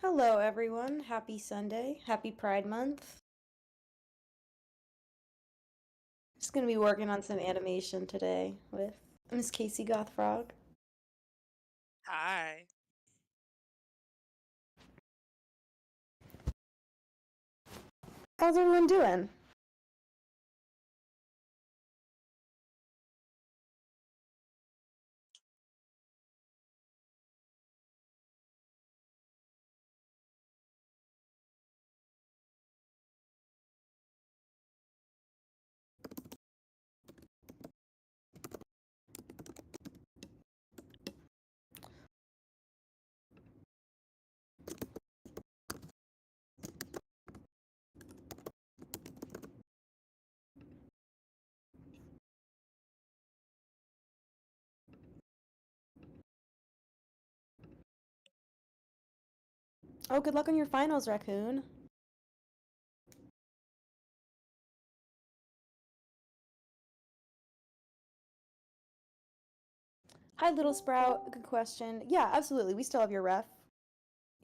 Hello, everyone. Happy Sunday. Happy Pride Month. Just gonna be working on some animation today with Miss Casey Gothfrog. Hi. How's everyone doing? Oh, good luck on your finals, Raccoon. Hi, Little Sprout. Good question. Yeah, absolutely. We still have your ref.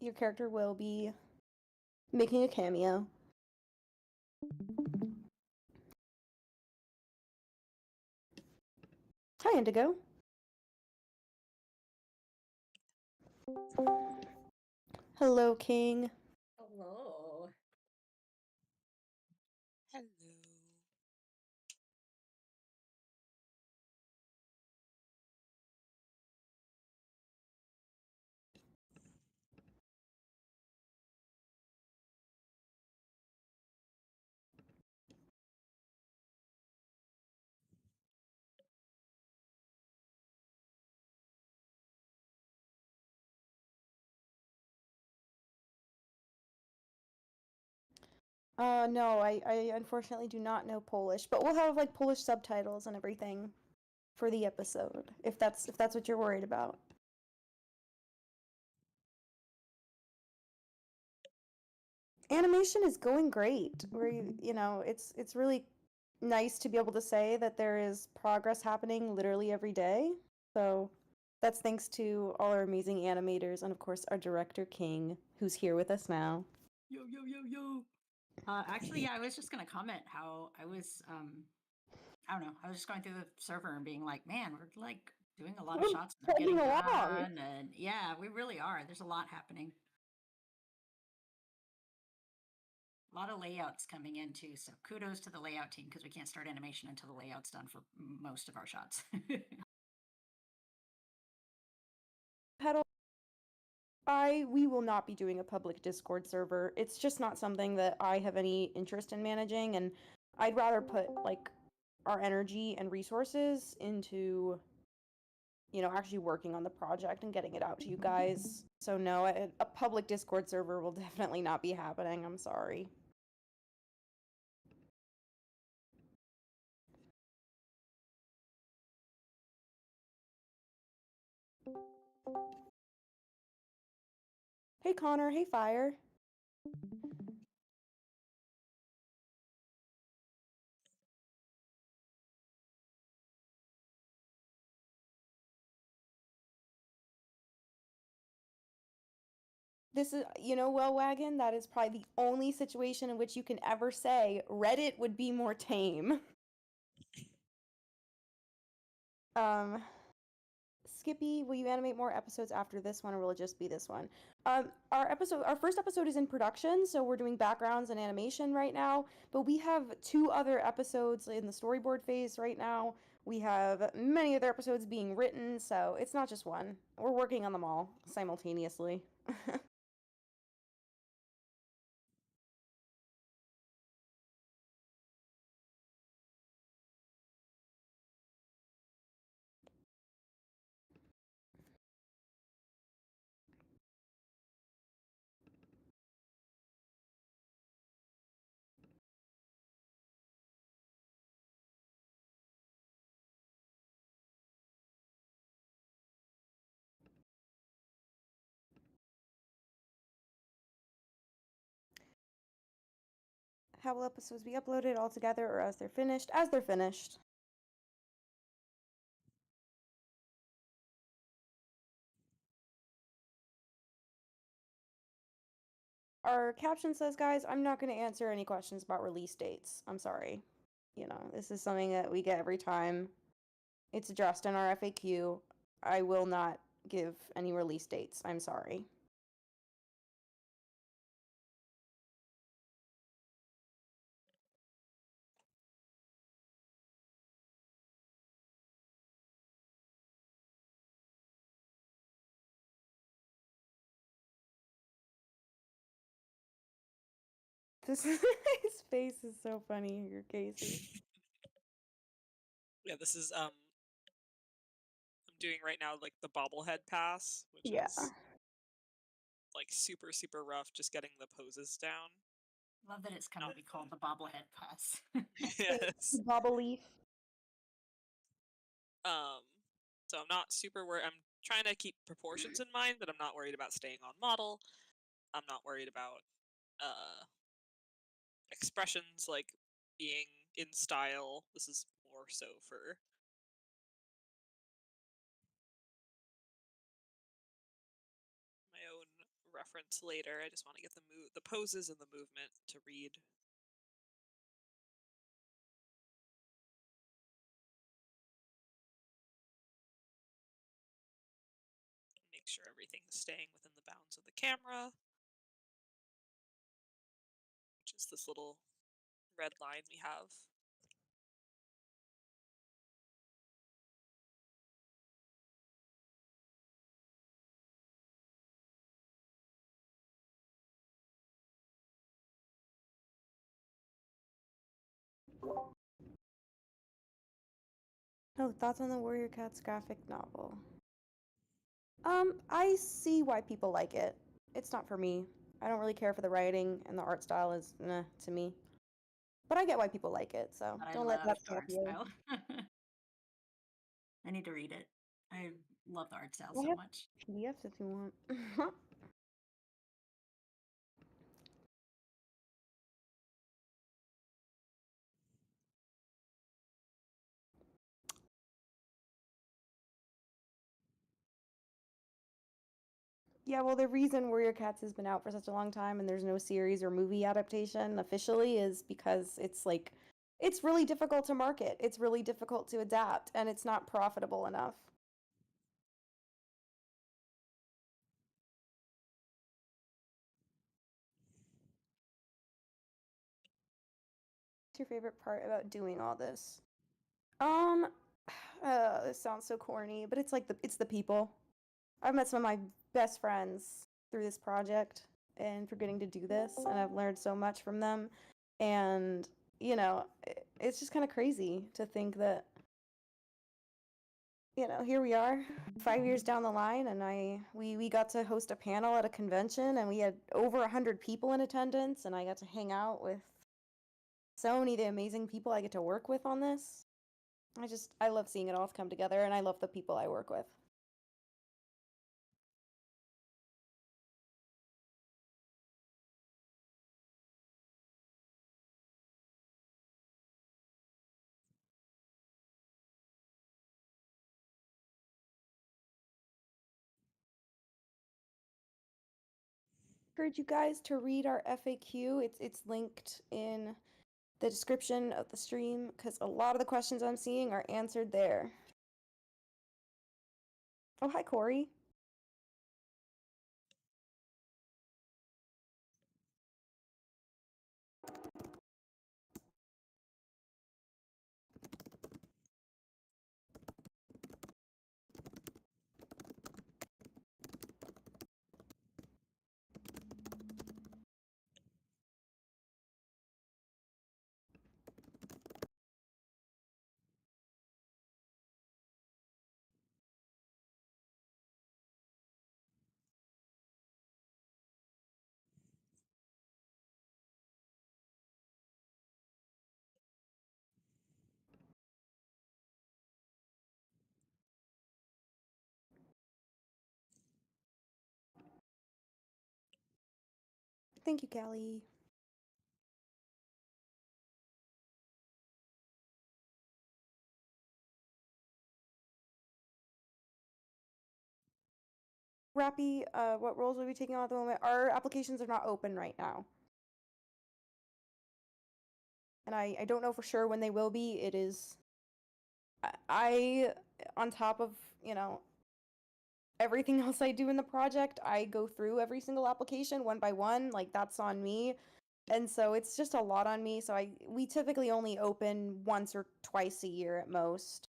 Your character will be making a cameo. Hi, Indigo. Hello, King. Hello. Hello. No, I unfortunately do not know Polish, but we'll have like Polish subtitles and everything for the episode, if that's what you're worried about. Animation is going great. It's really nice to be able to say that there is progress happening literally every day. So that's thanks to all our amazing animators and of course our director King, who's here with us now. Yo, yo, yo, yo. Actually, yeah, I was just going to comment how I was, I don't know, I was just going through the server and being like, man, we're like doing a lot of We're shots and they're plugging getting along. done. And yeah, we really are. There's a lot happening. A lot of layouts coming in too. So kudos to the layout team because we can't start animation until the layout's done for most of our shots. Pedal we will not be doing a public Discord server. It's just not something that I have any interest in managing, and I'd rather put like our energy and resources into actually working on the project and getting it out to you guys. So no, a public Discord server will definitely not be happening. I'm sorry. Hey Connor, hey Fire. This is, well, Wagon, that is probably the only situation in which you can ever say Reddit would be more tame. Um, Skippy, will you animate more episodes after this one, or will it just be this one? Our first episode is in production, so we're doing backgrounds and animation right now. But we have two other episodes in the storyboard phase right now. We have many other episodes being written, so it's not just one. We're working on them all simultaneously. How will episodes be uploaded all together or as they're finished? As they're finished. our caption says, guys, I'm not going to answer any questions about release dates. I'm sorry. You know, this is something that we get every time. It's addressed in our FAQ. I will not give any release dates. I'm sorry. This is his face is so funny here, Casey. Yeah, this is I'm doing right now like the bobblehead pass, which Yeah. is like super rough, just getting the poses down. Love that it's come to be called the bobblehead pass. Yes. Bobble leaf. So I'm not super worried. I'm trying to keep proportions in mind, but I'm not worried about staying on model. I'm not worried about expressions like being in style. This is more so for my own reference later. I just want to get the poses and the movement to read. Make sure everything's staying within the bounds of the camera, which is this little red line we have. Oh, thoughts on the Warrior Cats graphic novel? I see why people like it. It's not for me. I don't really care for the writing, and the art style is meh to me. But I get why people like it, so But I don't let love that the stop art you. style. I need to read it. I love the art style I so have much. PDFs if you want. Yeah, well, the reason Warrior Cats has been out for such a long time and there's no series or movie adaptation officially is because it's really difficult to market. It's really difficult to adapt, and it's not profitable enough. What's your favorite part about doing all this? Um, this sounds so corny, but it's the people. I've met some of my best friends through this project and for getting to do this, and I've learned so much from them. And it's just kind of crazy to think that here we are 5 years down the line, and we got to host a panel at a convention, and we had over 100 people in attendance, and I got to hang out with so many of the amazing people I get to work with on this. I love seeing it all come together, and I love the people I work with. Encourage you guys to read our FAQ. It's linked in the description of the stream because a lot of the questions I'm seeing are answered there. Oh, hi, Corey. Thank you, Callie. Rappy, what roles are we taking on at the moment? Our applications are not open right now. And I don't know for sure when they will be. It is, on top of, everything else I do in the project, I go through every single application one by one. Like, that's on me. And so it's just a lot on me. So we typically only open once or twice a year at most.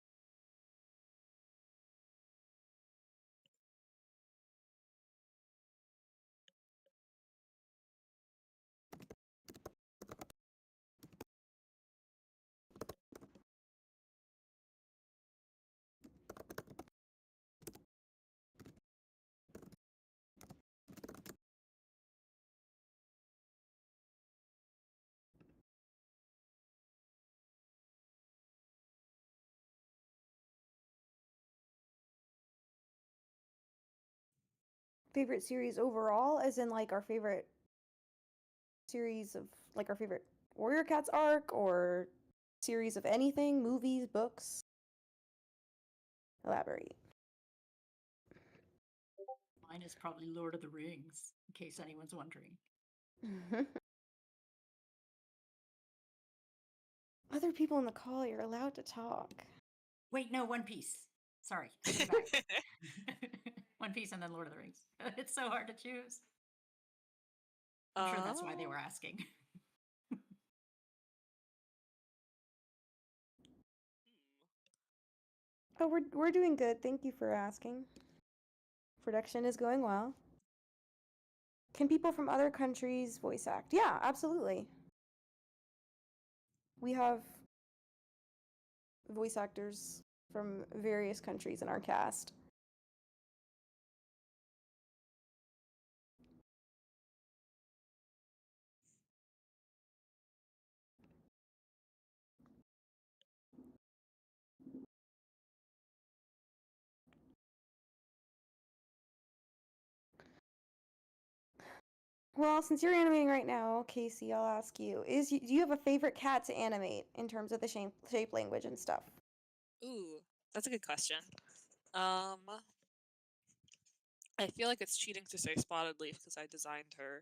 Favorite series overall, as in like our favorite series of like our favorite Warrior Cats arc, or series of anything, movies, books? Elaborate. Mine is probably Lord of the Rings, in case anyone's wondering. Other people in the call, you're allowed to talk. Wait, no, One Piece. Sorry, I take it back. One Piece and then Lord of the Rings. It's so hard to choose. I'm sure that's why they were asking. Oh, we're doing good. Thank you for asking. Production is going well. Can people from other countries voice act? Yeah, absolutely. We have voice actors from various countries in our cast. Well, since you're animating right now, Casey, I'll ask you: do you have a favorite cat to animate in terms of the shape language and stuff? Ooh, that's a good question. I feel like it's cheating to say Spotted Leaf because I designed her.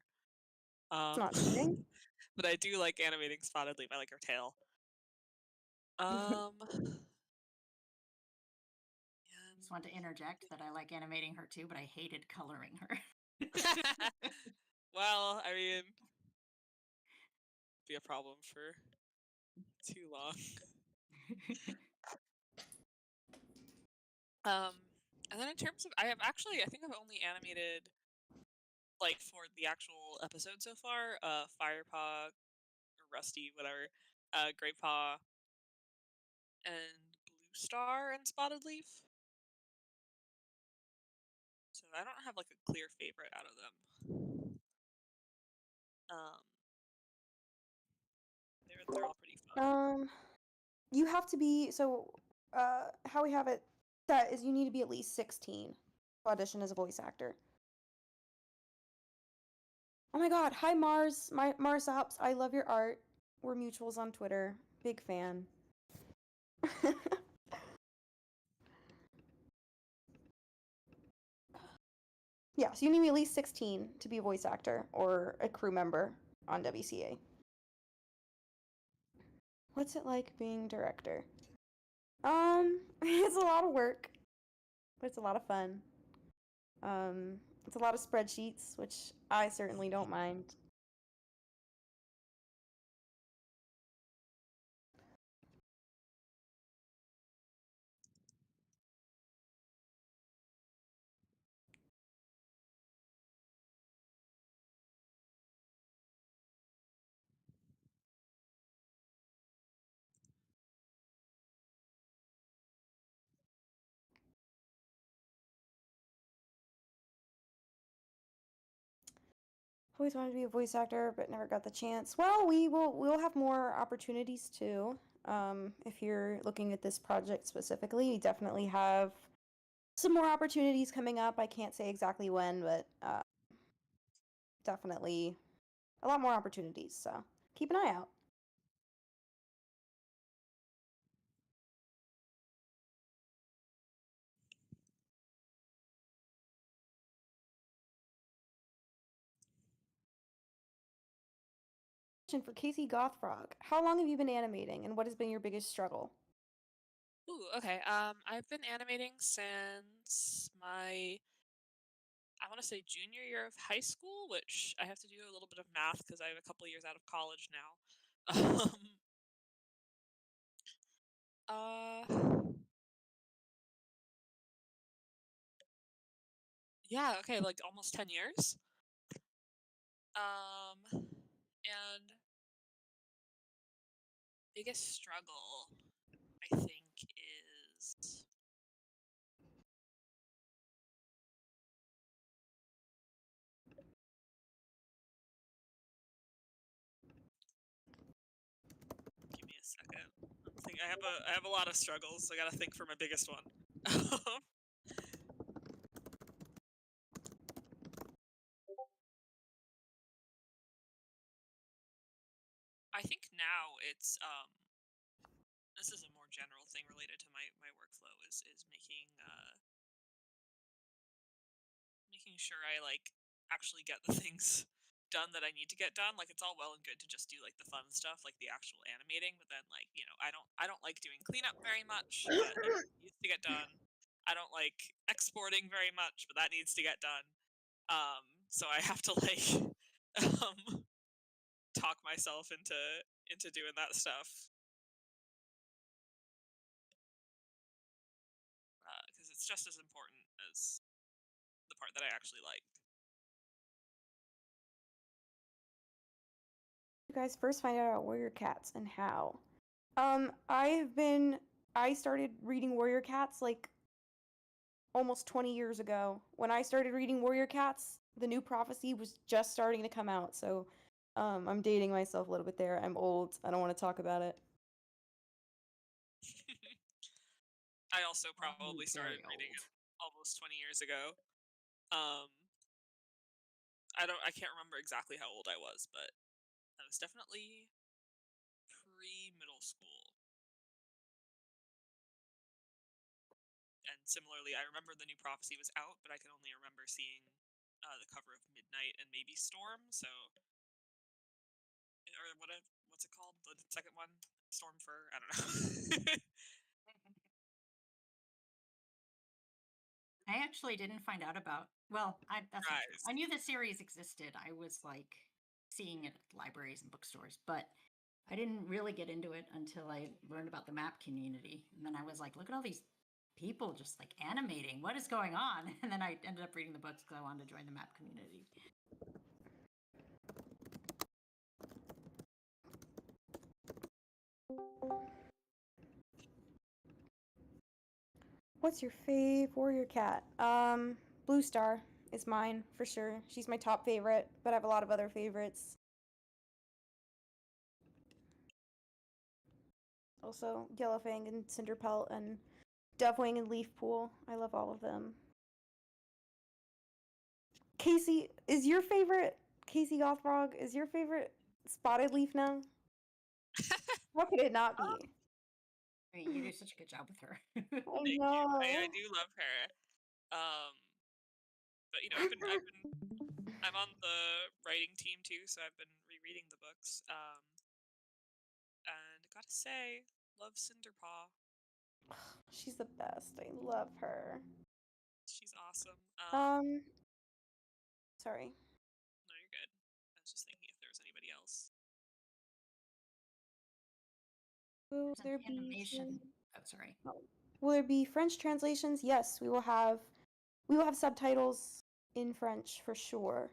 It's not cheating. But I do like animating Spotted Leaf. I like her tail. Just want to interject that I like animating her too, but I hated coloring her. Well, I mean, be a problem for too long. And then in terms of, I think I've only animated, like, for the actual episode so far, Firepaw, or Rusty, whatever, Greypaw, and Blue Star and Spotted Leaf. So I don't have, like, a clear favorite out of them. They're all pretty fun. You have to be, how we have it set is you need to be at least 16 to audition as a voice actor. Oh my god, hi Mars, Mars Ops, I love your art. We're mutuals on Twitter. Big fan. Yeah, so you need to be at least 16 to be a voice actor or a crew member on WCA. What's it like being director? It's a lot of work, but it's a lot of fun. It's a lot of spreadsheets, which I certainly don't mind. Always wanted to be a voice actor, but never got the chance. Well, we'll have more opportunities too. If you're looking at this project specifically, we definitely have some more opportunities coming up. I can't say exactly when, but definitely a lot more opportunities. So keep an eye out. Question for Casey Gothfrog. How long have you been animating, and what has been your biggest struggle? Ooh, okay. I've been animating since my, I want to say junior year of high school, which I have to do a little bit of math because I have a couple years out of college now. Uh, yeah, okay, like almost 10 years. And biggest struggle, I think, is give me a second. I'm thinking I have a lot of struggles, so I gotta think for my biggest one. I think now it's this is a more general thing related to my workflow is making sure I like actually get the things done that I need to get done. Like it's all well and good to just do like the fun stuff, like the actual animating, but then like, you know, I don't like doing cleanup very much, but it needs to get done. I don't like exporting very much, but that needs to get done. So I have to like um talk myself into doing that stuff. Because it's just as important as the part that I actually like. You guys first find out about Warrior Cats and how? I started reading Warrior Cats like almost 20 years ago. When I started reading Warrior Cats, the new prophecy was just starting to come out, so I'm dating myself a little bit there. I'm old. I don't want to talk about it. I also I'm probably very started reading it old. almost 20 years ago. Um, I can't remember exactly how old I was, but I was definitely pre-middle school. And similarly, I remember the new prophecy was out, but I can only remember seeing the cover of Midnight and maybe Storm. So, or what's it called? The second one, Storm Fur. I don't know. I actually didn't find out about. Well, that's not true. Rise. I knew the series existed. I was like seeing it at libraries and bookstores, but I didn't really get into it until I learned about the map community. And then I was like, look at all these people just like animating. What is going on? And then I ended up reading the books because I wanted to join the map community. What's your fave Warrior Cat? Blue Star is mine for sure. She's my top favorite, but I have a lot of other favorites. Also, Yellowfang and Cinderpelt and Dovewing and Leafpool. I love all of them. Casey, is your favorite Casey Gothfrog? Is your favorite Spotted Leaf now? How could it not be? I mean, you do such a good job with her. I Thank you. know. I do love her. But you know, I'm on the writing team too, so I've been rereading the books. And gotta say, love Cinderpaw. She's the best. I love her. She's awesome. Sorry. No, you're good. I was just thinking if there was anybody else. Will There's there an be animation. Oh, sorry. Will there be French translations? Yes, we will have subtitles in French for sure.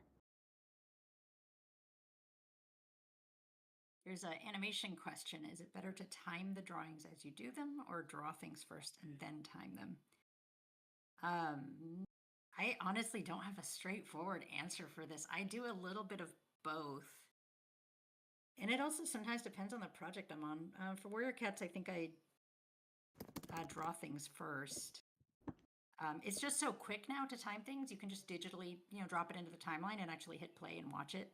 There's an animation question. Is it better to time the drawings as you do them or draw things first and then time them? I honestly don't have a straightforward answer for this. I do a little bit of both. And it also sometimes depends on the project I'm on. For Warrior Cats, I think I draw things first. It's just so quick now to time things. You can just digitally, drop it into the timeline and actually hit play and watch it.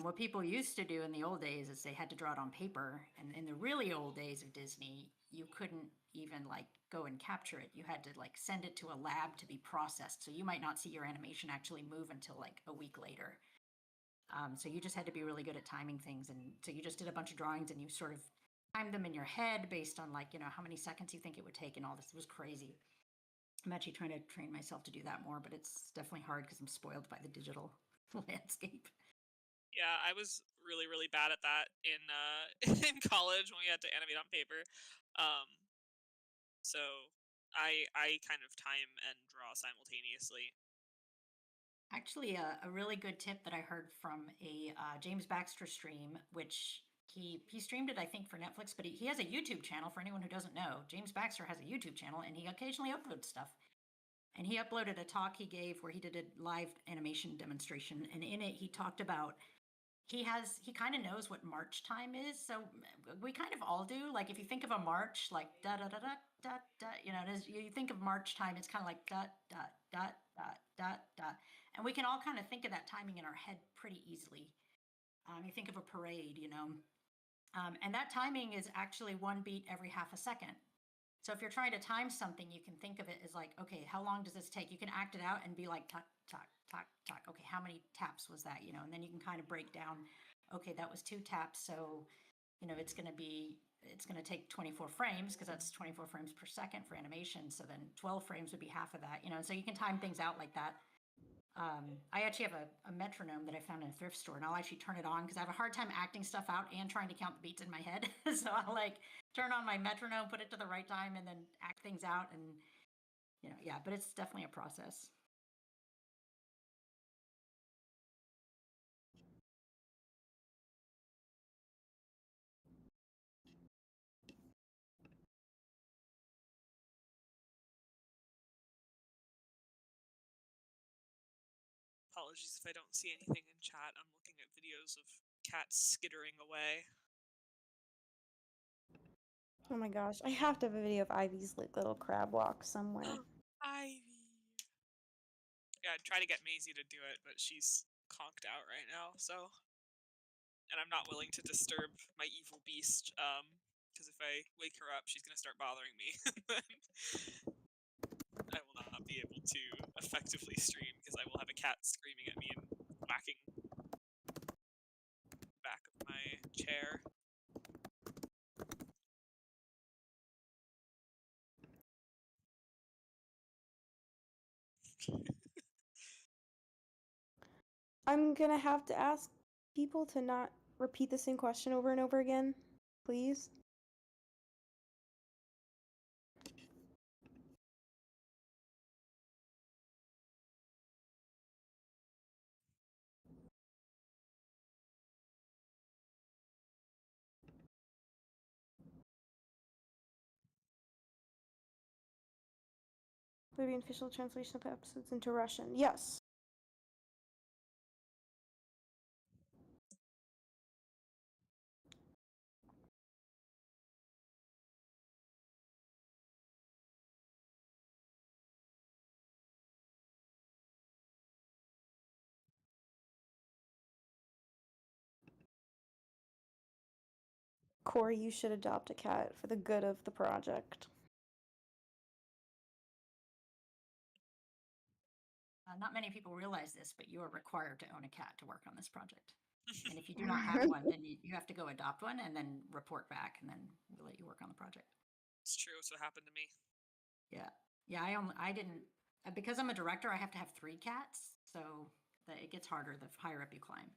What people used to do in the old days is they had to draw it on paper. And in the really old days of Disney, you couldn't even like go and capture it. You had to like send it to a lab to be processed. So you might not see your animation actually move until like a week later. So you just had to be really good at timing things. And so you just did a bunch of drawings and you sort of timed them in your head based on like, how many seconds you think it would take and all this. It was crazy. I'm actually trying to train myself to do that more, but it's definitely hard because I'm spoiled by the digital landscape. Yeah, I was really, really bad at that in in college when we had to animate on paper. So I kind of time and draw simultaneously. Actually, a really good tip that I heard from a James Baxter stream, which he streamed it, I think, for Netflix, but he has a YouTube channel for anyone who doesn't know. James Baxter has a YouTube channel, and he occasionally uploads stuff. And he uploaded a talk he gave where he did a live animation demonstration, and in it he talked about he kind of knows what march time is. So we kind of all do. Like if you think of a march, like da da da da da da, it is. You think of march time, it's kind of like da da da da da da, and we can all kind of think of that timing in our head pretty easily. You think of a parade, and that timing is actually one beat every half a second. So if you're trying to time something, you can think of it as like, okay, how long does this take? You can act it out and be like, tuck, tuck, tuck, tuck. Okay, how many taps was that? And then you can kind of break down, okay, that was 2 taps. So, it's going to take 24 frames because that's 24 frames per second for animation. So then 12 frames would be half of that, so you can time things out like that. I actually have a metronome that I found in a thrift store, and I'll actually turn it on because I have a hard time acting stuff out and trying to count the beats in my head. So I'll like turn on my metronome, put it to the right time, and then act things out. And yeah, but it's definitely a process. Apologies if I don't see anything in chat. I'm looking at videos of cats skittering away. Oh my gosh, I have to have a video of Ivy's like little crab walk somewhere. Ivy. Yeah, I'd try to get Maisie to do it, but she's conked out right now, so. And I'm not willing to disturb my evil beast, because if I wake her up, she's gonna start bothering me. I will not be able to effectively stream because I will have a cat screaming at me and whacking the back of my chair. I'm gonna have to ask people to not repeat the same question over and over again, please. Will there be an official translation of episodes into Russian? Yes. Corey, you should adopt a cat for the good of the project. Not many people realize this, but you are required to own a cat to work on this project. And if you do not have one, then you have to go adopt one and then report back, and then we'll let you work on the project. It's true. It's what happened to me. Yeah. Yeah, I didn't, because I'm a director, I have to have 3 cats. So that it gets harder the higher up you climb.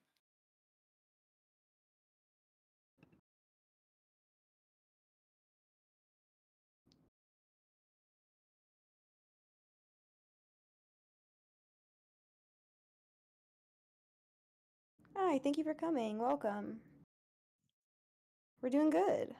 Hi, thank you for coming. Welcome. We're doing good.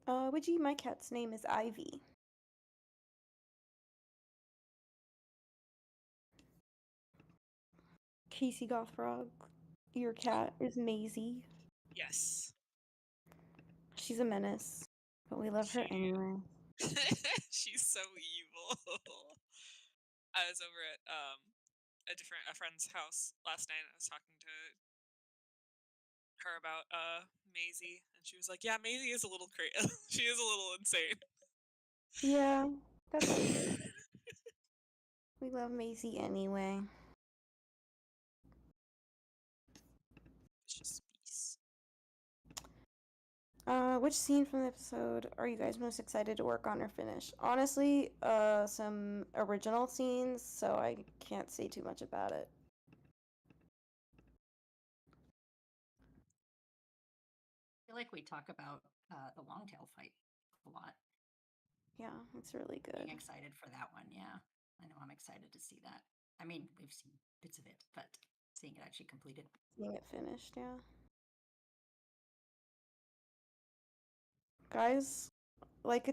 Widgie, my cat's name is Ivy. Casey Gothfrog, your cat is Maisie. Yes. She's a menace, but we love her anyway. She's so evil. I was over at a friend's house last night. I was talking to her about Maisie, and she was like, "Yeah, Maisie is a little crazy. She is a little insane." Yeah, that's okay. We love Maisie anyway. It's just peace. Which scene from the episode are you guys most excited to work on or finish? Honestly, some original scenes, so I can't say too much about it. I feel like we talk about the longtail fight a lot. Yeah, it's really good. Being excited for that one, yeah. I know I'm excited to see that. I mean, we've seen bits of it, but seeing it actually completed. Seeing it finished, yeah. Guys, like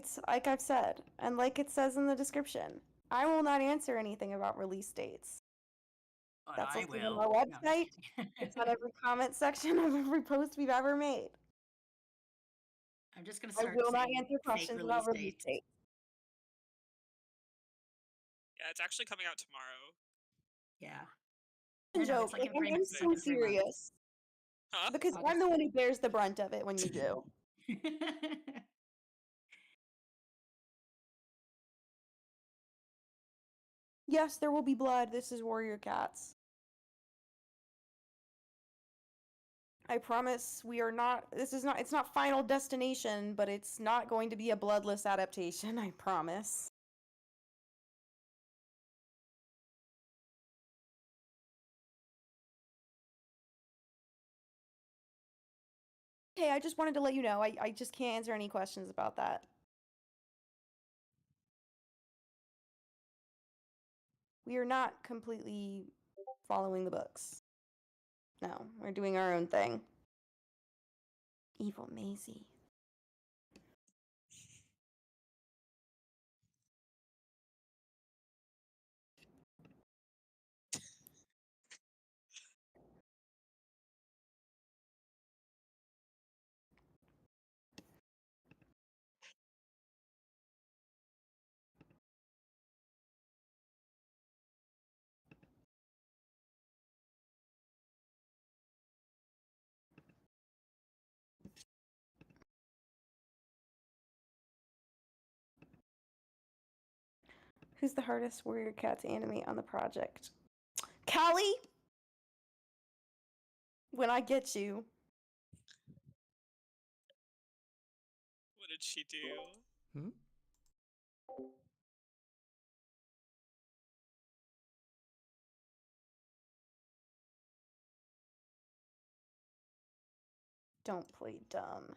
I've said, and like it says in the description, I will not answer anything about release dates. But That's I listed on will. our No, I'm just website. kidding. It's on every comment section of every post we've ever made. I'm just gonna I start will not saying answer fake questions about release release dates. dates. Yeah, it's actually coming out tomorrow. Yeah. No, No, it's joke. like Like, every I'm month, so like every month. serious. Huh? Because I'm August. the one who bears the brunt of it when you do. Yes, there will be blood. This is Warrior Cats. I promise we are not, it's not Final Destination, but it's not going to be a bloodless adaptation, I promise. Okay, I just wanted to let you know, I just can't answer any questions about that. We are not completely following the books. No, we're doing our own thing. Evil Maisie. Who's the hardest Warrior Cat to animate on the project? Callie! When I get you. What did she do? Don't play dumb.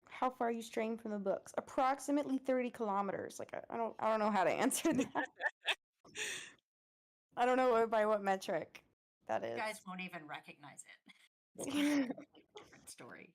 How far are you straying from the books? Approximately 30 kilometers. Like I don't know how to answer that. I don't know by what metric that is. You guys won't even recognize it. It's gonna be a completely different story.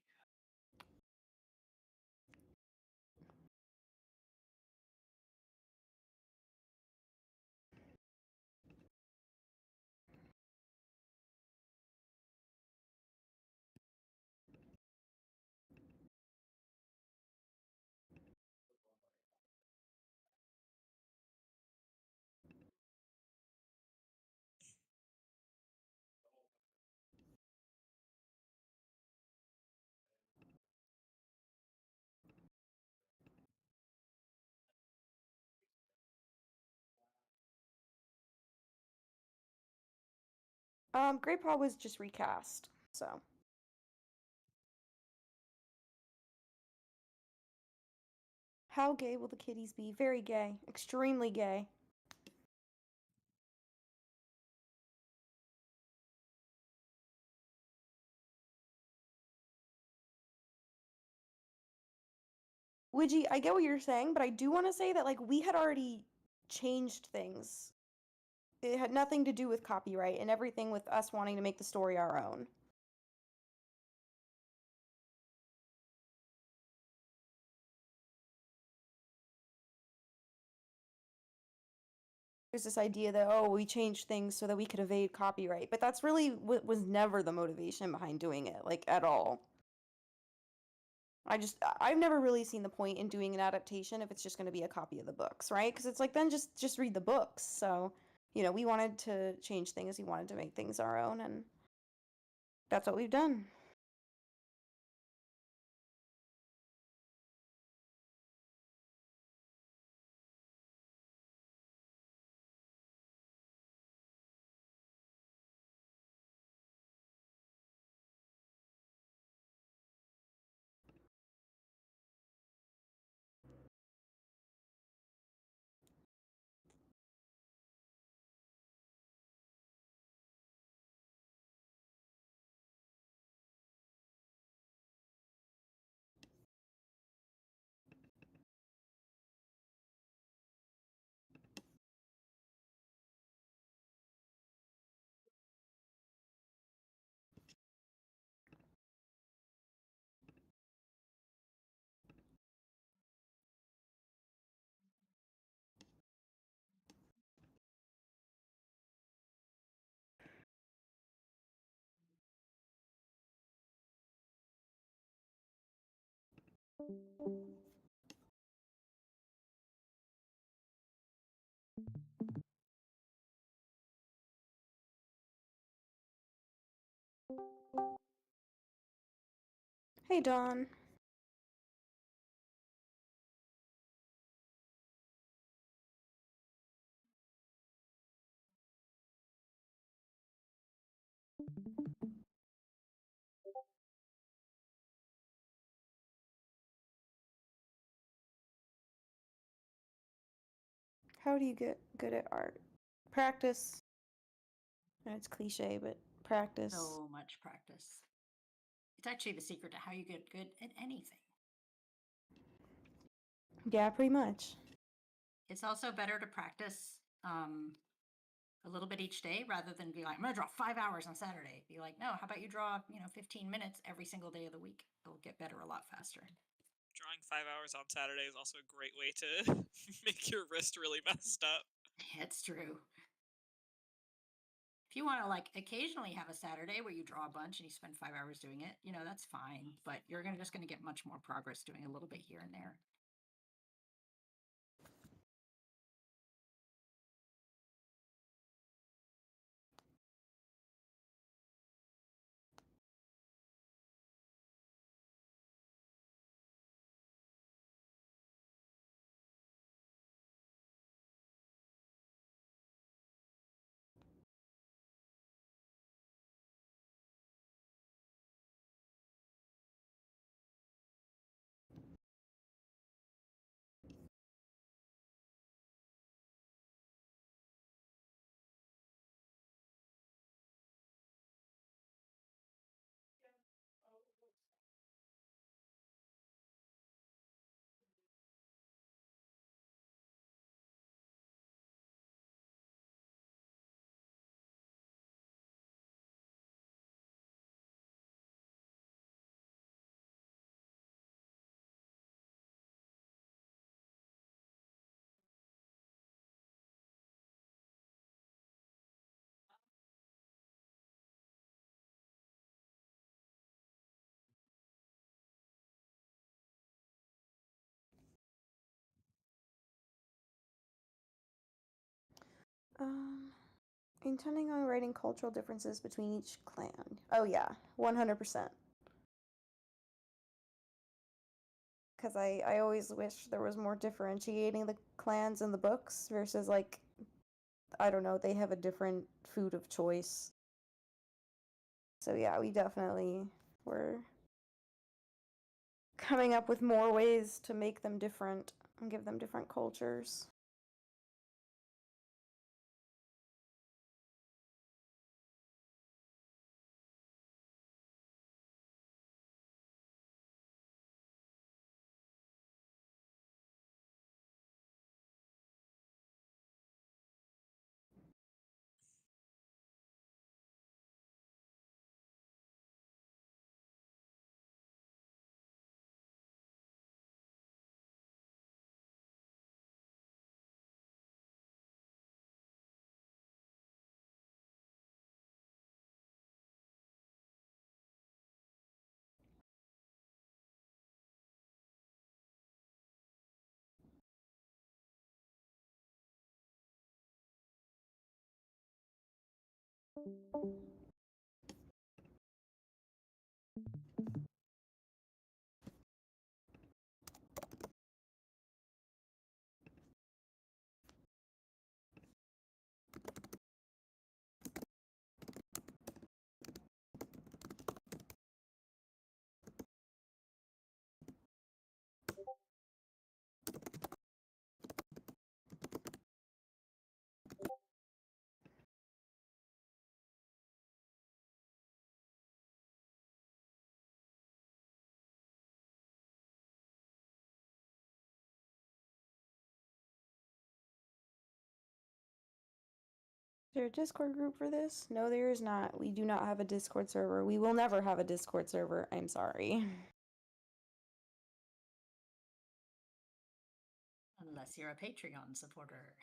Great Paw was just recast, so. How gay will the kitties be? Very gay. Extremely gay. Widgie, I get what you're saying, but I do want to say that, like, we had already changed things. It had nothing to do with copyright and everything with us wanting to make the story our own. There's this idea that, oh, we changed things so that we could evade copyright, but that's really was never the motivation behind doing it, like, at all. I've never really seen the point in doing an adaptation if it's just going to be a copy of the books, right? Because it's like, then just read the books. So, you know, we wanted to change things, we wanted to make things our own, and that's what we've done. Hey, Dawn. How do you get good at art? Practice. And it's cliche, but practice. So much practice. It's actually the secret to how you get good at anything. Yeah, pretty much. It's also better to practice a little bit each day rather than be like, I'm going to draw 5 hours on Saturday. Be like, no, how about you draw, 15 minutes every single day of the week? It'll get better a lot faster. Drawing 5 hours on Saturday is also a great way to make your wrist really messed up. It's true. If you want to like occasionally have a Saturday where you draw a bunch and you spend 5 hours doing it, that's fine. But you're just going to get much more progress doing a little bit here and there. Intending on writing cultural differences between each clan. Oh yeah, 100%. Because I always wish there was more differentiating the clans in the books versus, like, I don't know, they have a different food of choice. So yeah, we definitely were coming up with more ways to make them different and give them different cultures. Is there a Discord group for this? No, there is not. We do not have a Discord server. We will never have a Discord server. I'm sorry. Unless you're a Patreon supporter.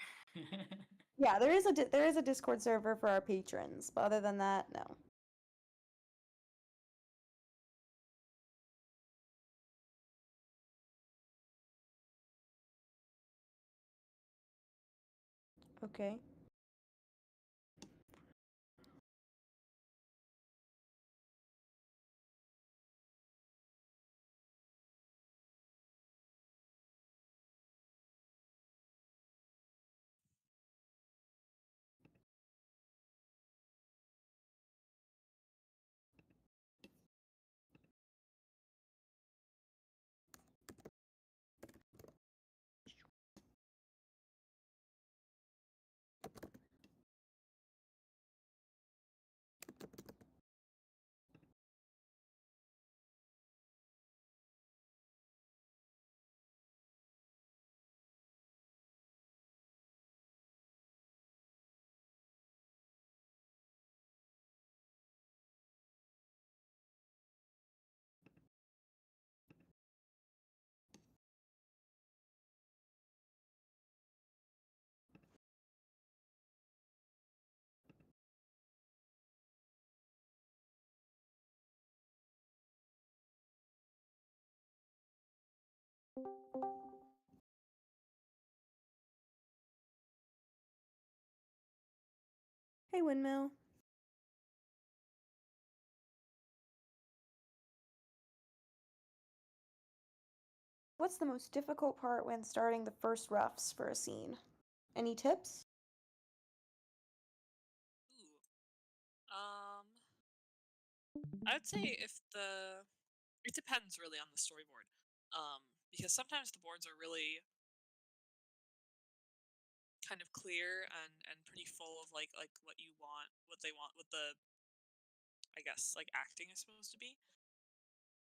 Yeah, there is a Discord server for our patrons, but other than that, no. Okay. Hey, Windmill. What's the most difficult part when starting the first roughs for a scene? Any tips? Ooh. I'd say it depends really on the storyboard. Because sometimes the boards are really kind of clear and pretty full of like what you want, what they want, what the, I guess, like acting is supposed to be.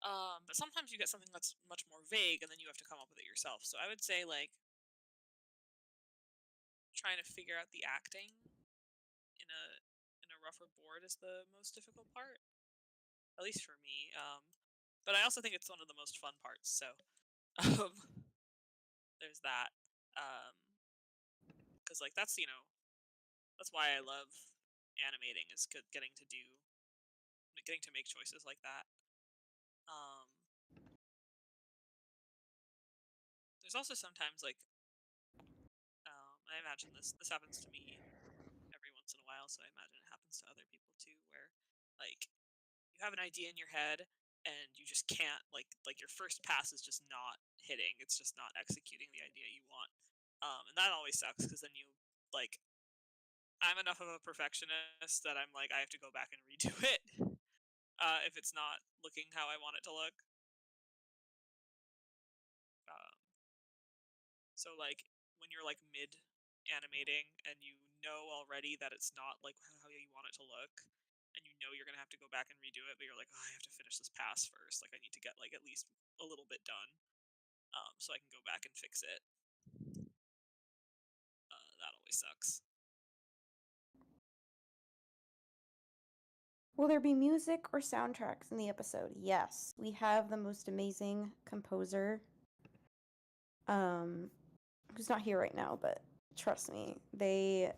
But sometimes you get something that's much more vague and then you have to come up with it yourself. So I would say like trying to figure out the acting in a rougher board is the most difficult part, at least for me. But I also think it's one of the most fun parts. So um, there's that. Because like that's that's why I love animating, is getting to make choices like that. There's also sometimes like I imagine this happens to me every once in a while, so I imagine it happens to other people too, where like you have an idea in your head and you just can't like your first pass is just not hitting. It's just not executing the idea you want. And that always sucks because then you like I'm enough of a perfectionist that I'm like I have to go back and redo it if it's not looking how I want it to look. Um, so like when you're like mid animating and you know already that it's not like how you want it to look, and you know you're gonna have to go back and redo it, but you're like, oh, I have to finish this pass first. Like I need to get like at least a little bit done, so I can go back and fix it. That always sucks. Will there be music or soundtracks in the episode? Yes, we have the most amazing composer. Who's not here right now, but trust me, they're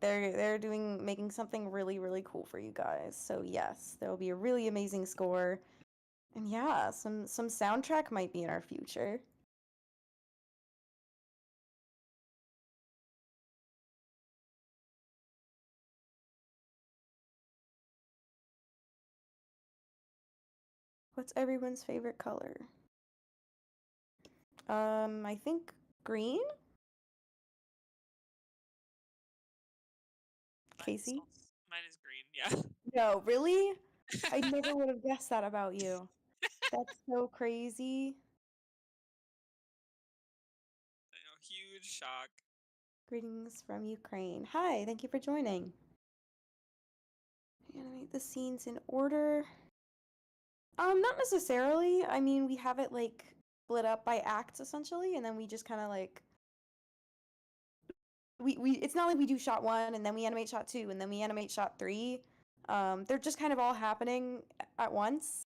making something really, really cool for you guys. So yes, there will be a really amazing score. And yeah, some soundtrack might be in our future. What's everyone's favorite color? I think green? Casey? Mine is green, yeah. No, really? I never would have guessed that about you. That's so crazy. I know, huge shock. Greetings from Ukraine. Hi, thank you for joining. Animate the scenes in order. Not necessarily. I mean, we have it like split up by acts essentially, and then we just kind of like we it's not like we do shot 1 and then we animate shot 2 and then we animate shot 3. They're just kind of all happening at once.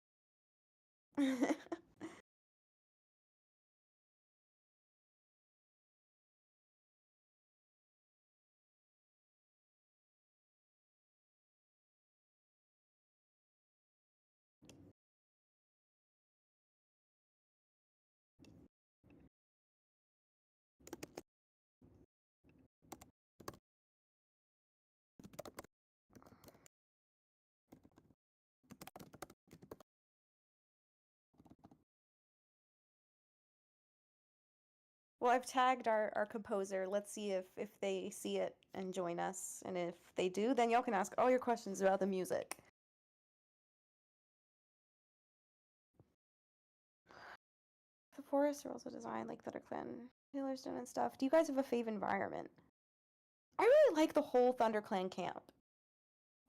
Well, I've tagged our composer. Let's see if they see it and join us. And if they do, then y'all can ask all your questions about the music. The forests are also designed like ThunderClan, Yellowstone and stuff. Do you guys have a fave environment? I really like the whole ThunderClan camp.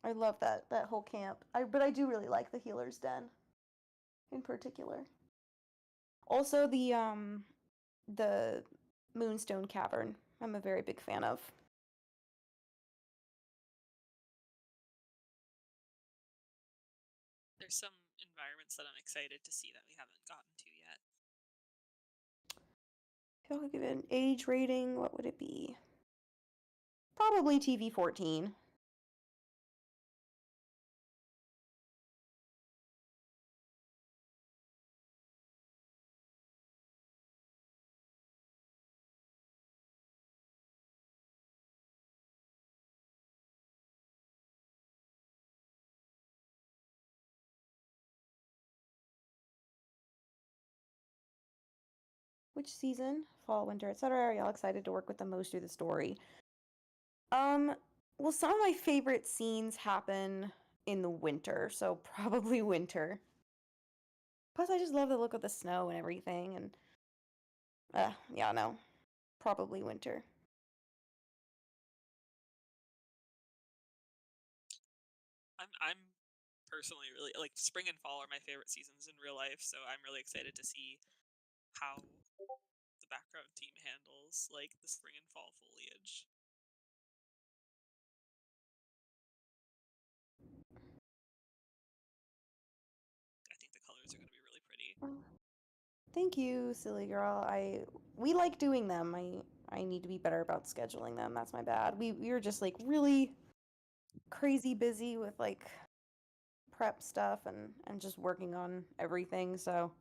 I love that whole camp. But I do really like the Healer's Den in particular. Also the Moonstone Cavern. I'm a very big fan of. There's some environments that I'm excited to see that we haven't gotten to yet. If y'all could give it an age rating, what would it be? Probably TV 14. Which season? Fall, winter, etc. Are y'all excited to work with the most through the story? Well, some of my favorite scenes happen in the winter, so probably winter. Plus, I just love the look of the snow and everything, and yeah, no, probably winter. I'm personally really like spring and fall are my favorite seasons in real life, so I'm really excited to see how the background team handles like the spring and fall foliage. I think the colors are going to be really pretty. Thank you, silly girl. We like doing them. I need to be better about scheduling them. That's my bad. We were just like really crazy busy with like prep stuff and just working on everything. So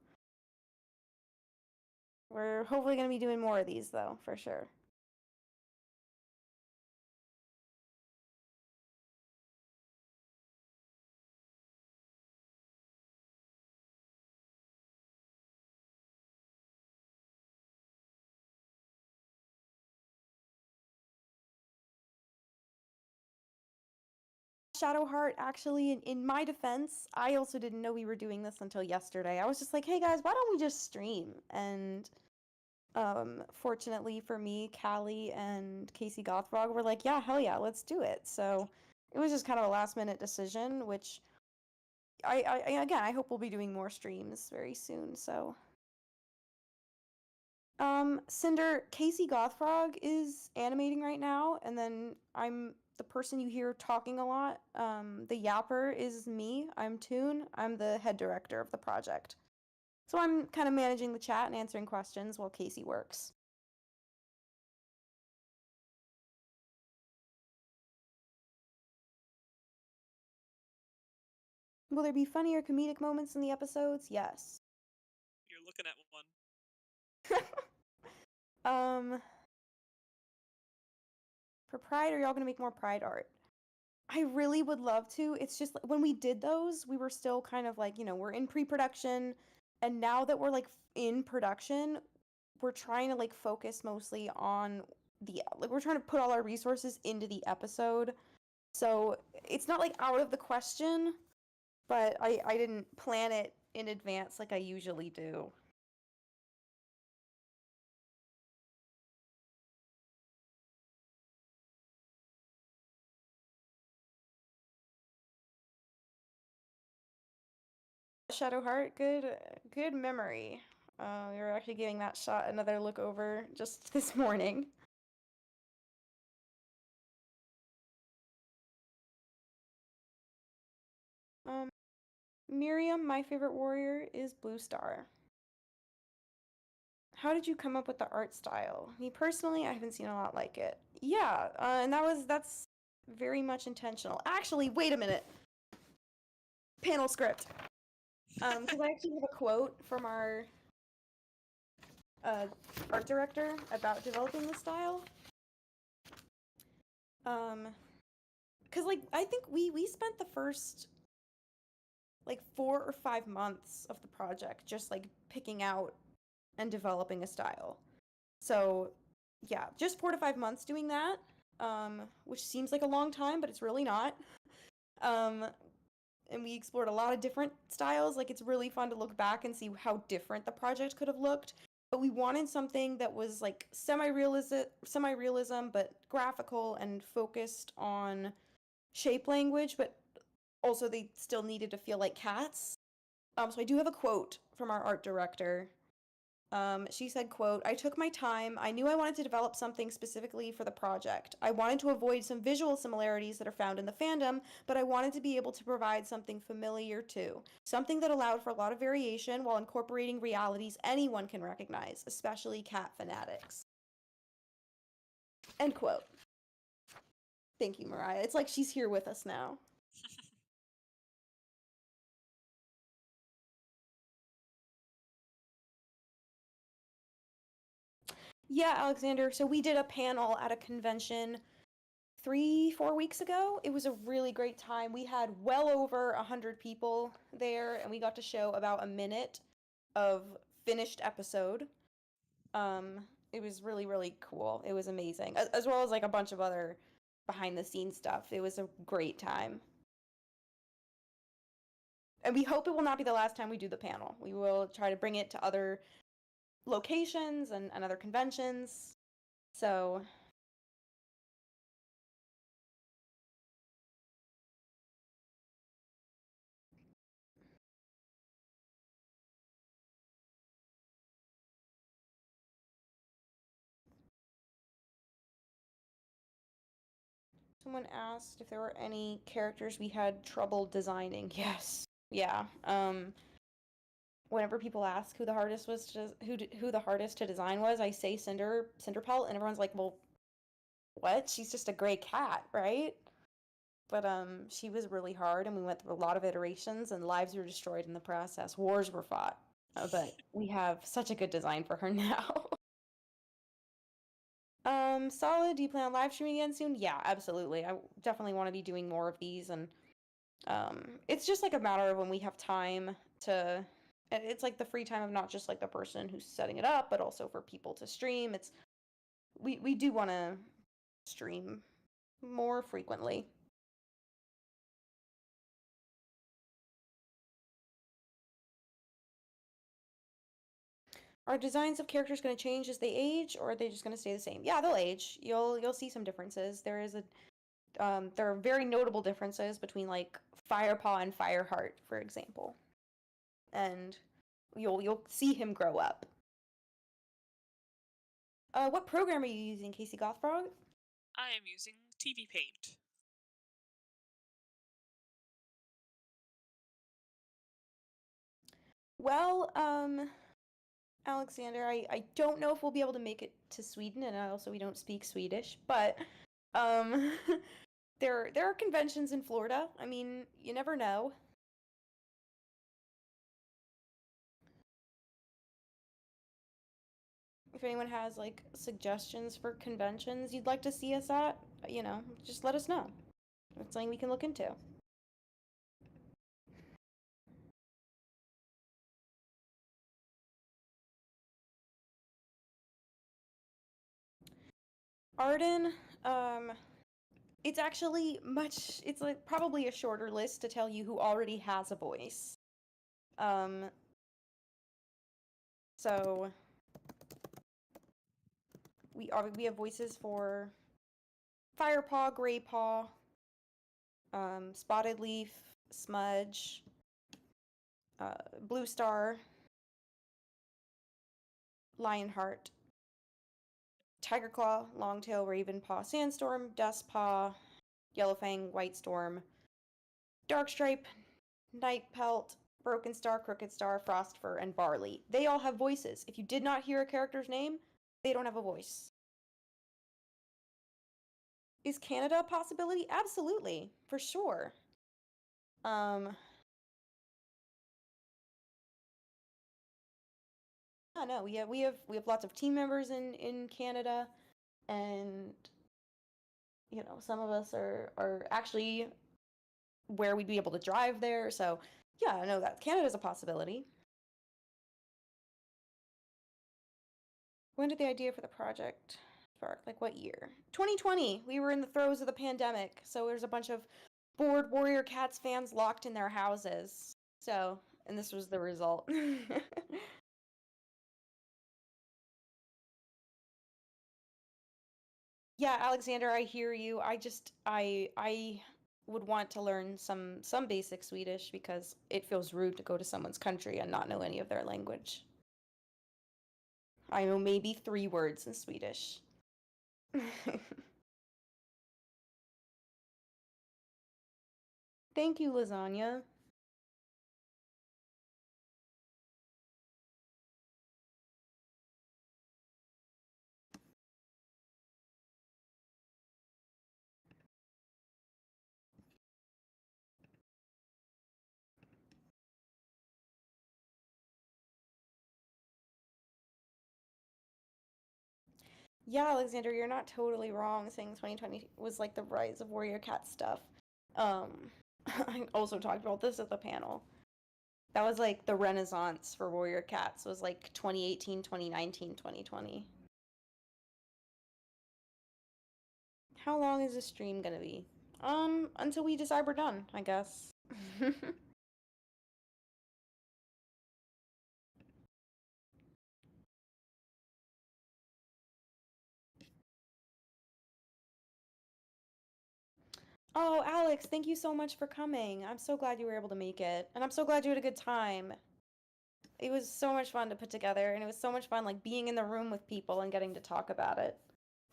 we're hopefully going to be doing more of these though, for sure. Shadowheart, actually, in my defense, I also didn't know we were doing this until yesterday. I was just like, hey guys, why don't we just stream? And fortunately for me, Callie and Casey Gothfrog were like, yeah, hell yeah, let's do it. So it was just kind of a last minute decision, which I hope we'll be doing more streams very soon. So Cinder, Casey Gothfrog is animating right now, and then I'm the person you hear talking a lot. The yapper is me. I'm Toon. I'm the head director of the project. So I'm kind of managing the chat and answering questions while Casey works. Will there be funny or comedic moments in the episodes? Yes. You're looking at one. For Pride, are y'all gonna make more Pride art? I really would love to. It's just when we did those, we were still kind of like, we're in pre-production, and now that we're like in production, we're trying to like focus mostly on we're trying to put all our resources into the episode. So it's not like out of the question, but I didn't plan it in advance like I usually do. Shadowheart, good memory. We were actually giving that shot another look over just this morning. Miriam, my favorite warrior is Blue Star. How did you come up with the art style? Me personally, I haven't seen a lot like it. Yeah, and that's very much intentional. Actually, wait a minute. Panel script. Because I actually have a quote from our art director about developing the style. Because like I think we spent the first like 4 or 5 months of the project just like picking out and developing a style. So yeah, just 4 to 5 months doing that, which seems like a long time, but it's really not. And we explored a lot of different styles. Like, it's really fun to look back and see how different the project could have looked. But we wanted something that was like semi-realism, but graphical and focused on shape language, but also they still needed to feel like cats. So I do have a quote from our art director. She said, quote, "I took my time. I knew I wanted to develop something specifically for the project. I wanted to avoid some visual similarities that are found in the fandom, but I wanted to be able to provide something familiar too. Something that allowed for a lot of variation while incorporating realities anyone can recognize, especially cat fanatics." End quote. Thank you, Mariah. It's like she's here with us now. Yeah, Alexander. So we did a panel at a convention 3-4 weeks ago. It was a really great time. We had well over 100 people there, and we got to show about a minute of finished episode. It was really, really cool. It was amazing, as well as like a bunch of other behind the scenes stuff. It was a great time. And we hope it will not be the last time we do the panel. We will try to bring it to other locations and other conventions. So someone asked if there were any characters we had trouble designing. Yes. Yeah. Whenever people ask who the hardest was who the hardest to design was, I say Cinderpelt, and everyone's like, "Well, what? She's just a gray cat, right?" But she was really hard, and we went through a lot of iterations, and lives were destroyed in the process. Wars were fought, but we have such a good design for her now. Solid. Do you plan on live streaming again soon? Yeah, absolutely. I definitely want to be doing more of these, and it's just like a matter of when we have time to. It's like the free time of not just like the person who's setting it up, but also for people to stream. We do want to stream more frequently. Are designs of characters going to change as they age, or are they just going to stay the same? Yeah, they'll age. You'll see some differences. There are very notable differences between like Firepaw and Fireheart, for example, and you'll see him grow up. What program are you using, Casey Gothfrog? I am using TV Paint. Well, Alexander, I don't know if we'll be able to make it to Sweden, and also we don't speak Swedish, but there are conventions in Florida. I mean, you never know. If anyone has like suggestions for conventions you'd like to see us at, just let us know. That's something we can look into. Arden, it's actually it's like probably a shorter list to tell you who already has a voice. So we have voices for Firepaw, Graypaw, Spotted Leaf, Smudge, Blue Star, Lionheart, Tigerclaw, Longtail, Ravenpaw, Sandstorm, Dustpaw, Yellowfang, White Storm, Darkstripe, Nightpelt, Broken Star, Crooked Star, Frostfur, and Barley. They all have voices. If you did not hear a character's name, they don't have a voice. Is Canada a possibility? Absolutely, for sure. Yeah, no, we have lots of team members in Canada, and you know, some of us are actually where we'd be able to drive there. So yeah, I know that Canada's a possibility. When did the idea for the project spark? Like what year? 2020. We were in the throes of the pandemic, so there's a bunch of bored Warrior Cats fans locked in their houses. So, and this was the result. Yeah, Alexander, I hear you. I would want to learn some basic Swedish because it feels rude to go to someone's country and not know any of their language. I know maybe 3 words in Swedish. Thank you, lasagna. Yeah, Alexander, you're not totally wrong saying 2020 was like the rise of Warrior Cat stuff. I also talked about this at the panel. That was like the renaissance for Warrior Cats was like 2018, 2019, 2020. How long is this stream gonna be? Until we decide we're done, I guess. Oh, Alex, thank you so much for coming. I'm so glad you were able to make it. And I'm so glad you had a good time. It was so much fun to put together, and it was so much fun like being in the room with people and getting to talk about it.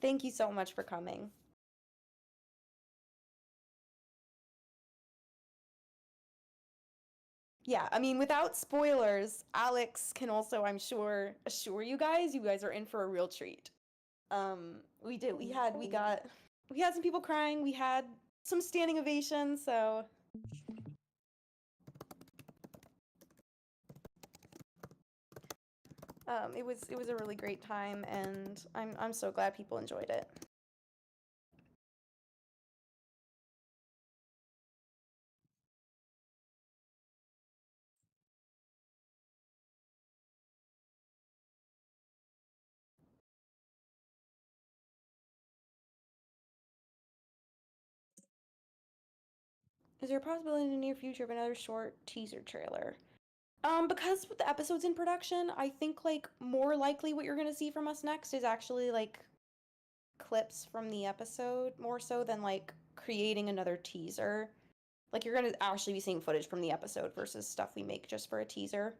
Thank you so much for coming. Yeah, I mean, without spoilers, Alex can also, I'm sure, assure you guys are in for a real treat. We had some people crying, we had some standing ovations, so it was a really great time, and I'm so glad people enjoyed it. Is there a possibility in the near future of another short teaser trailer? Because with the episode's in production, I think like more likely what you're gonna see from us next is actually like clips from the episode more so than like creating another teaser. Like you're gonna actually be seeing footage from the episode versus stuff we make just for a teaser.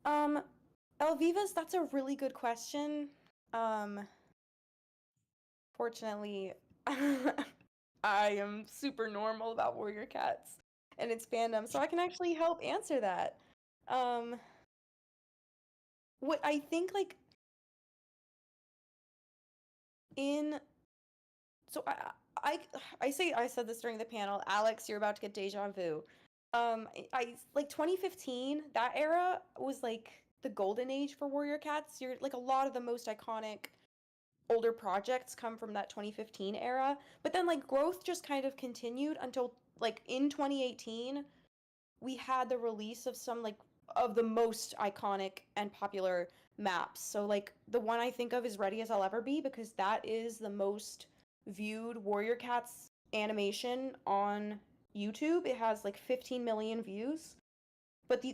Um, Elvivas, that's a really good question. Um, Fortunately, I am super normal about Warrior Cats and its fandom, so I can actually help answer that. Um, what I think, like, so I said this during the panel, Alex, you're about to get deja vu. I like 2015, that era was like the golden age for Warrior Cats. You're like, a lot of the most iconic older projects come from that 2015 era, but then like growth just kind of continued until like in 2018 we had the release of some like of the most iconic and popular maps. So like the one I think of is Ready as I'll Ever Be, because that is the most viewed Warrior Cats animation on YouTube. It has like 15 million views. But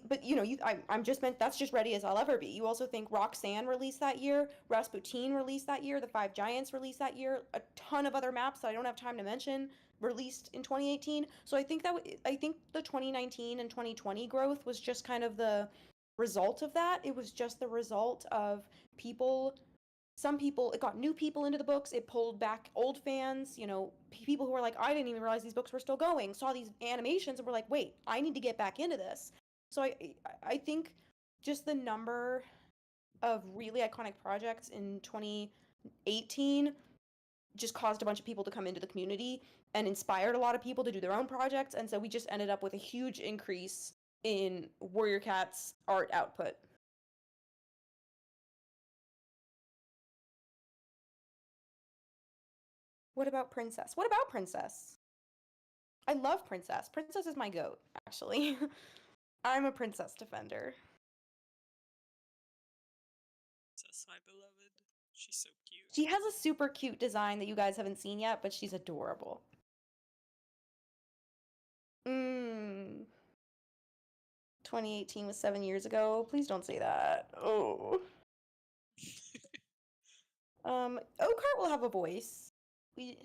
I'm just meant that's just Ready as I'll Ever Be. You also think Roxanne released that year, Rasputin released that year, The Five Giants released that year, a ton of other maps that I don't have time to mention released in 2018. So I think the 2019 and 2020 growth was just kind of the result of that. It was just the result of some people, it got new people into the books, it pulled back old fans, people who were like, I didn't even realize these books were still going, saw these animations and were like, wait, I need to get back into this. So I think just the number of really iconic projects in 2018 just caused a bunch of people to come into the community and inspired a lot of people to do their own projects, and so we just ended up with a huge increase in Warrior Cats art output. What about Princess? I love Princess. Princess is my goat, actually. I'm a Princess defender. Princess, my beloved. She's so cute. She has a super cute design that you guys haven't seen yet, but she's adorable. 2018 was 7 years ago. Please don't say that. Oh. Oakheart will have a voice. The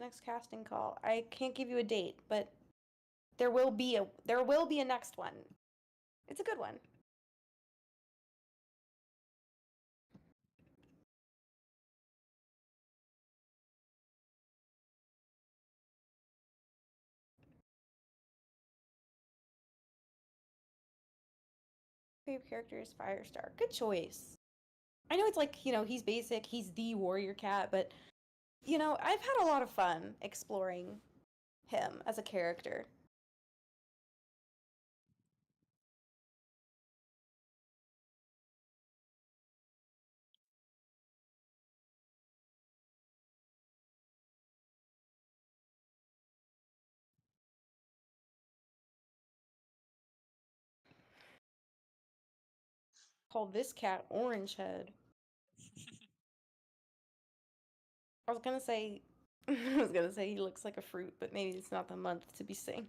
next casting call. I can't give you a date, but there will be a next one. It's a good one. Favorite character is Firestar. Good choice. I know it's like, he's basic, he's the warrior cat, but I've had a lot of fun exploring him as a character. Call this cat Orange Head. I was gonna say he looks like a fruit, but maybe it's not the month to be saying.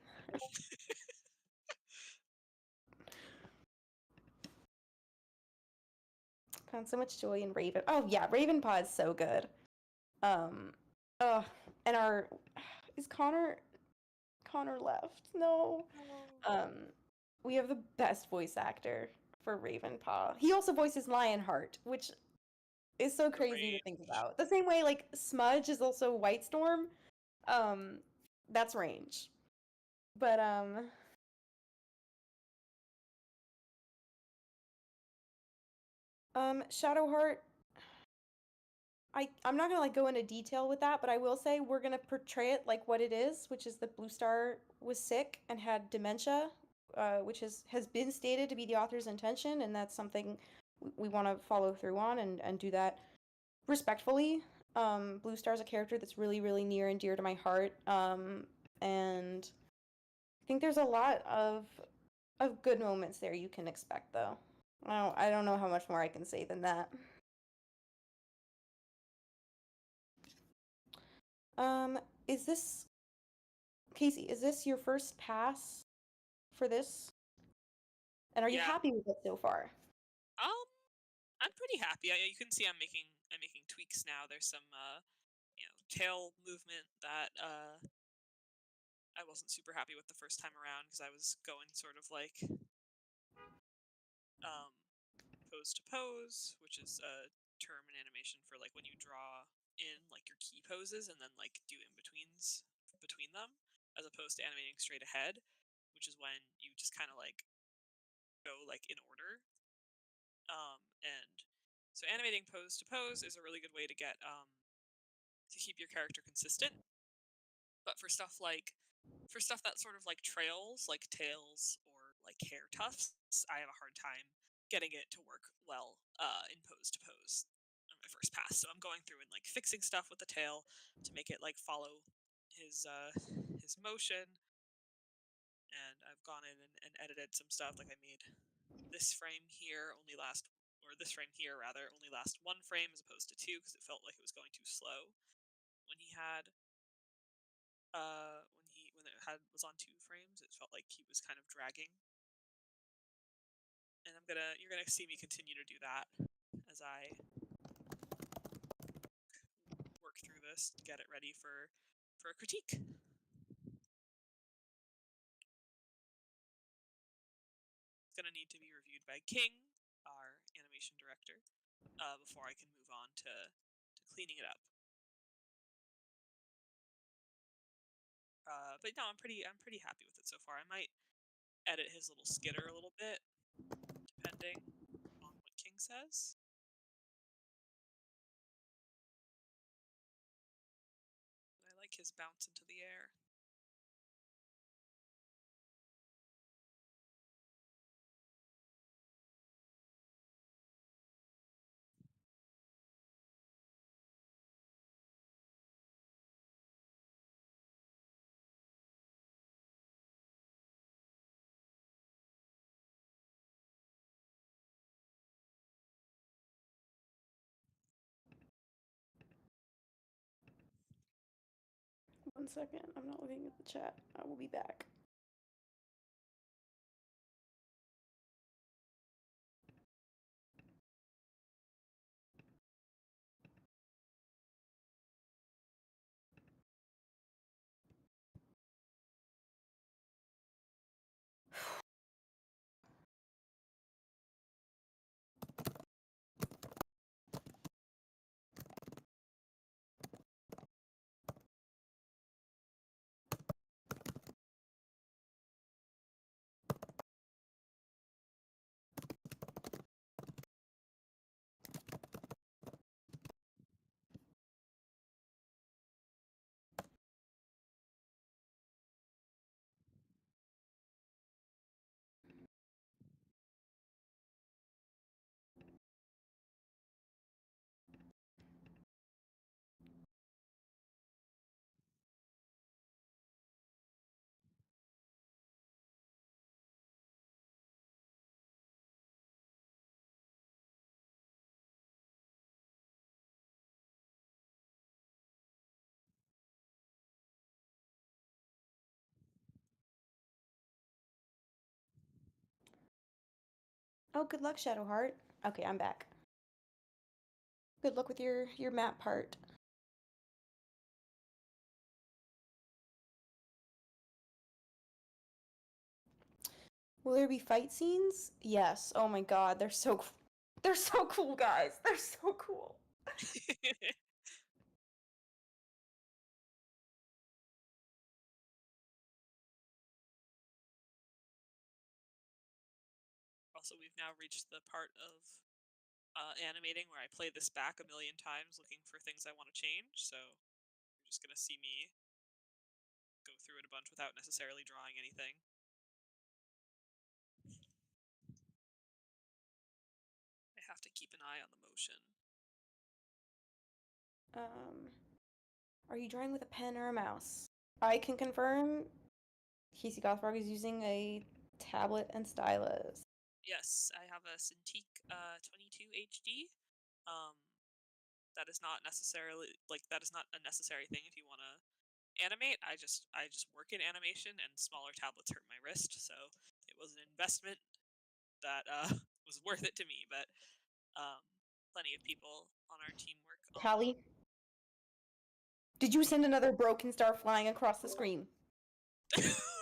Found so much joy in Raven. Oh yeah, Ravenpaw is so good. And is Connor left? No. We have the best voice actor for Ravenpaw. He also voices Lionheart, which is so crazy to think about. The same way like Smudge is also White Storm. That's Range. But Shadowheart, I'm not gonna like go into detail with that, but I will say we're gonna portray it like what it is, which is that Blue Star was sick and had dementia, which has been stated to be the author's intention, and that's something we want to follow through on and do that respectfully. Blue Star's a character that's really, really near and dear to my heart, and I think there's a lot of good moments there you can expect, though. I don't know how much more I can say than that. Is this Casey? Is this your first pass for this? And are you happy with it so far? I'm pretty happy. You can see I'm making tweaks now. There's some tail movement that I wasn't super happy with the first time around, because I was going sort of like pose to pose, which is a term in animation for like when you draw in like your key poses and then like do in-betweens between them, as opposed to animating straight ahead, which is when you just kind of like go like in order. And so animating pose to pose is a really good way to get to keep your character consistent. But for stuff that sort of like trails, like tails or like hair tufts, I have a hard time getting it to work well in pose to pose on my first pass. So I'm going through and like fixing stuff with the tail to make it like follow his motion. And I've gone in and edited some stuff. Like I made this frame here this frame here rather only last 1 frame as opposed to 2, because it felt like it was going too slow when he had was on 2 frames. It felt like he was kind of dragging, and you're gonna see me continue to do that as I work through this to get it ready for a critique. It's gonna need to be reviewed by King, our animation director, before I can move on to cleaning it up. But no, I'm pretty happy with it so far. I might edit his little skitter a little bit, depending on what King says. But I like his bounce into the air. One second, I'm not looking at the chat. I will be back. Oh, good luck, Shadowheart. Okay, I'm back. Good luck with your map part. Will there be fight scenes? Yes. Oh my god, they're so cool, guys. They're so cool. Also, we've now reached the part of animating where I play this back a million times looking for things I want to change, so you're just gonna see me go through it a bunch without necessarily drawing anything. I have to keep an eye on the motion. Are you drawing with a pen or a mouse? I can confirm Casey Gothfrog is using a tablet and stylus. Yes, I have a Cintiq 22 HD. That is not necessarily that is not a necessary thing if you want to animate. I just work in animation, and smaller tablets hurt my wrist, so it was an investment that was worth it to me. But plenty of people on our team work on. Callie, Did you send another broken star flying across the screen?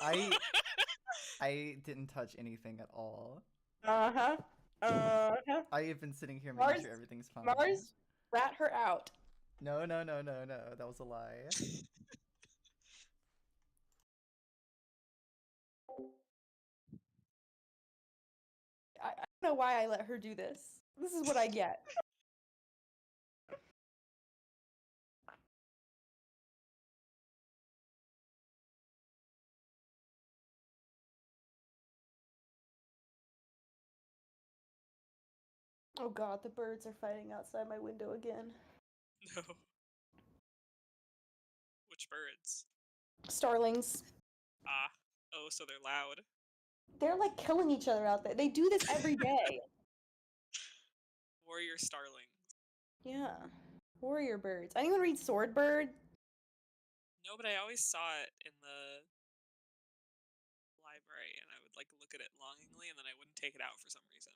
I didn't touch anything at all. Uh-huh. Uh-huh. I have been sitting here making Mars, sure everything's fine. Mars, rat her out. No. That was a lie. I don't know why I let her do this. This is what I get. Oh god, the birds are fighting outside my window again. No. Which birds? Starlings. Ah. Oh, so they're loud. They're like killing each other out there. They do this every day. Warrior starling. Yeah. Warrior birds. Anyone read Sword Bird? No, but I always saw it in the library, and I would like look at it longingly, and then I wouldn't take it out for some reason.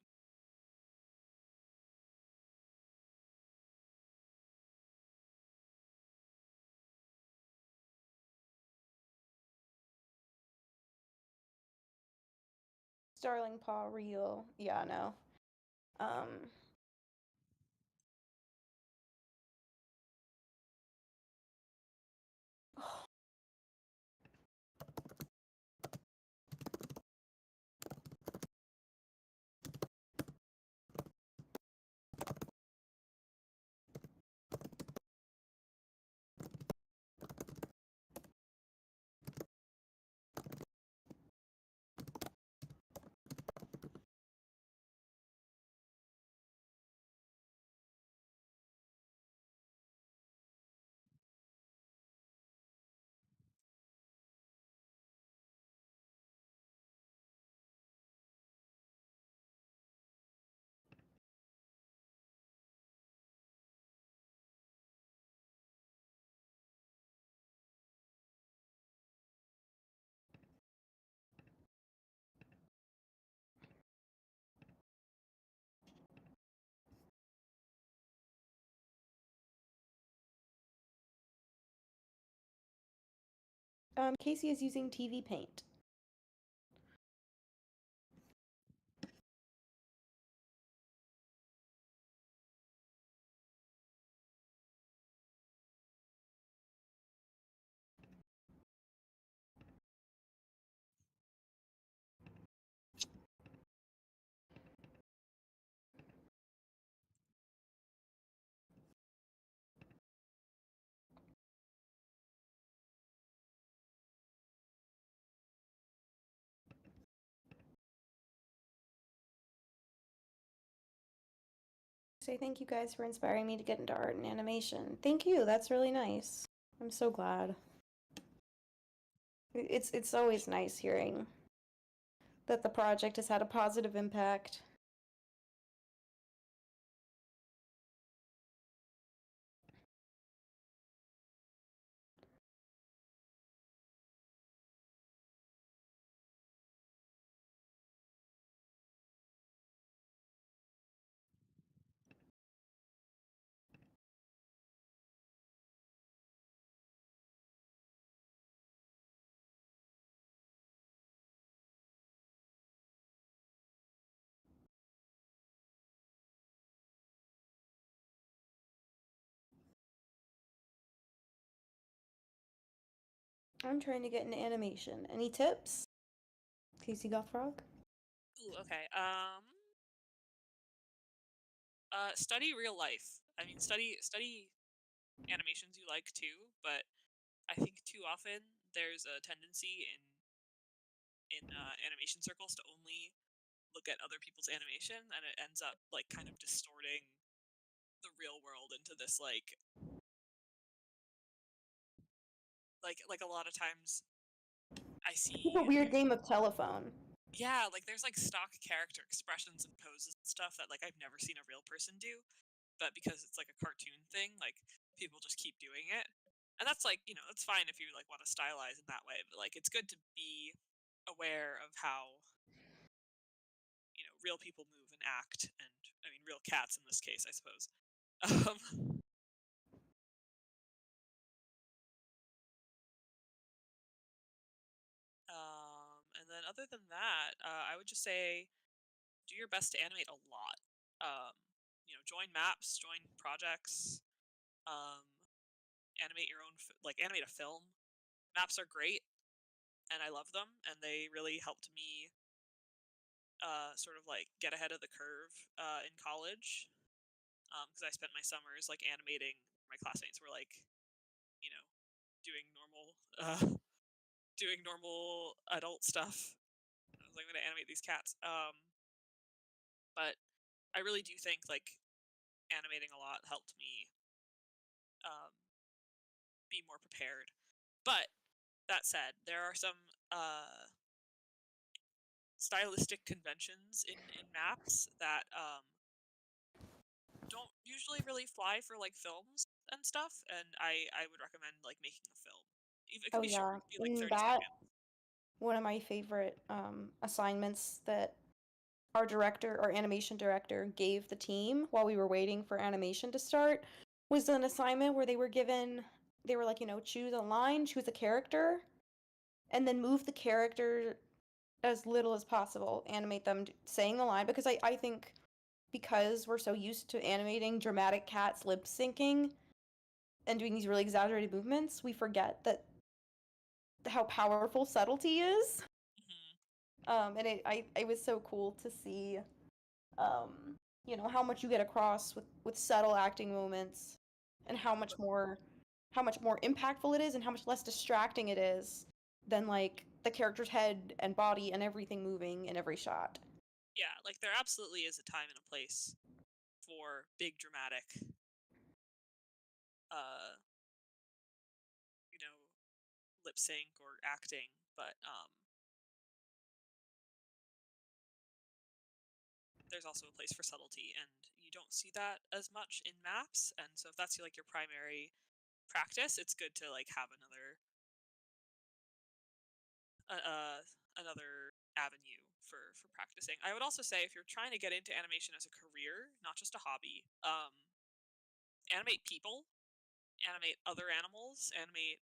Starling Paw Real. Yeah, no. Casey is using TV Paint. Say thank you guys for inspiring me to get into art and animation. Thank you. That's really nice. I'm so glad. It's always nice hearing that the project has had a positive impact. I'm trying to get into animation. Any tips? Casey Gothfrog? Ooh, okay. Study real life. I mean, study animations you like too, but I think too often there's a tendency in animation circles to only look at other people's animation, and it ends up like kind of distorting the real world into this like a lot of times I see It's a weird game of telephone. yeah, like there's like stock character expressions and poses and stuff that like I've never seen a real person do, but because it's like a cartoon thing, like people just keep doing it. And that's like, you know, it's fine if you like want to stylize in that way, but like it's good to be aware of how, you know, real people move and act, and I mean real cats in this case, I suppose. Um other than that, I would just say do your best to animate a lot. Join maps, join projects, um, animate your own, animate a film. Maps are great, and I love them, and they really helped me sort of like get ahead of the curve in college, because I spent my summers like animating. My classmates were like, you know, doing normal, doing normal adult stuff. I was like, I'm gonna animate these cats. But I really do think like animating a lot helped me um, be more prepared. But that said, there are some stylistic conventions in maps that don't usually really fly for like films and stuff, and I would recommend like making a film. Even it can Oh be short, yeah, it can be like 30 that seconds. one of my favorite assignments that our director, our animation director, gave the team while we were waiting for animation to start was an assignment where they were like, choose a line, choose a character, and then move the character as little as possible, animate them saying the line, because I think because we're so used to animating dramatic cats lip syncing and doing these really exaggerated movements, we forget that how powerful subtlety is. And it was so cool to see, how much you get across with subtle acting moments, and how much more impactful it is, and how much less distracting it is than like the character's head and body and everything moving in every shot. Yeah, like there absolutely is a time and a place for big dramatic, uh, lip sync or acting, but there's also a place for subtlety, and you don't see that as much in maps. And so if that's like your primary practice, it's good to like have another avenue for practicing. I would also say if you're trying to get into animation as a career, not just a hobby, animate people, animate other animals, animate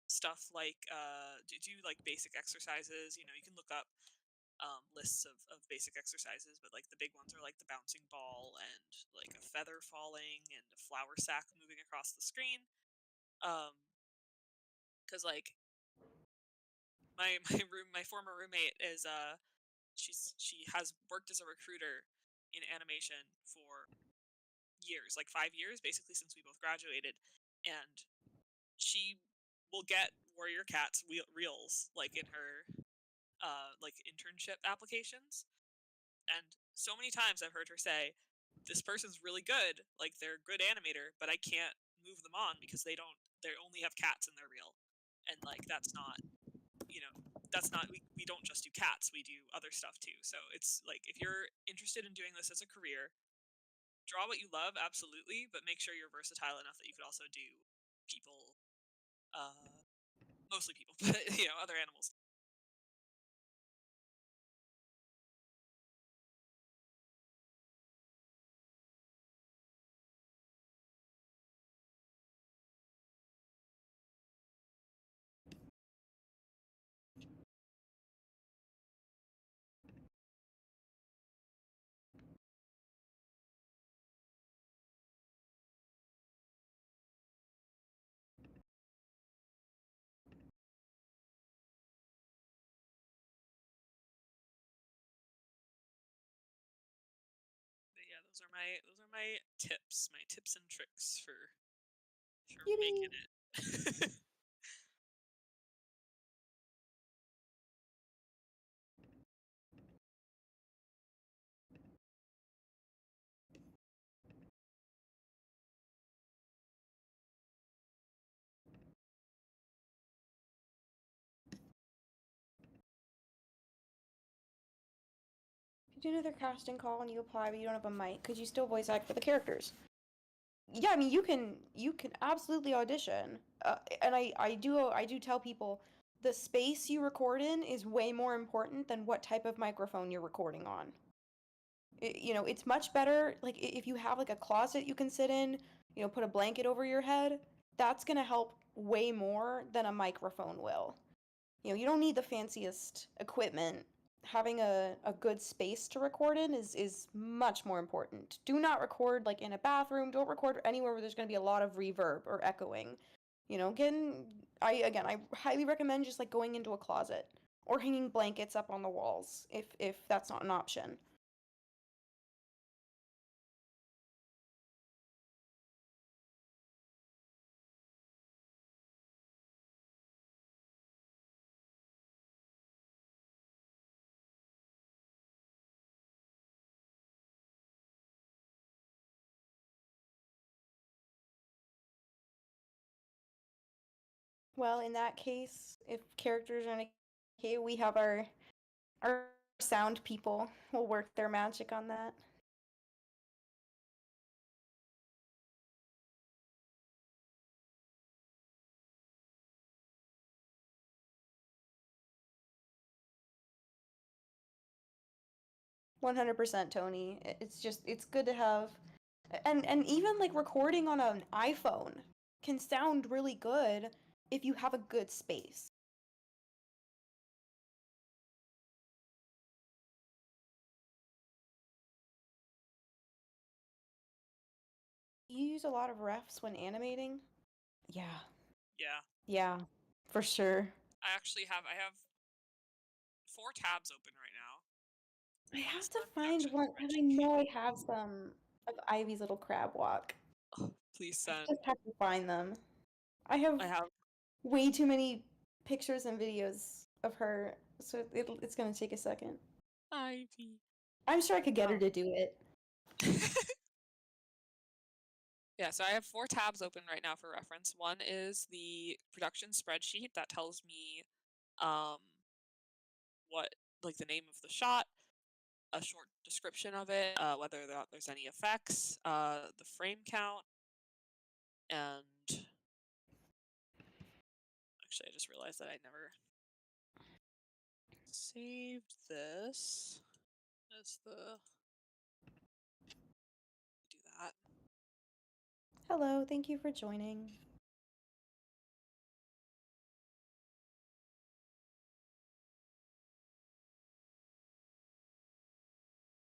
stuff like do like basic exercises. You can look up lists of basic exercises, but like the big ones are like the bouncing ball and like a feather falling and a flour sack moving across the screen. Because like my former roommate is she has worked as a recruiter in animation for years, like 5 years, basically since we both graduated, and she will get warrior cats reels like in her like internship applications. And so many times I've heard her say, this person's really good, like they're a good animator, but I can't move them on because they only have cats in their reel. And like that's not we don't just do cats, we do other stuff too. So it's like if you're interested in doing this as a career, draw what you love, absolutely, but make sure you're versatile enough that you could also do people, mostly people, but other animals. But yeah, those are my tips and tricks for making it. If you do another casting call and you apply but you don't have a mic, could you still voice act for the characters? Yeah, I mean you can absolutely audition, and I do tell people the space you record in is way more important than what type of microphone you're recording on. It's much better like if you have like a closet you can sit in, put a blanket over your head. That's gonna help way more than a microphone will. you don't need the fanciest equipment. Having a good space to record in is much more important. Do not record like in a bathroom. Don't record anywhere where there's going to be a lot of reverb or echoing. I highly recommend just like going into a closet or hanging blankets up on the walls if that's not an option. Well, in that case, if characters are okay, we have our sound people will work their magic on that. $100%, Tony. It's good to have, and even like recording on an iPhone can sound really good if you have a good space. You use a lot of refs when animating? Yeah. Yeah. Yeah, for sure. I have 4 tabs open right now. I have One's to the find production one because I spreadsheet. know I have some of Ivy's little crab walk. Oh, please I send. just have to find them. I have I have way too many pictures and videos of her, so it's gonna take a second. Ivy. I'm sure I could get her to do it. Yeah, so I have 4 tabs open right now for reference. One is the production spreadsheet that tells me what, like, the name of the shot, a short description of it, whether there's any effects, the frame count, and actually I just realized that I never saved this as the do that. Hello, thank you for joining.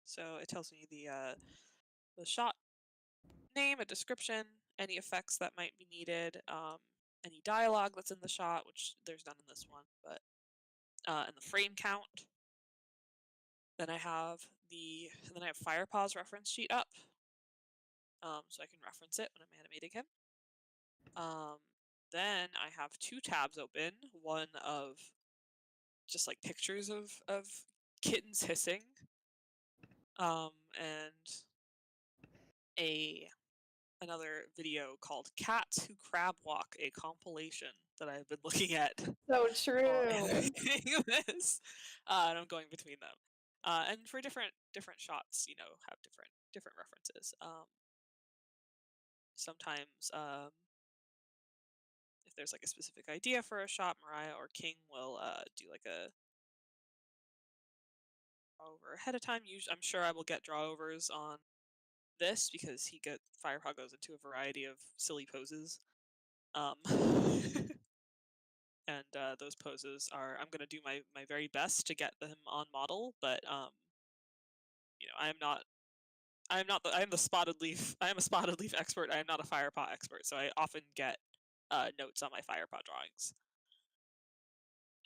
So it tells me the shot name, a description, any effects that might be needed, any dialogue that's in the shot, which there's none in this one, but and the frame count. Then I have Firepaw's reference sheet up, so I can reference it when I'm animating him. Then I have 2 tabs open, one of just like pictures of kittens hissing, and another video called Cats Who Crab Walk, a compilation that I've been looking at So while true. animating this, and I'm going between them. And for different shots, have different references. Sometimes, if there's like a specific idea for a shot, Mariah or King will do like a draw over ahead of time. Usually, I'm sure I will get drawovers on this because Firepaw goes into a variety of silly poses. And those poses I'm gonna do my very best to get them on model, but I am the spotted leaf. I am a spotted leaf expert. I am not a Firepaw expert, so I often get notes on my Firepaw drawings,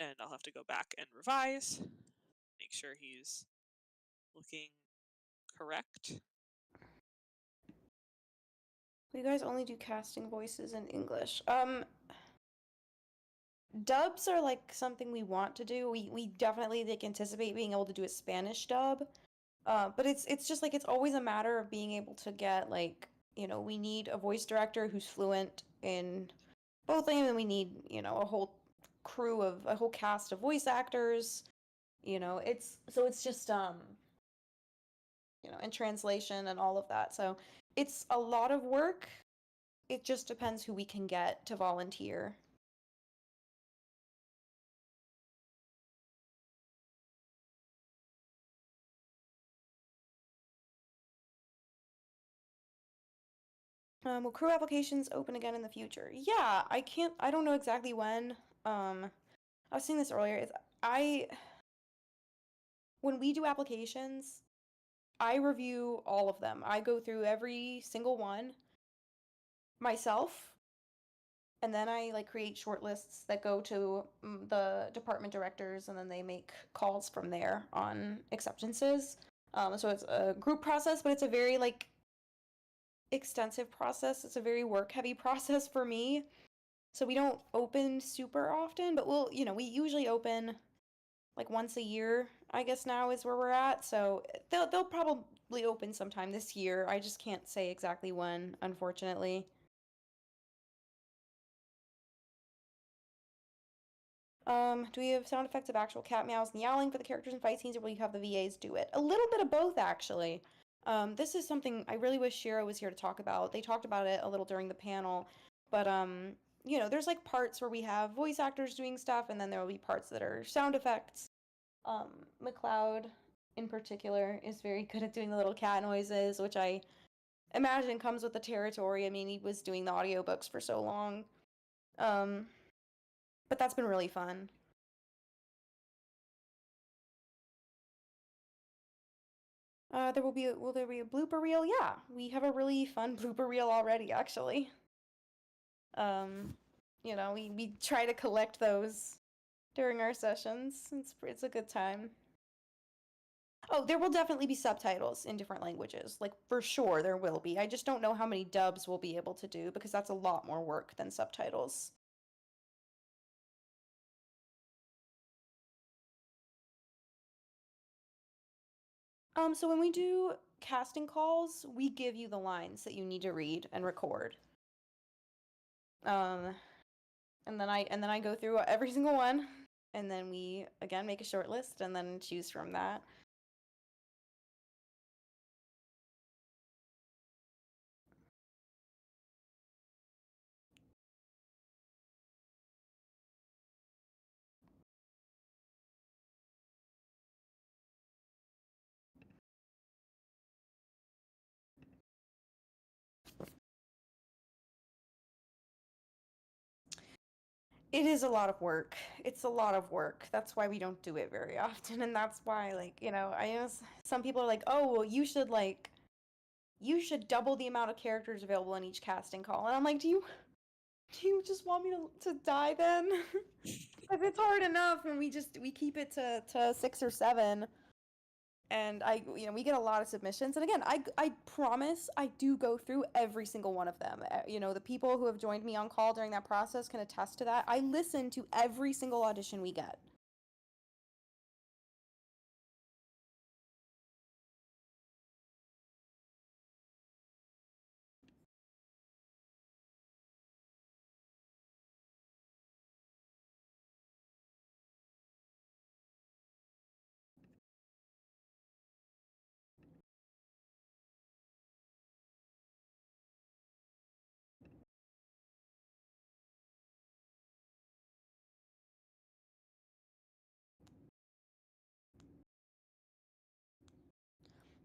and I'll have to go back and revise, make sure he's looking correct. You guys only do casting voices in English. Dubs are like something we want to do. We definitely anticipate being able to do a Spanish dub. But it's just like it's always a matter of being able to get like, we need a voice director who's fluent in both languages, and we need, a whole cast of voice actors. It's just and translation and all of that. So it's a lot of work. It just depends who we can get to volunteer. Will crew applications open again in the future? Yeah, I don't know exactly when. I was saying this earlier, is when we do applications, I review all of them. I go through every single one myself, and then I like create shortlists that go to the department directors, and then they make calls from there on acceptances. So it's a group process, but it's a very like extensive process. It's a very work heavy process for me. So we don't open super often, but we usually open like once a year, I guess now is where we're at. So they'll probably open sometime this year. I just can't say exactly when, unfortunately. Do we have sound effects of actual cat meows and yowling for the characters in fight scenes, or will you have the VAs do it? A little bit of both, actually. This is something I really wish Shira was here to talk about. They talked about it a little during the panel, but there's like parts where we have voice actors doing stuff, and then there will be parts that are sound effects. McLeod, in particular, is very good at doing the little cat noises, which I imagine comes with the territory. I mean, he was doing the audiobooks for so long. But that's been really fun. Will there be a blooper reel? Yeah, we have a really fun blooper reel already, actually. We try to collect those during our sessions. It's a good time. Oh, there will definitely be subtitles in different languages. Like, for sure there will be. I just don't know how many dubs we'll be able to do, because that's a lot more work than subtitles. So when we do casting calls, we give you the lines that you need to read and record. And then I go through every single one, and then we again make a short list and then choose from that. It is a lot of work. It's a lot of work. That's why we don't do it very often, and that's why, like, I know some people are like, "Oh, well, you should double the amount of characters available in each casting call." And I'm like, "Do you just want me to die then?" Because it's hard enough when we keep it to 6 or 7. And we get a lot of submissions, and again, I promise I do go through every single one of them. The people who have joined me on call during that process can attest to that. I listen to every single audition we get.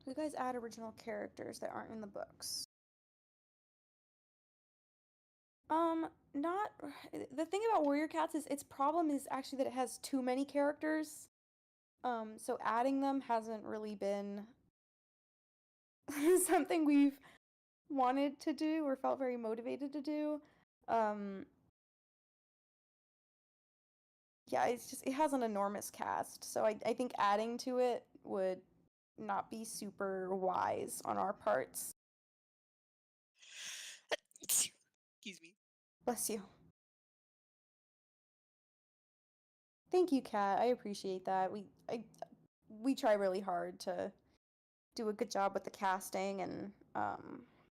You guys add original characters that aren't in the books. Not the thing about Warrior Cats is its problem is actually that it has too many characters. So adding them hasn't really been something we've wanted to do or felt very motivated to do. Yeah, it has an enormous cast, so I think adding to it would not be super wise on our parts. Excuse me. Bless you. Thank you, Kat. I appreciate that. We try really hard to do a good job with the casting and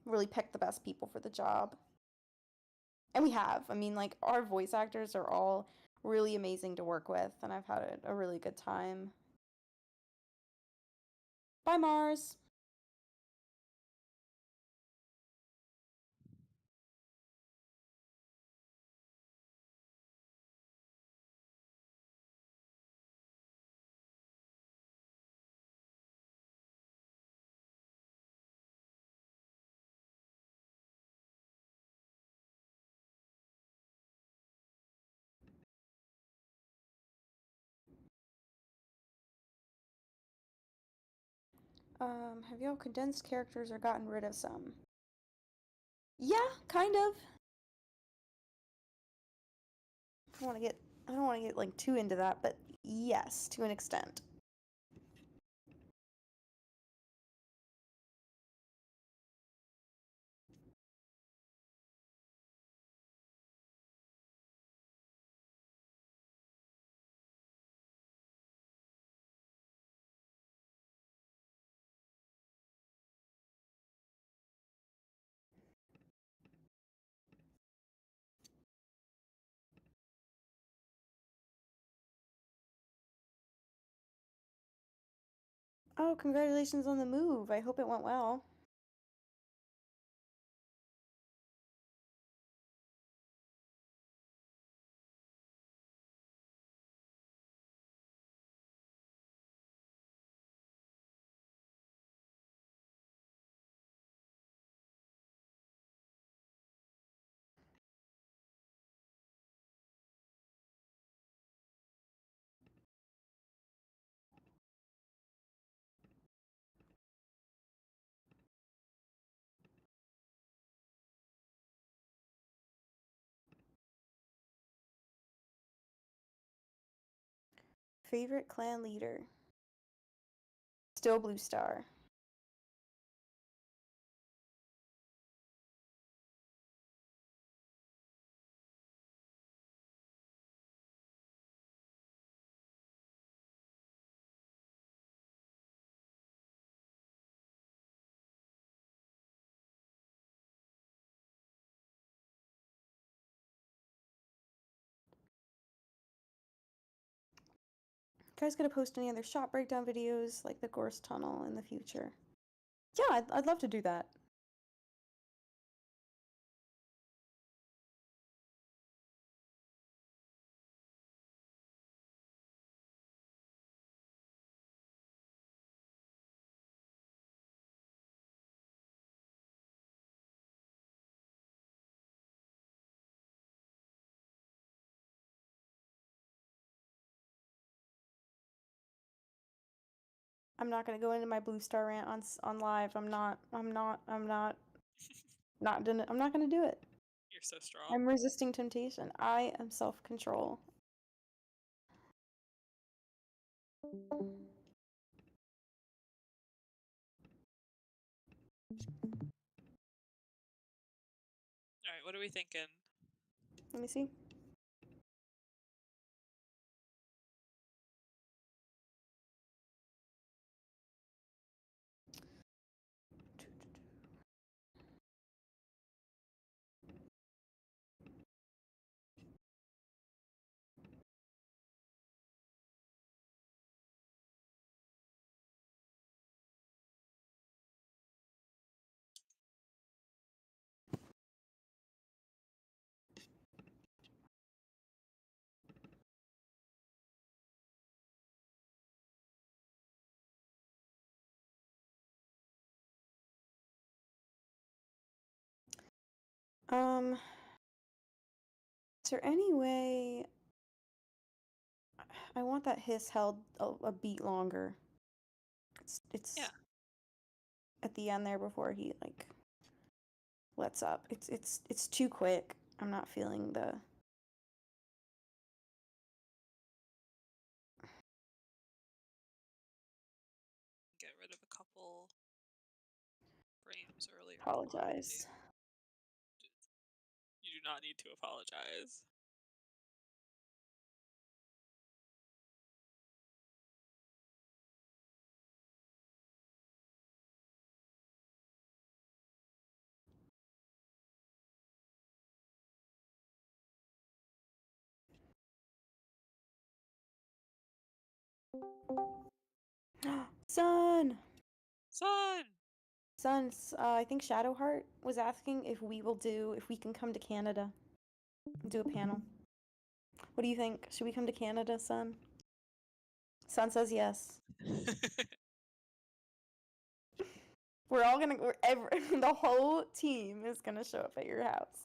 really pick the best people for the job. And we have. I mean, like, our voice actors are all really amazing to work with, and I've had a really good time. Bye, Mars. Have y'all condensed characters or gotten rid of some? Yeah, kind of. I don't want to get like too into that, but yes, to an extent. Oh, congratulations on the move. I hope it went well. Favorite clan leader? Still Blue Star. You guys gonna post any other shop breakdown videos like the Gorse Tunnel in the future? Yeah, I'd love to do that. I'm not gonna go into my Blue Star rant on live. I'm not gonna do it. You're so strong. I'm resisting temptation. I am self-control. All right, what are we thinking? Let me see. Is there any way I want that hiss held a beat longer? It's Yeah. at the end there before he like lets up. It's too quick. I'm not feeling the Get rid of a couple frames earlier. apologize. You do not need to apologize. Son! Son! I think Shadowheart was asking if we can come to Canada and do a panel. What do you think? Should we come to Canada, Son? Son says yes. The whole team is gonna show up at your house.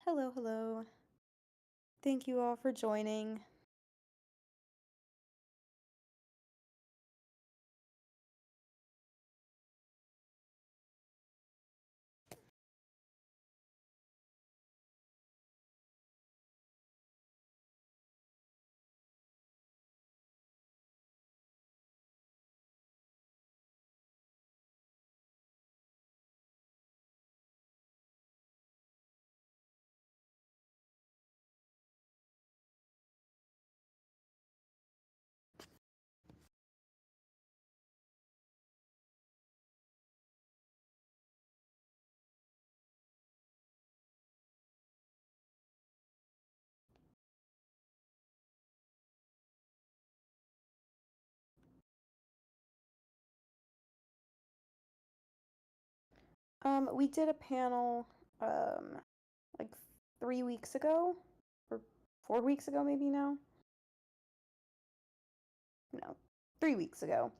Hello, hello. Thank you all for joining. We did a panel, like 3 weeks ago, or 4 weeks ago, maybe now. No, 3 weeks ago.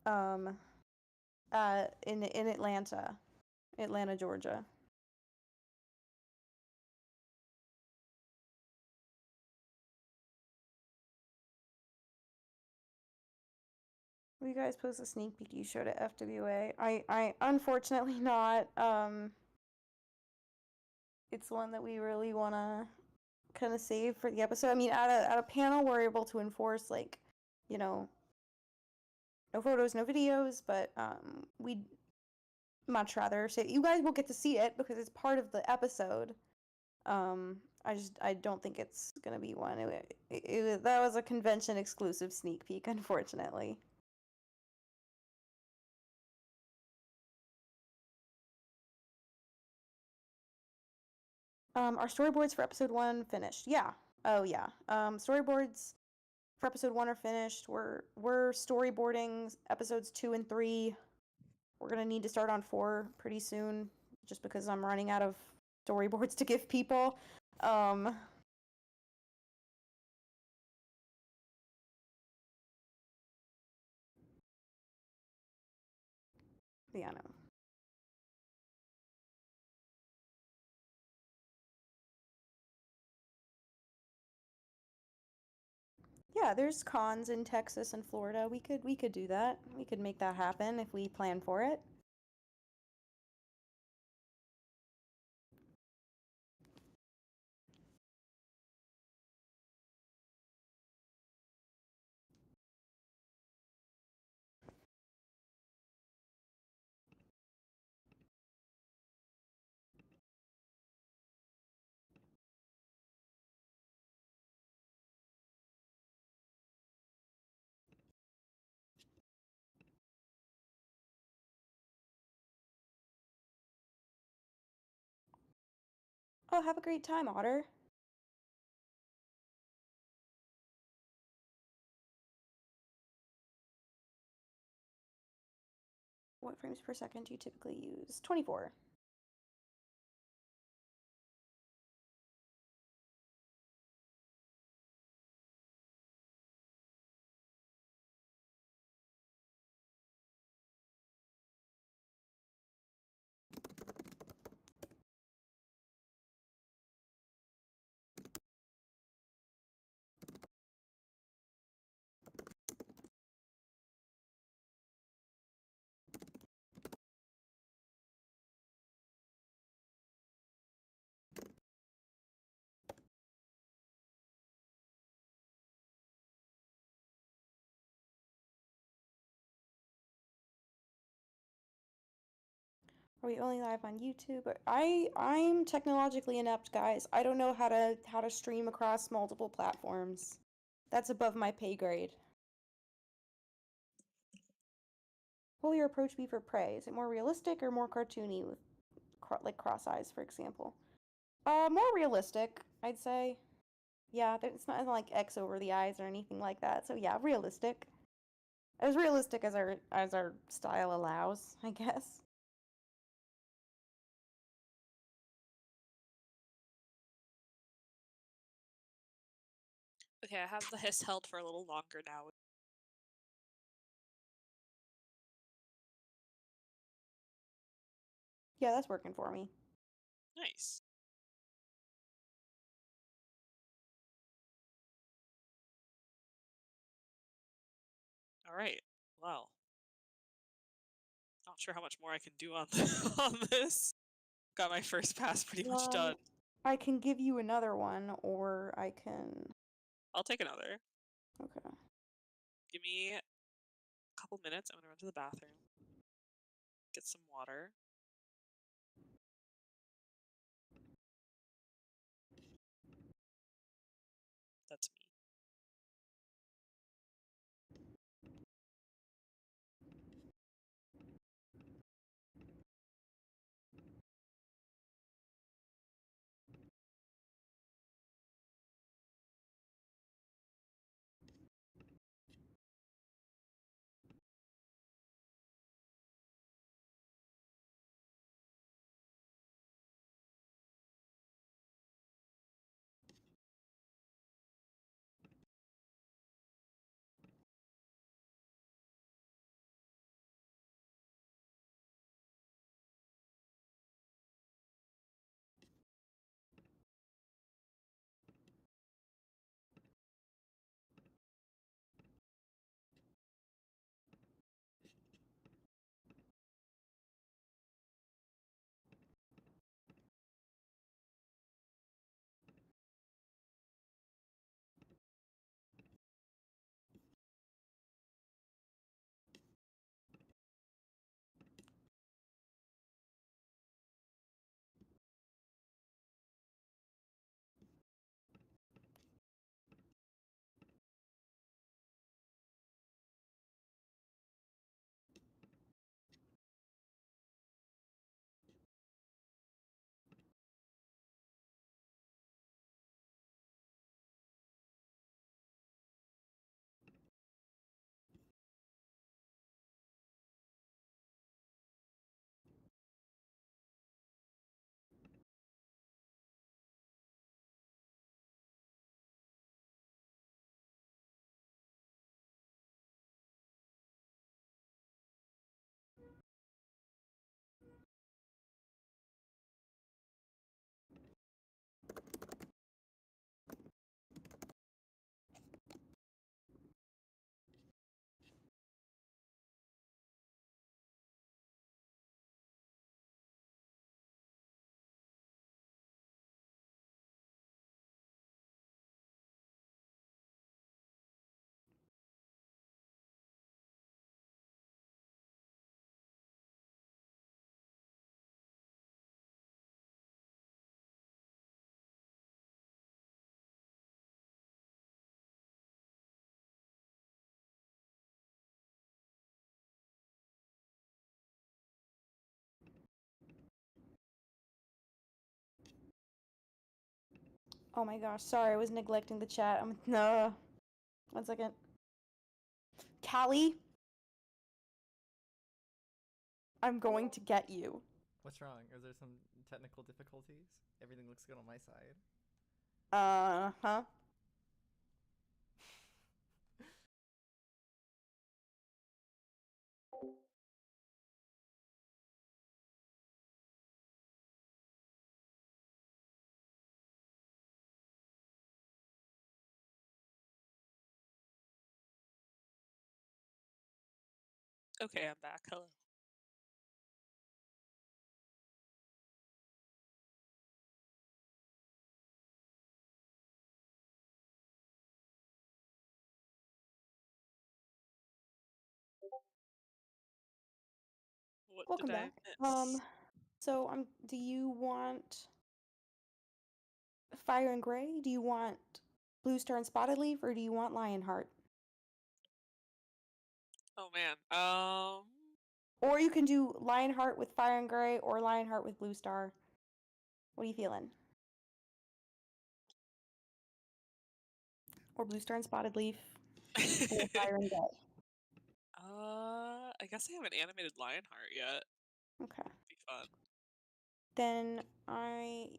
In Atlanta, Georgia. Will you guys post a sneak peek you showed at FWA? I unfortunately not. It's one that we really want to kind of save for the episode. I mean, at a panel, we're able to enforce, like, you know, no photos, no videos, but we'd much rather say you guys will get to see it because it's part of the episode. I don't think it's gonna be one. That was a convention exclusive sneak peek, unfortunately. Our storyboards for episode 1 finished. Yeah. Oh yeah. Storyboards for episode 1 are finished. We're storyboarding episodes 2 and 3. We're gonna need to start on 4 pretty soon, just because I'm running out of storyboards to give people. Yeah, no. Yeah, there's cons in Texas and Florida. We could do that. We could make that happen if we plan for it. Oh, have a great time, Otter. What frames per second do you typically use? 24. Are we only live on YouTube? I'm technologically inept, guys. I don't know how to stream across multiple platforms. That's above my pay grade. Will your approach be for prey? Is it more realistic or more cartoony with like cross eyes, for example? More realistic, I'd say. Yeah, it's not like X over the eyes or anything like that. So yeah, realistic. As realistic as our style allows, I guess. Okay, I have the hiss held for a little longer now. Yeah, that's working for me. Nice. right. Well, not sure how much more I can do on on this. Got my first pass pretty much done. I can give you another one, or I can. I'll take another. Okay. Give me a couple minutes. I'm gonna run to the bathroom, get some water. That's me. Oh my gosh, sorry, I was neglecting the chat. No. 1 second. Callie? I'm going to get you. What's wrong? Is there some technical difficulties? Everything looks good on my side. Huh? Okay, I'm back. Hello. What Welcome did back. I miss? So do you want Fire and Gray? Do you want Blue Star and Spotted Leaf, or do you want Lionheart? Oh man. Or you can do Lionheart with Fire and Gray or Lionheart with Blue Star. What are you feeling? Or Blue Star and Spotted Leaf or Fire and Gray. I guess I haven't animated Lionheart yet. Okay. Be fun. Then I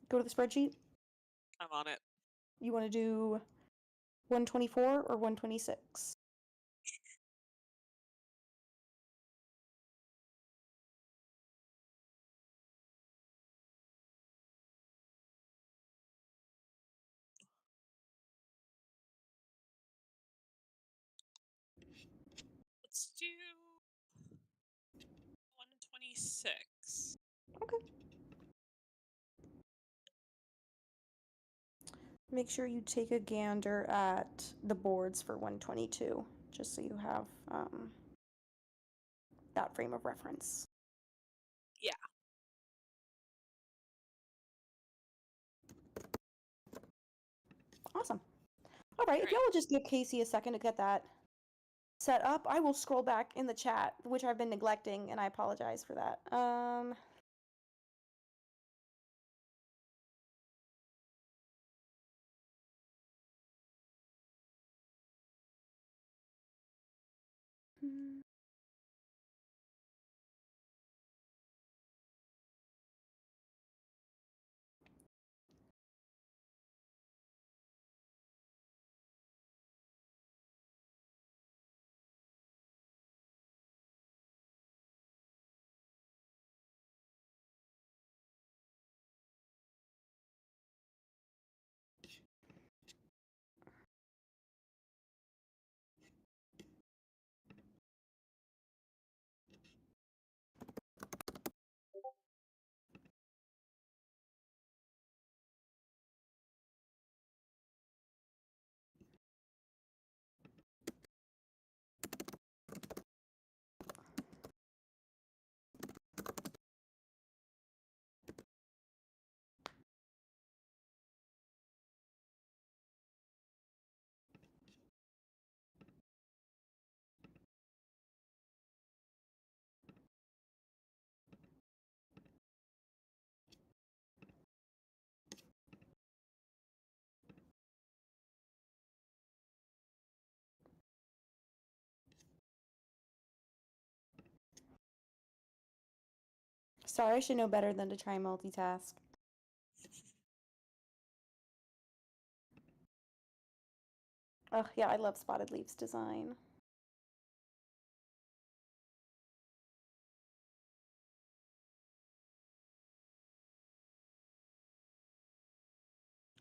go to the spreadsheet. I'm on it. You want to do 124 or 126? Let's do 126. Okay. Make sure you take a gander at the boards for 122, just so you have that frame of reference. Yeah. Awesome. All right, if y'all will just give Casey a second to get that set up, I will scroll back in the chat, which I've been neglecting, and I apologize for that. Sorry, I should know better than to try and multitask. Oh, yeah, I love Spotted Leaf's design.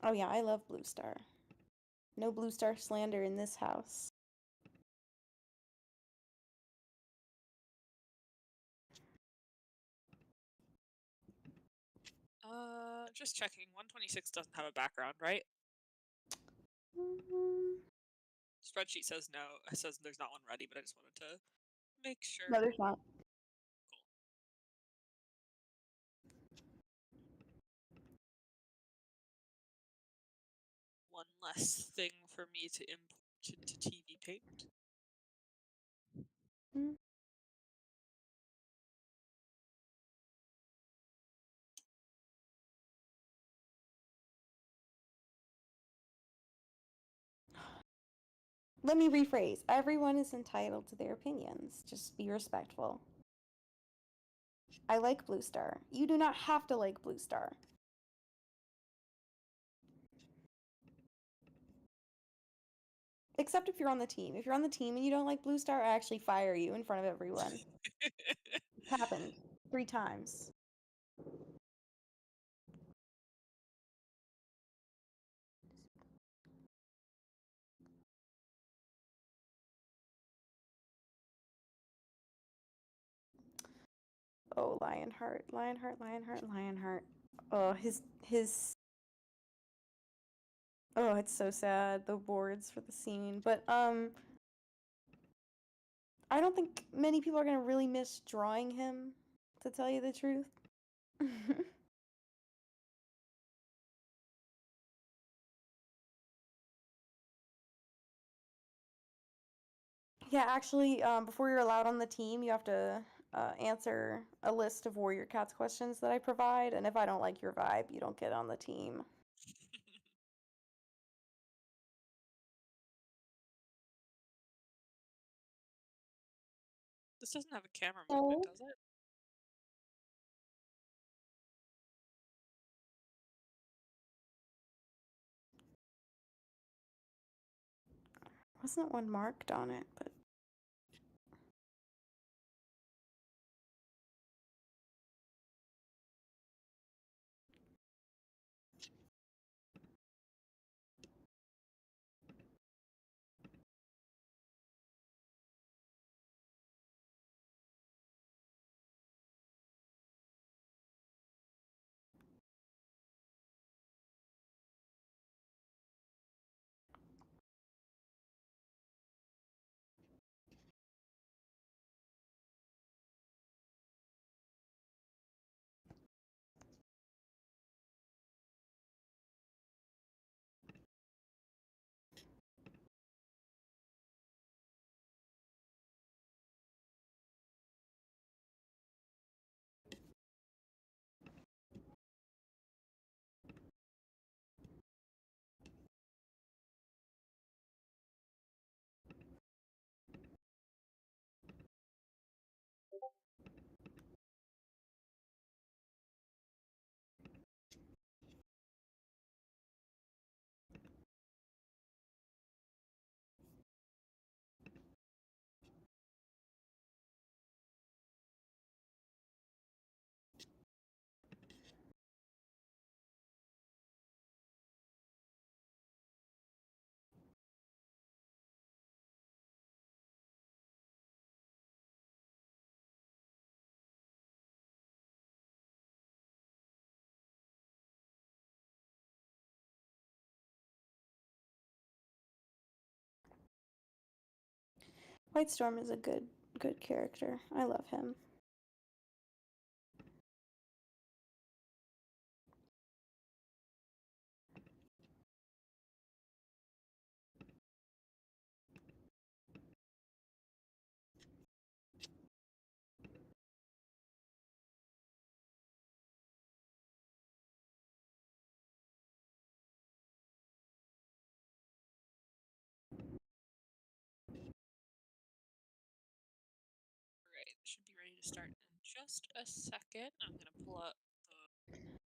Oh, yeah, I love Blue Star. No Blue Star slander in this house. Just checking. 126 doesn't have a background, right? Spreadsheet says no. It says there's not one ready, but I just wanted to make sure. No, there's not. One less thing for me to import into TV Paint. Let me rephrase. Everyone is entitled to their opinions. Just be respectful. I like Blue Star. You do not have to like Blue Star. Except if you're on the team. If you're on the team and you don't like Blue Star, I actually fire you in front of everyone. It's happened 3 times. Oh, Lionheart, Lionheart, Lionheart, Lionheart. Oh, his. Oh, it's so sad, the boards for the scene. But, I don't think many people are gonna really miss drawing him, to tell you the truth. Yeah, actually, before you're allowed on the team, you have to answer a list of Warrior Cats questions that I provide, and if I don't like your vibe, you don't get on the team. This doesn't have a camera movement, does it? Wasn't one marked on it, but White Storm is a good character. I love him. Alright, should be ready to start in just a second. I'm gonna pull up the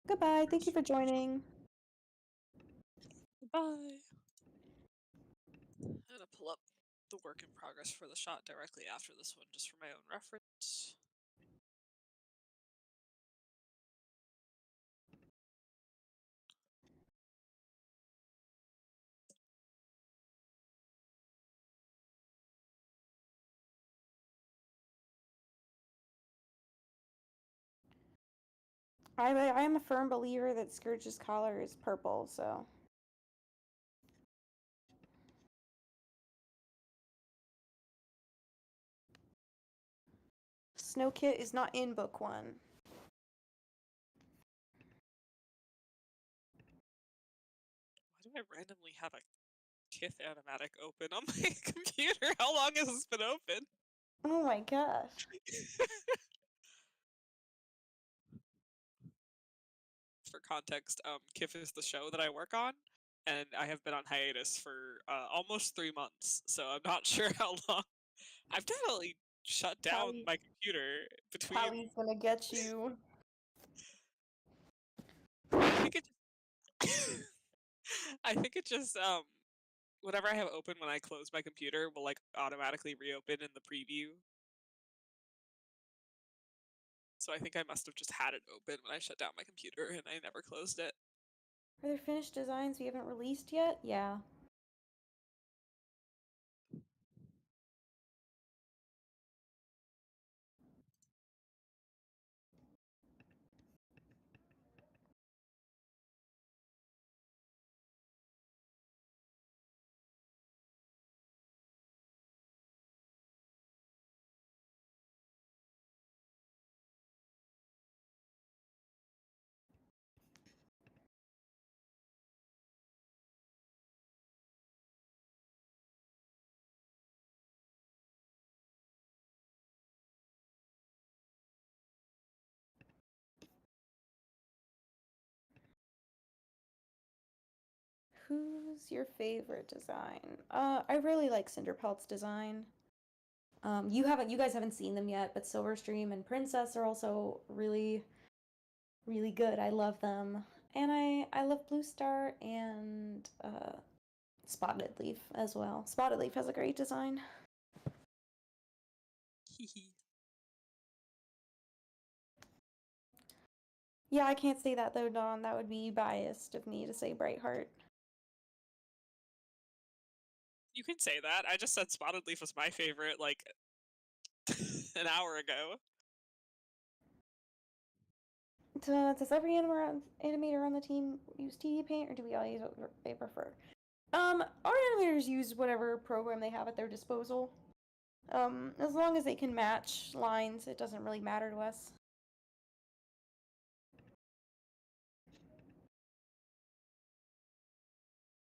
Goodbye. Thank you for joining. Goodbye. I'm gonna pull up the work in progress for the shot directly after this one, just for my own reference. I am a firm believer that Scourge's collar is purple, so. Snowkit is not in book 1. Why do I randomly have a Kith animatic open on my computer? How long has this been open? Oh my gosh. For context, Kith is the show that I work on, and I have been on hiatus for almost 3 months, so I'm not sure how long. I've definitely shut down my computer between. Callie's gonna get you. I think it. I think it just whatever I have open when I close my computer will like automatically reopen in the preview. So I think I must have just had it open when I shut down my computer and I never closed it. Are there finished designs we haven't released yet? Yeah. Who's your favorite design? I really like Cinderpelt's design. You guys haven't seen them yet, but Silverstream and Princess are also really good. I love them. And I love Blue Star and Spotted Leaf as well. Spotted Leaf has a great design. Yeah, I can't say that though, Dawn. That would be biased of me to say Brightheart. You can say that. I just said Spotted Leaf was my favorite like an hour ago. Does every animator on the team use TD Paint, or do we all use what they prefer? Our animators use whatever program they have at their disposal. As long as they can match lines, it doesn't really matter to us.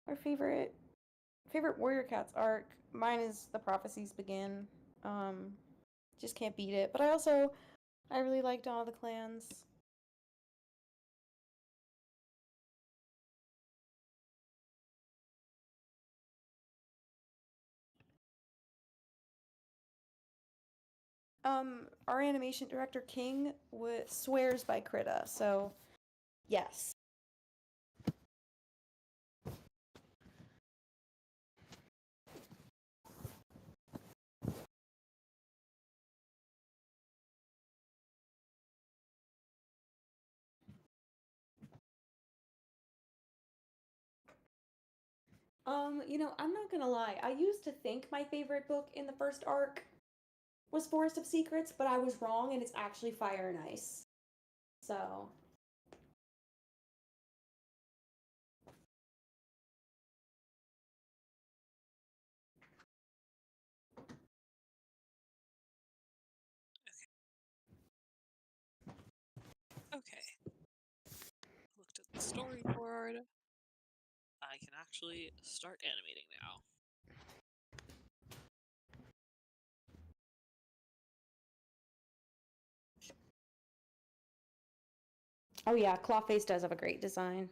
Our favorite Warrior Cats arc, mine is The Prophecies Begin. Just can't beat it. But I really liked all the clans. Our animation director King swears by Krita, so yes. I'm not gonna lie. I used to think my favorite book in the first arc was Forest of Secrets, but I was wrong, and it's actually Fire and Ice. So storyboard. I can actually start animating now. Oh yeah, Clawface does have a great design.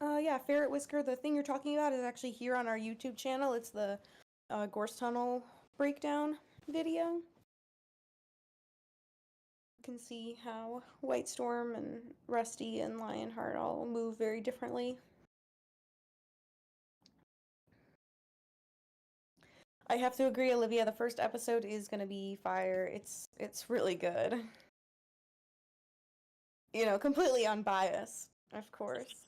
Yeah, Ferret Whisker, the thing you're talking about is actually here on our YouTube channel. It's the Gorse Tunnel breakdown video. You can see how White Storm and Rusty and Lionheart all move very differently. I have to agree, Olivia, the first episode is going to be fire. It's really good. You know, completely unbiased, of course.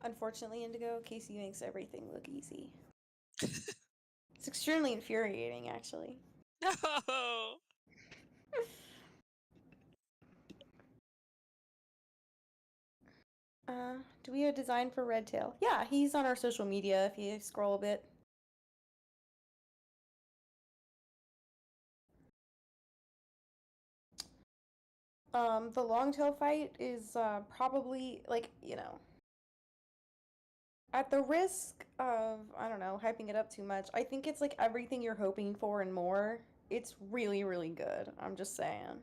Unfortunately, Indigo, Casey makes everything look easy. It's extremely infuriating, actually. No. Do we have a design for Redtail? Yeah, he's on our social media if you scroll a bit. The longtail fight is probably, like, you know, at the risk of, I don't know, hyping it up too much, I think it's like everything you're hoping for and more. It's really, really good. I'm just saying.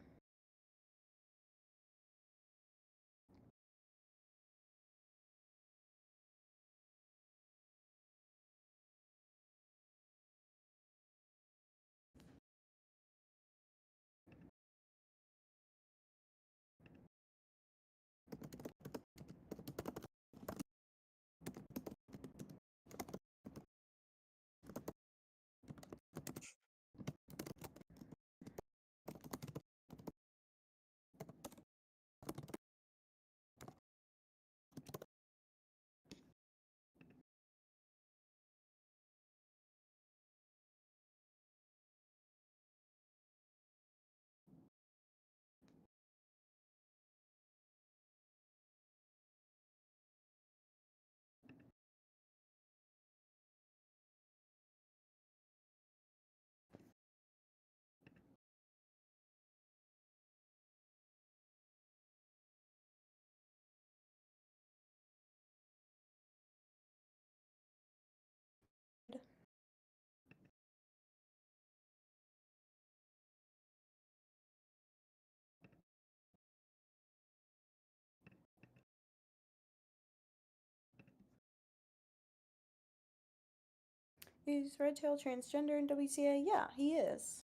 Is Redtail transgender in WCA? Yeah, he is.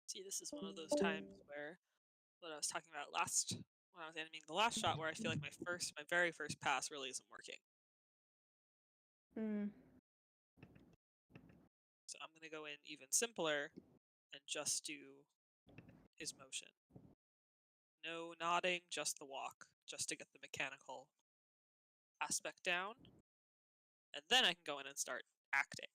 See, this is one of those times where what I was talking about last when I was animating the last shot, where I feel like my very first pass really isn't working. Hmm. So I'm gonna go in even simpler and just do his motion. No nodding, just the walk, just to get the mechanical aspect down. And then I can go in and start acting.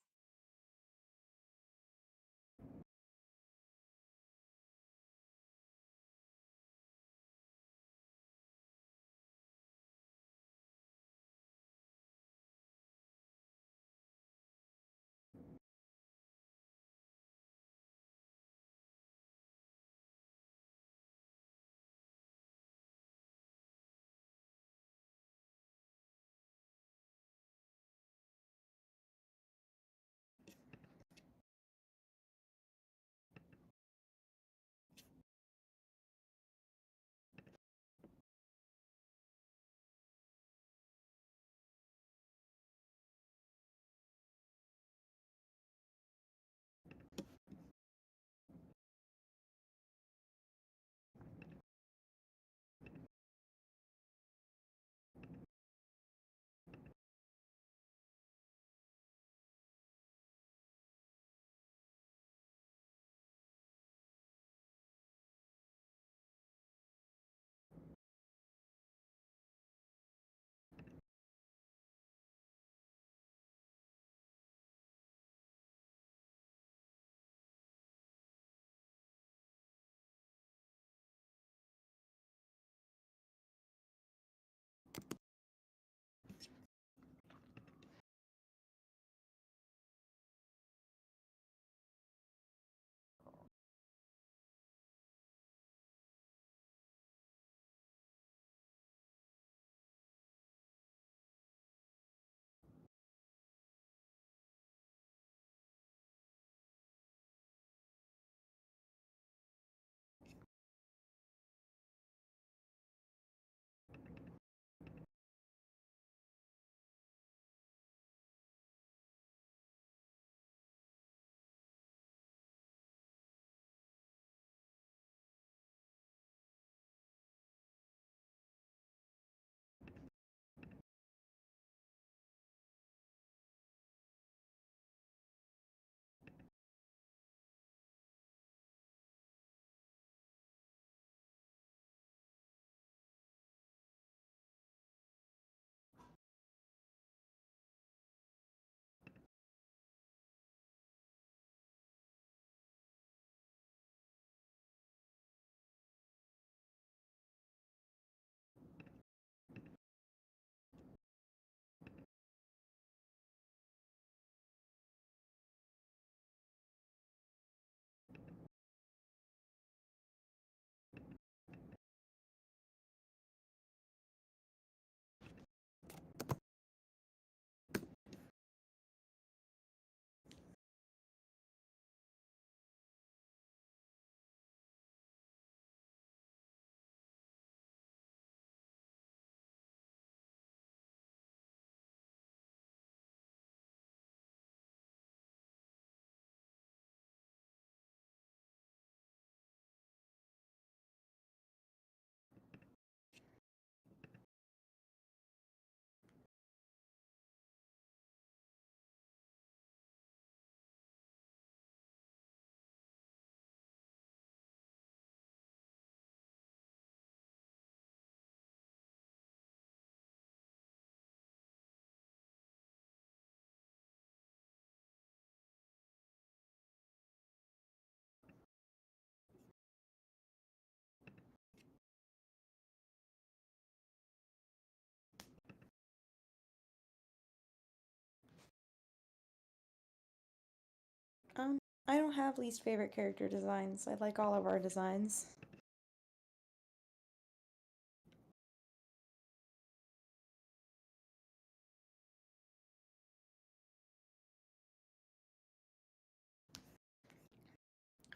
I don't have least favorite character designs. I like all of our designs.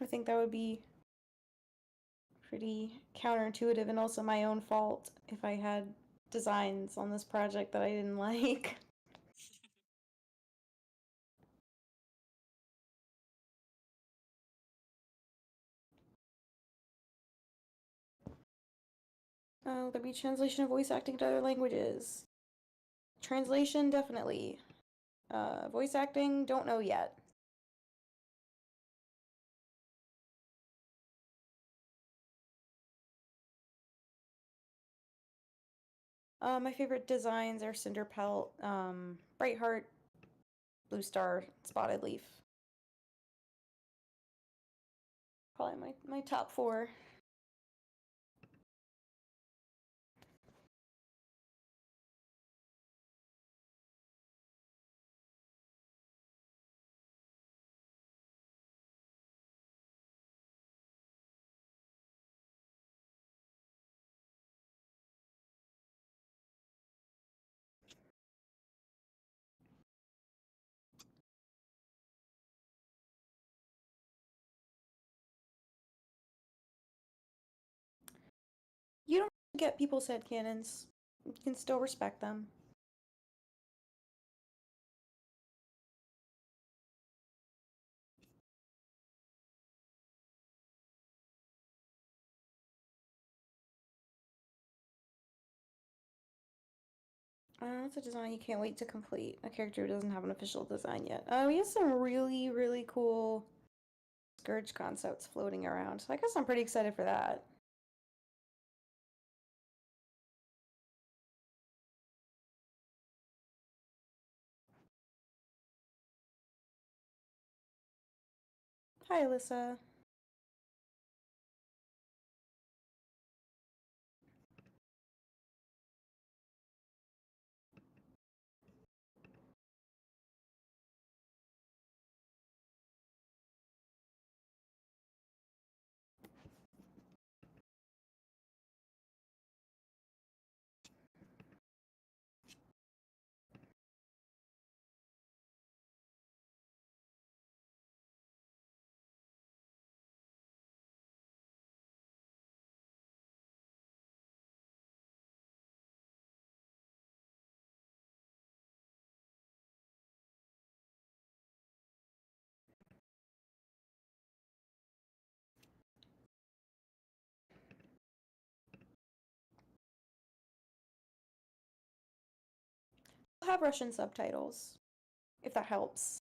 I think that would be pretty counterintuitive and also my own fault if I had designs on this project that I didn't like. Will there be translation of voice acting to other languages? Translation, definitely. Voice acting, don't know yet. My favorite designs are Cinderpelt, Brightheart, Blue Star, Spotted Leaf. Probably my top 4. You don't have to get people's headcanons. You can still respect them. It's a design you can't wait to complete. A character who doesn't have an official design yet. We have some really, really cool Scourge concepts floating around. So I guess I'm pretty excited for that. Hi, Alyssa. I'll have Russian subtitles, if that helps.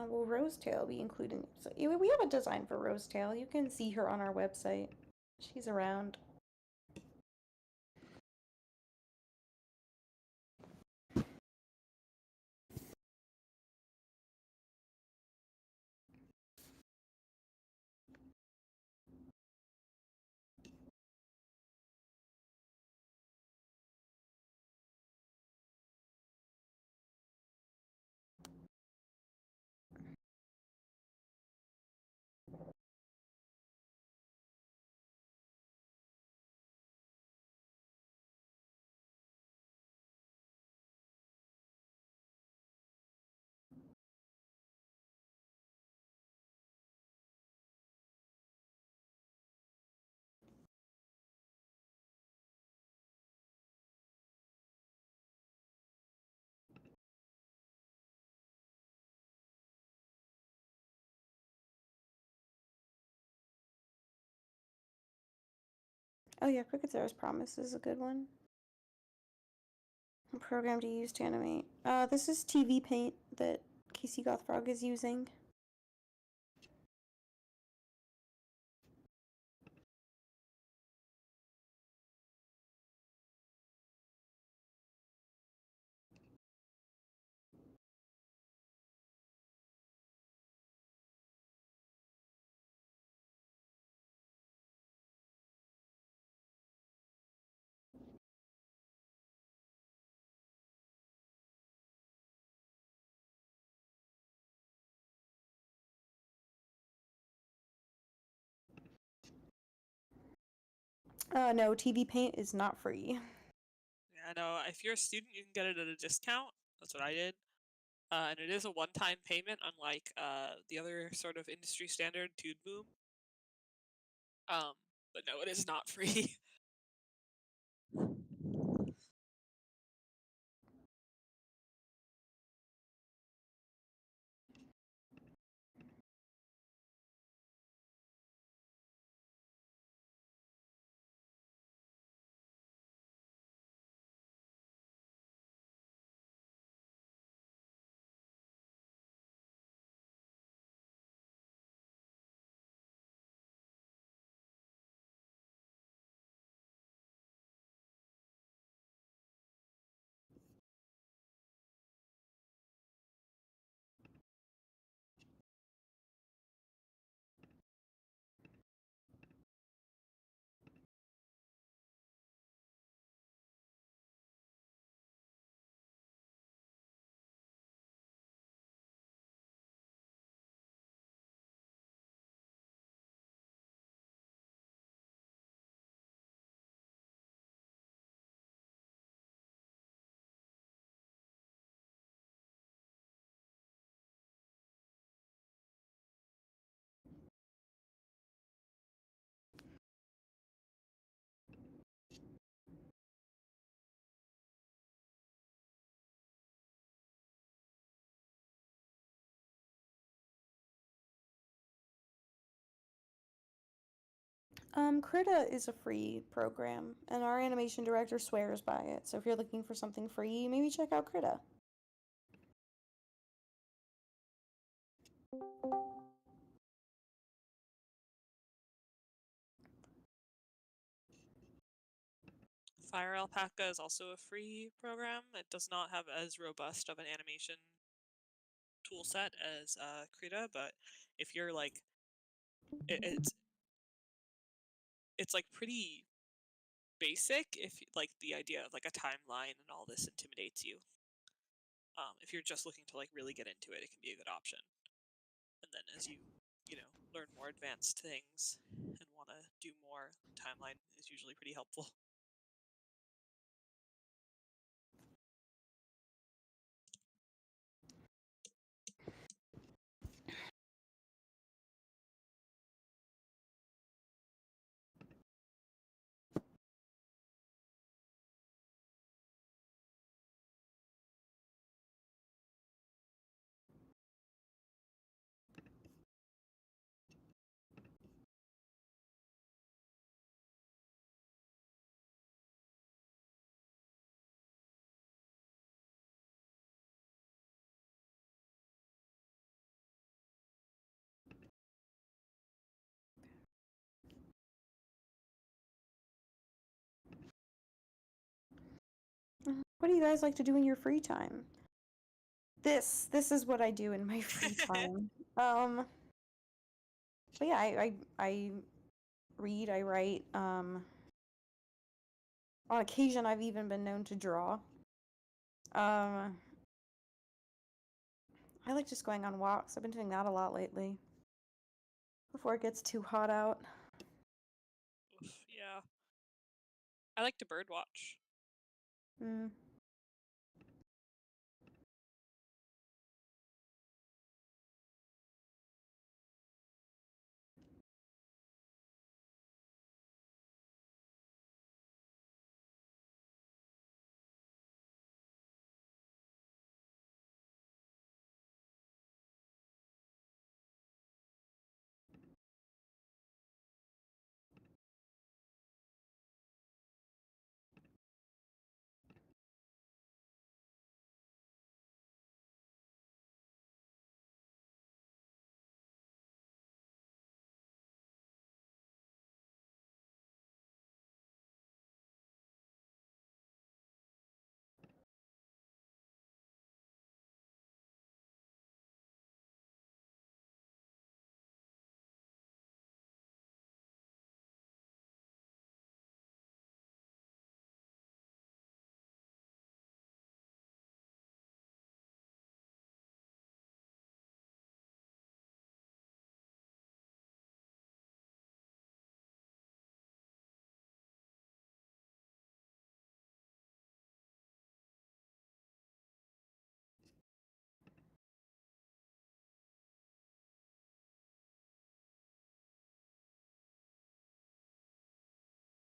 Will Rosetail be included? So we have a design for Rosetail. You can see her on our website. She's around. Oh yeah, Cricket Sarah's Promise is a good one. A program to use to animate. This is TV Paint that Casey Gothfrog is using. No, TV Paint is not free. Yeah, no, if you're a student, you can get it at a discount. That's what I did. And it is a one-time payment, unlike the other sort of industry standard Toon Boom. But no, it is not free. Krita is a free program, and our animation director swears by it. So if you're looking for something free, maybe check out Krita. Fire Alpaca is also a free program. It does not have as robust of an animation tool set as Krita, but if you're like, it's like pretty basic. If like the idea of like a timeline and all this intimidates you, if you're just looking to like really get into it, it can be a good option. And then as you know learn more advanced things and want to do more, timeline is usually pretty helpful. What do you guys like to do in your free time? This is what I do in my free time. But yeah, I read, I write. On occasion, I've even been known to draw. I like just going on walks. I've been doing that a lot lately. Before it gets too hot out. Oof, yeah. I like to bird watch. Mm.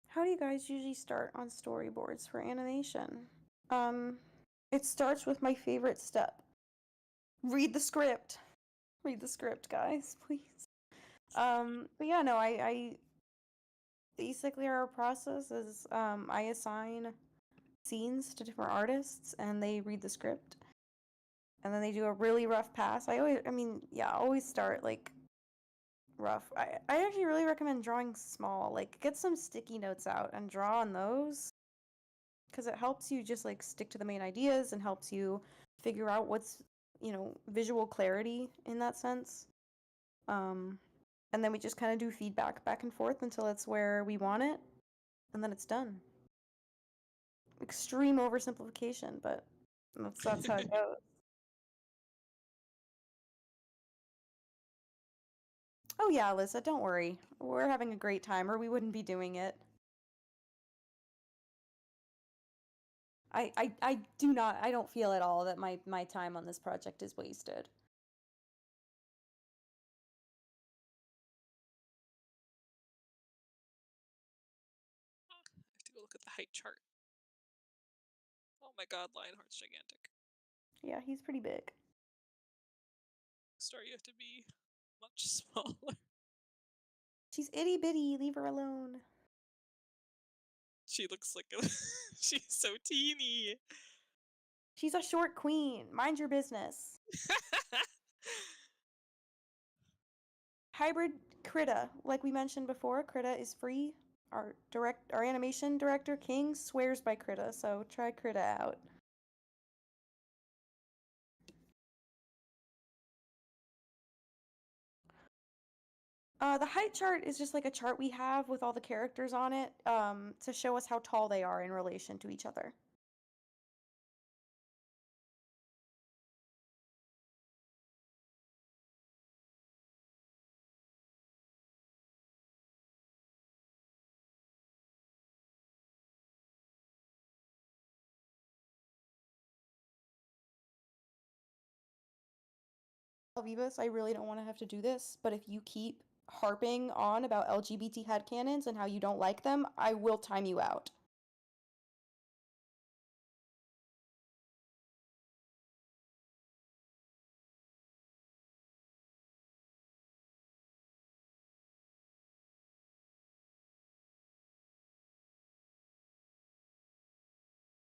How do you guys usually start on storyboards for animation? It starts with my favorite step. Read the script. Read the script, guys, please. But yeah, no, I basically our process is I assign scenes to different artists and they read the script. And then they do a really rough pass. Always start like rough. I actually really recommend drawing small. Like, get some sticky notes out and draw on those. Because it helps you just like stick to the main ideas and helps you figure out what's, visual clarity in that sense. And then we just kind of do feedback back and forth until it's where we want it, and then it's done. Extreme oversimplification, but that's how it goes. Oh yeah, Alyssa, don't worry. We're having a great time, or we wouldn't be doing it. I don't feel at all that my time on this project is wasted. I have to go look at the height chart. Oh my god, Lionheart's gigantic. Yeah, he's pretty big. Star, you have to be much smaller. She's itty bitty, leave her alone. She looks like a she's so teeny. She's a short queen. Mind your business. Hybrid Krita, like we mentioned before, Krita is free. Our animation director King swears by Krita, so try Krita out. The height chart is just like a chart we have with all the characters on it to show us how tall they are in relation to each other. Vivas, I really don't want to have to do this, but if you keep harping on about LGBT headcanons and how you don't like them, I will time you out.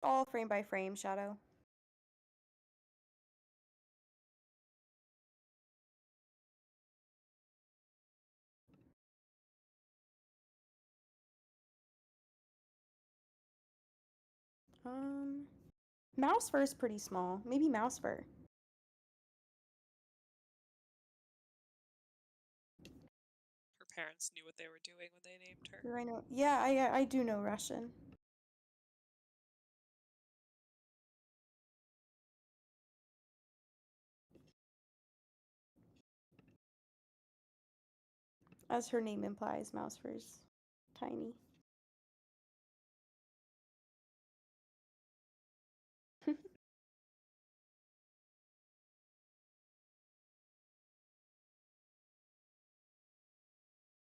All frame by frame, Shadow. Mouse fur is pretty small. Maybe mouse fur. Her parents knew what they were doing when they named her. I know. Yeah, I do know Russian. As her name implies, mouse fur is tiny.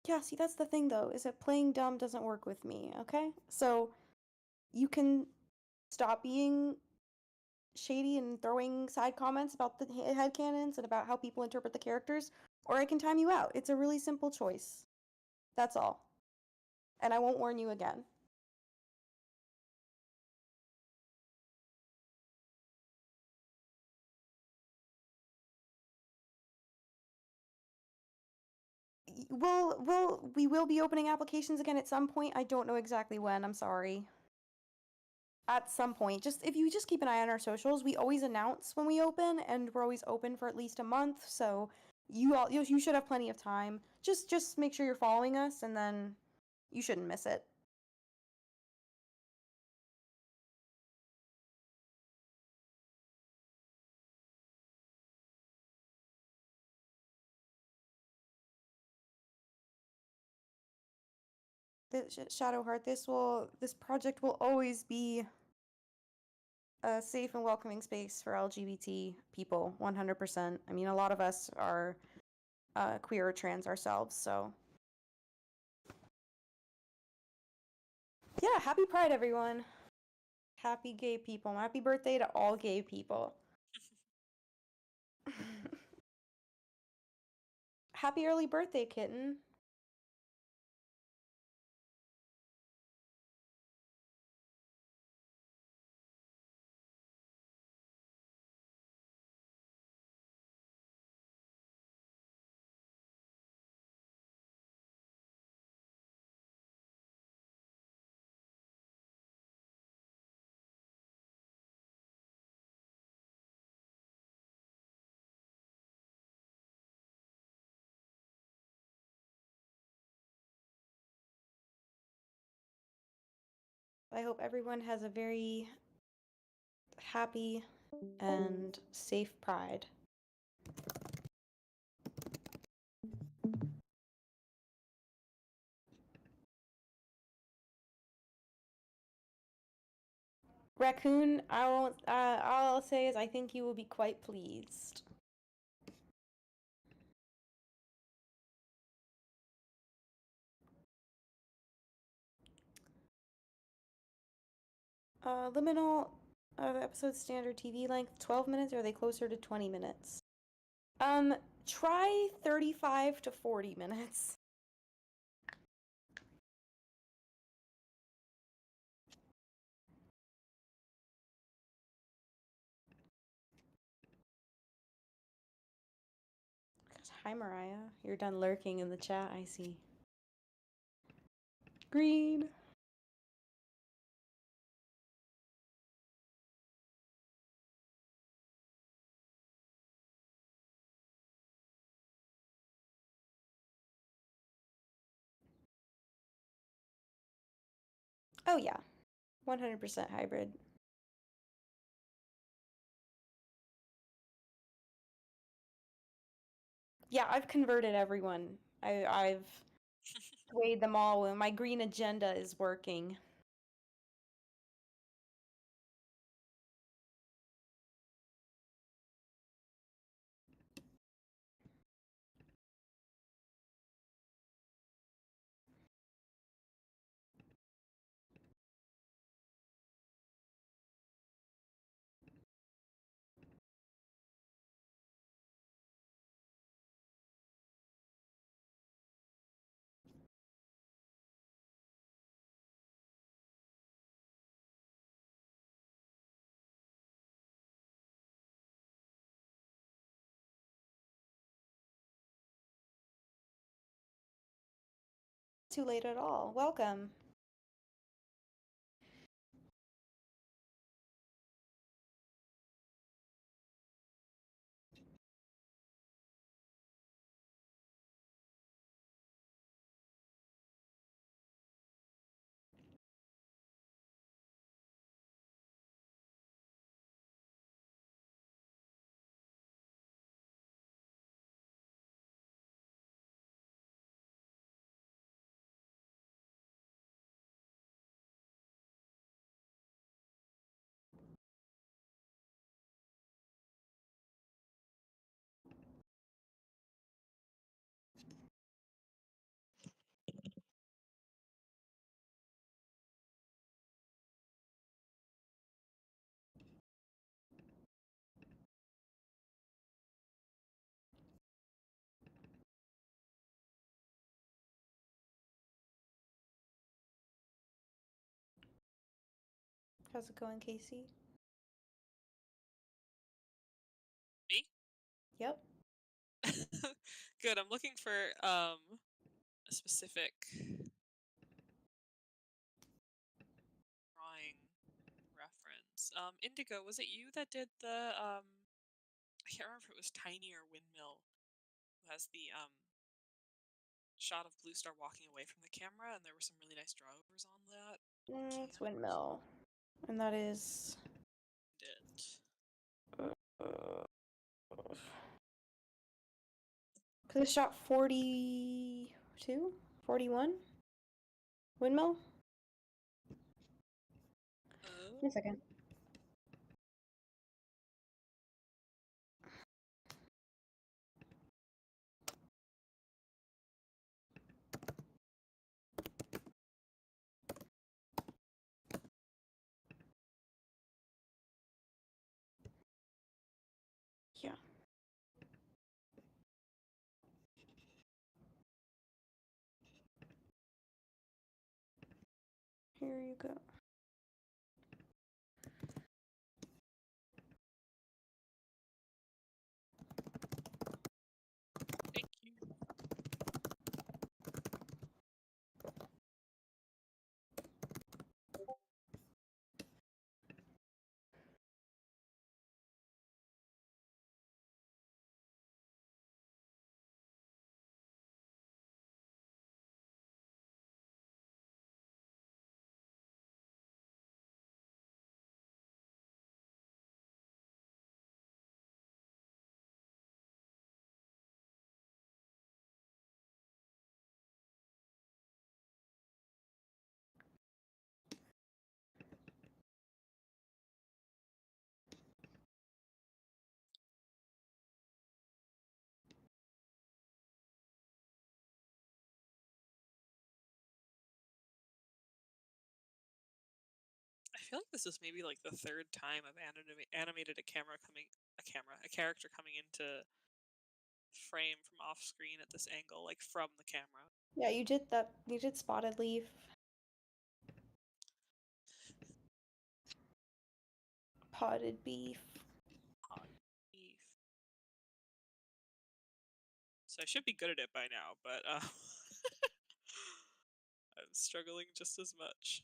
Yeah, see, that's the thing though, is that playing dumb doesn't work with me, okay? So you can stop being shady and throwing side comments about the headcanons and about how people interpret the characters, or I can time you out. It's a really simple choice. That's all. And I won't warn you again. We will be opening applications again at some point. I don't know exactly when. I'm sorry. At some point, just if you just keep an eye on our socials, we always announce when we open, and we're always open for at least a month. So you should have plenty of time. Just make sure you're following us, and then you shouldn't miss it. Shadowheart, this project will always be a safe and welcoming space for LGBT people, 100%. I mean, a lot of us are queer or trans ourselves, so. Yeah, happy Pride, everyone. Happy gay people. Happy birthday to all gay people. Happy early birthday, kitten. I hope everyone has a very happy and safe Pride. Raccoon, all I'll say is I think you will be quite pleased. Liminal episode standard TV length 12 minutes, or are they closer to 20 minutes? Try 35 to 40 minutes. Hi, Mariah. You're done lurking in the chat, I see. Green. Oh, yeah. 100% hybrid. Yeah, I've converted everyone. I've swayed them all, and my green agenda is working. Too late at all. Welcome. How's it going, Casey? Me? Yep. Good. I'm looking for a specific drawing reference. Indigo, was it you that did the I can't remember if it was Tiny or Windmill, who has the shot of Blue Star walking away from the camera, and there were some really nice drawovers on that. It's Windmill. And that is... Because I shot 42? 41? Windmill? Give me a second. Yeah. Here you go. Thank you. I feel like this is maybe like the third time I've animated a character coming into frame from off screen at this angle, like from the camera. Yeah, you did that. You did Spotted Leaf. Potted Beef. Beef. So I should be good at it by now, but I'm struggling just as much.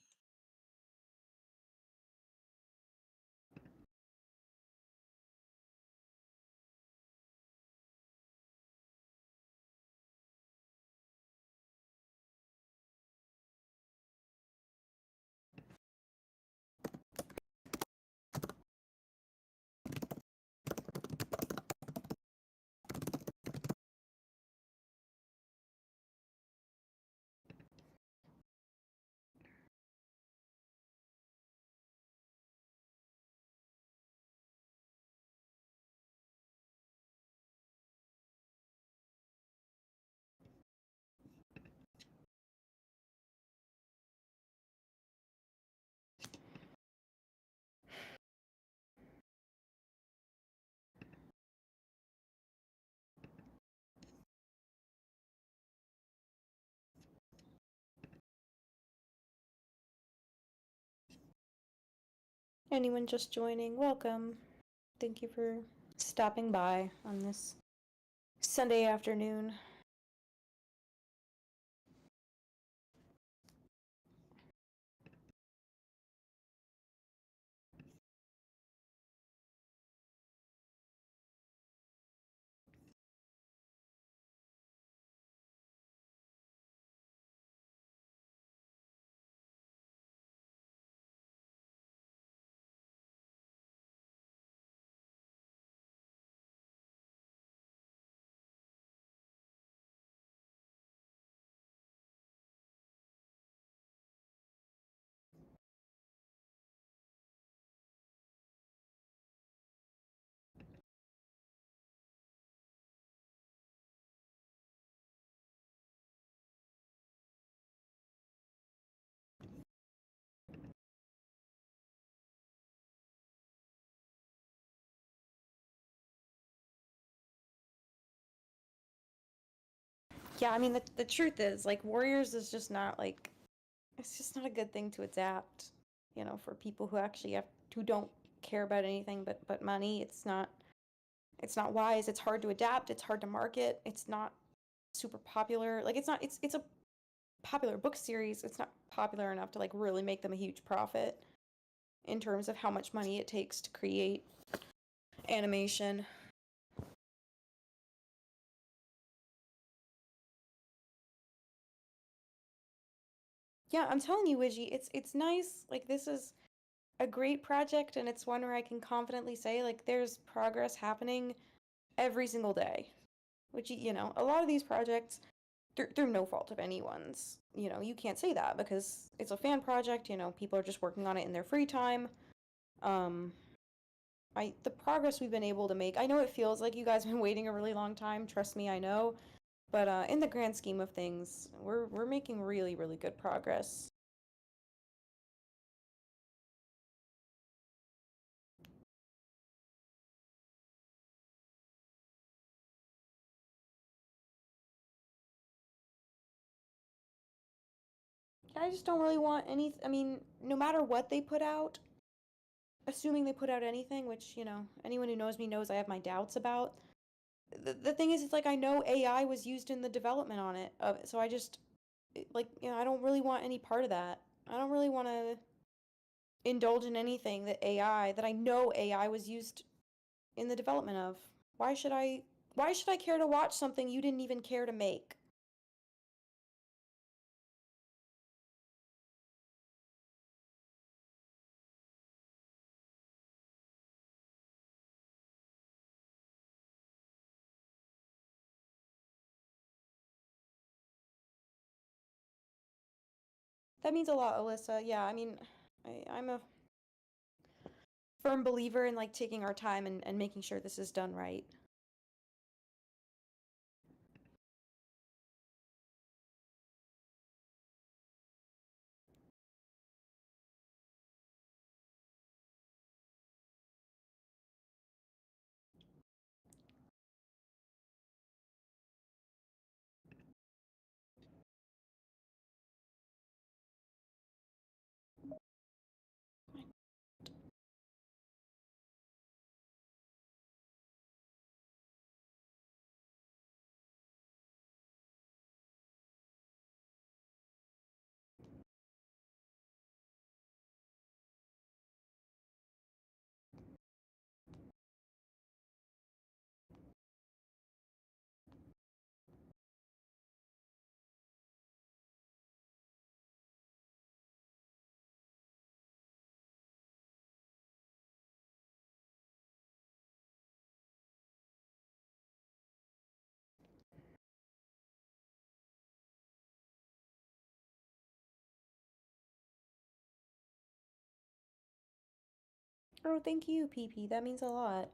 Anyone just joining, welcome. Thank you for stopping by on this Sunday afternoon. Yeah, I mean, the truth is, like, Warriors is just not, like, it's just not a good thing to adapt. you know, for people who actually who don't care about anything but money, it's not wise. It's hard to adapt. It's hard to market. It's not super popular. Like it's a popular book series. It's not popular enough to like really make them a huge profit in terms of how much money it takes to create animation. Yeah, I'm telling you, Wiggy, it's nice. Like this is a great project, and it's one where I can confidently say like there's progress happening every single day. Which, you know, a lot of these projects, through no fault of anyone's, you know, you can't say that because it's a fan project. You know, people are just working on it in their free time. um the progress we've been able to make, I know it feels like you guys have been waiting a really long time, trust me, I know, but in the grand scheme of things, we're making really, really good progress. I just don't really want any, I mean, no matter what they put out, assuming they put out anything, which, you know, anyone who knows me knows I have my doubts about. The thing is, it's like I know AI was used in the development on it, so I just, like, you know, I don't really want any part of that. I don't really want to indulge in anything that I know AI was used in the development of. Why should I care to watch something you didn't even care to make? That means a lot, Alyssa. Yeah, I mean, I'm a firm believer in like taking our time and making sure this is done right. Oh, thank you, PP. That means a lot.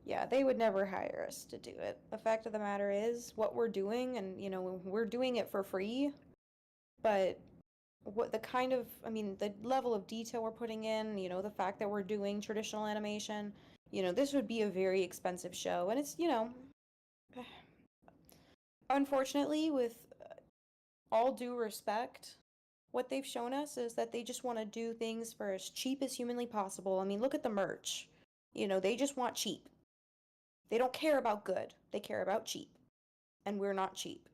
Yeah, they would never hire us to do it. The fact of the matter is, what we're doing, and you know, we're doing it for free, but what the kind of, I mean, the level of detail we're putting in, you know, the fact that we're doing traditional animation, you know, this would be a very expensive show, and it's, you know, unfortunately, with all due respect, what they've shown us is that they just want to do things for as cheap as humanly possible. I mean, look at the merch. You know, they just want cheap. They don't care about good. They care about cheap. And we're not cheap.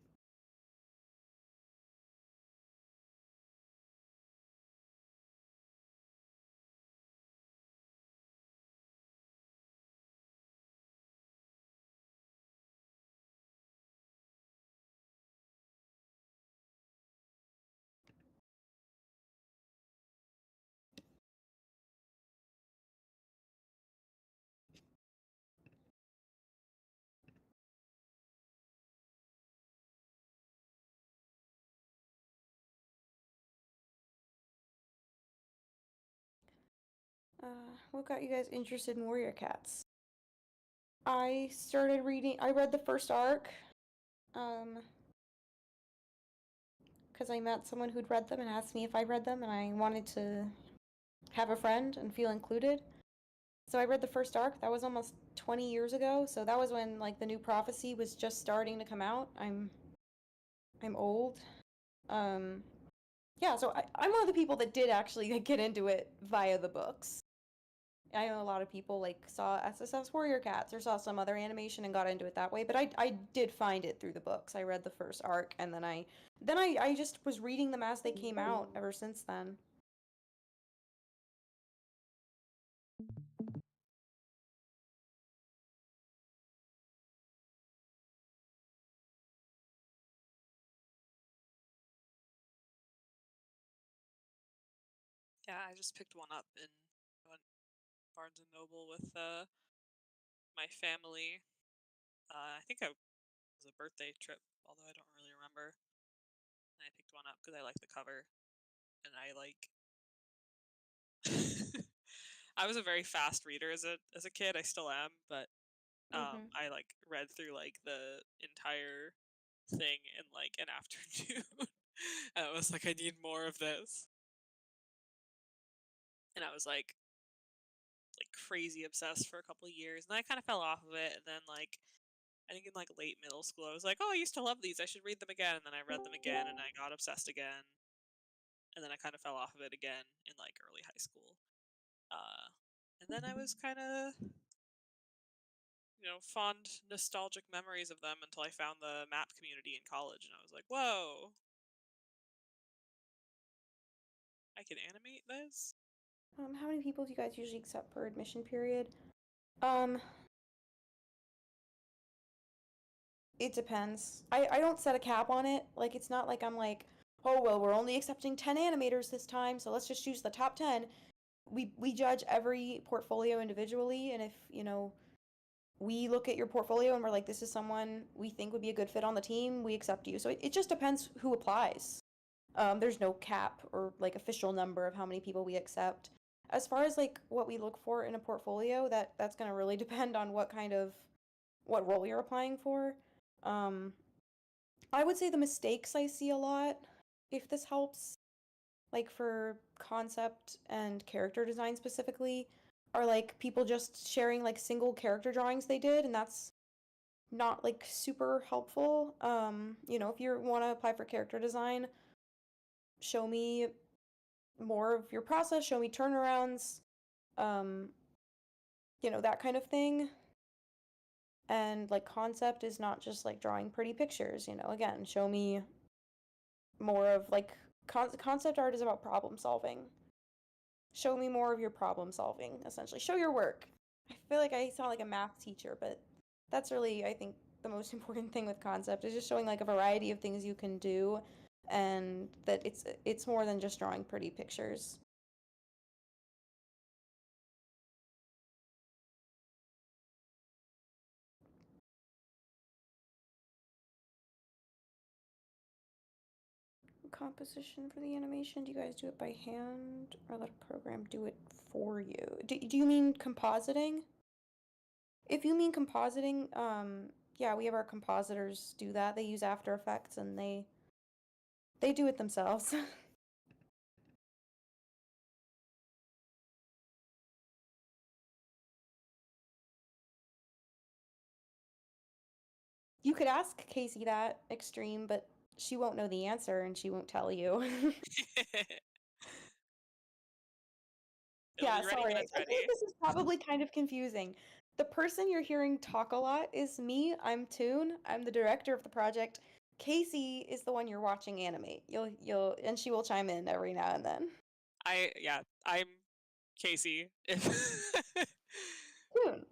What got you guys interested in Warrior Cats? I read the first arc, because I met someone who'd read them and asked me if I read them, and I wanted to have a friend and feel included. So I read the first arc. That was almost 20 years ago, so that was when, like, the new prophecy was just starting to come out. I'm old. Yeah, so I'm one of the people that did actually get into it via the books. I know a lot of people like saw SSF's Warrior Cats or saw some other animation and got into it that way, but I did find it through the books. I read the first arc, and then I just was reading them as they came out ever since then. Yeah, I just picked one up in Barnes and Noble with my family. I think it was a birthday trip, although I don't really remember. And I picked one up because I like the cover, and I like. I was a very fast reader as a kid. I still am, but I like read through like the entire thing in like an afternoon. And I was like, I need more of this. And I was like crazy obsessed for a couple of years, and then I kind of fell off of it. And then like I think in like late middle school, I was like, oh, I used to love these. I should read them again. And then I read them again, and I got obsessed again. And then I kind of fell off of it again in like early high school. And then I was kind of fond nostalgic memories of them until I found the map community in college, and I was like, whoa, I can animate this. How many people do you guys usually accept per admission period? It depends. I don't set a cap on it. Like, it's not like I'm like, oh, well, we're only accepting 10 animators this time, so let's just choose the top 10. We judge every portfolio individually, and if, we look at your portfolio and we're like, this is someone we think would be a good fit on the team, we accept you. So it just depends who applies. There's no cap or like official number of how many people we accept. As far as like what we look for in a portfolio, that's going to really depend on what role you're applying for. I would say the mistakes I see a lot, if this helps, like for concept and character design specifically, are like people just sharing like single character drawings they did, and that's not like super helpful. If you want to apply for character design, show me more of your process, show me turnarounds, um, that kind of thing. And like concept is not just like drawing pretty pictures, again, show me more of like concept art is about problem solving. Show me more of your problem solving, essentially. Show your work. I feel like I sound like a math teacher, but that's really, I think, the most important thing with concept is just showing like a variety of things you can do, and that it's more than just drawing pretty pictures. Composition for the animation, do you guys do it by hand or let a program do it for you? Do you mean compositing? If you mean compositing, yeah, we have our compositors do that. They use After Effects, and they do it themselves. You could ask Casey that, Extreme, but she won't know the answer and she won't tell you. It'll Yeah, be ready sorry. when I it's feel ready. like this is probably kind of confusing. The person you're hearing talk a lot is me. I'm Toon. I'm the director of the project. Casey is the one you're watching animate. And she will chime in every now and then. I'm Casey. Toon.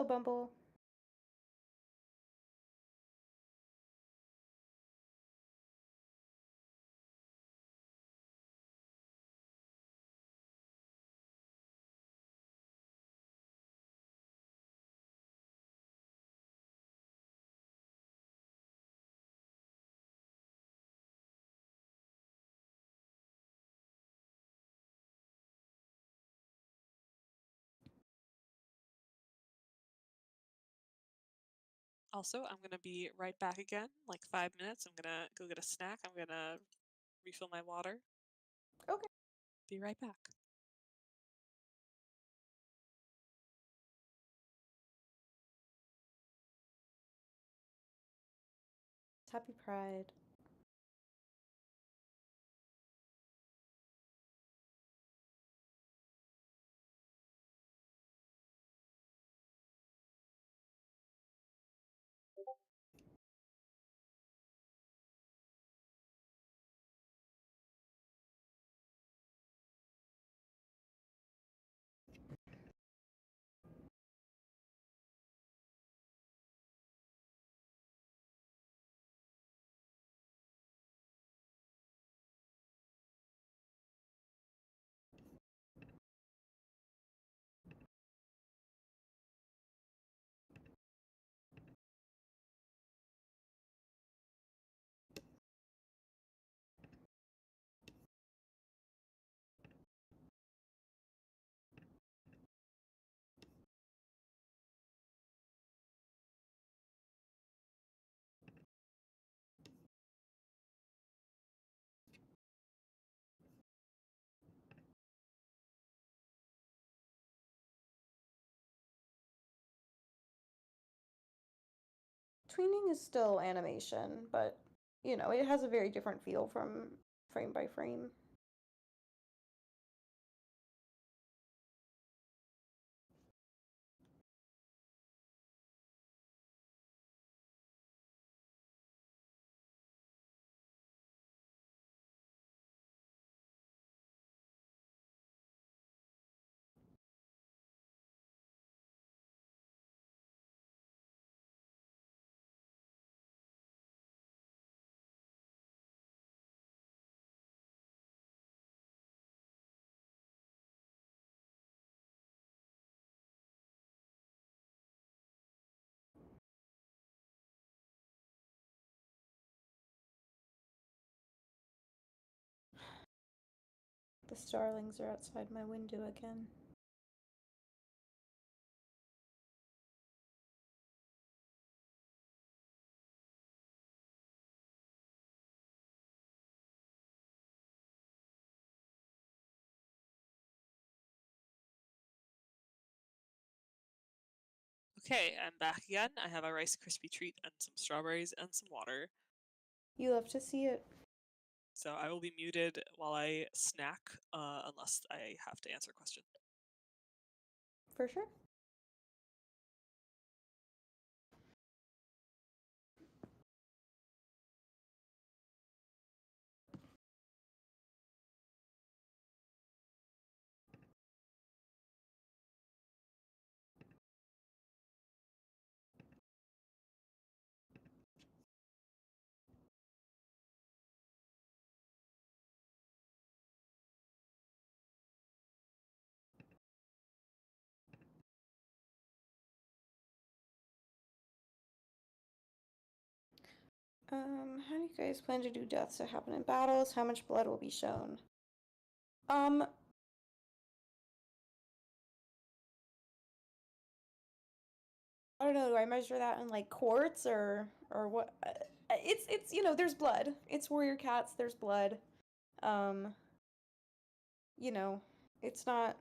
Hello, Bumble. Also, I'm gonna be right back again, like 5 minutes. I'm gonna go get a snack. I'm gonna refill my water. Okay. Be right back. Happy Pride. Tweening is still animation, but you know, it has a very different feel from frame by frame. The starlings are outside my window again. Okay, I'm back again. I have a Rice Krispie treat and some strawberries and some water. You love to see it. So I will be muted while I snack, unless I have to answer a question. For sure. How do you guys plan to do deaths that happen in battles? How much blood will be shown? I don't know, do I measure that in like quarts or what? It's you know, there's blood. It's warrior cats, there's blood. You know, it's not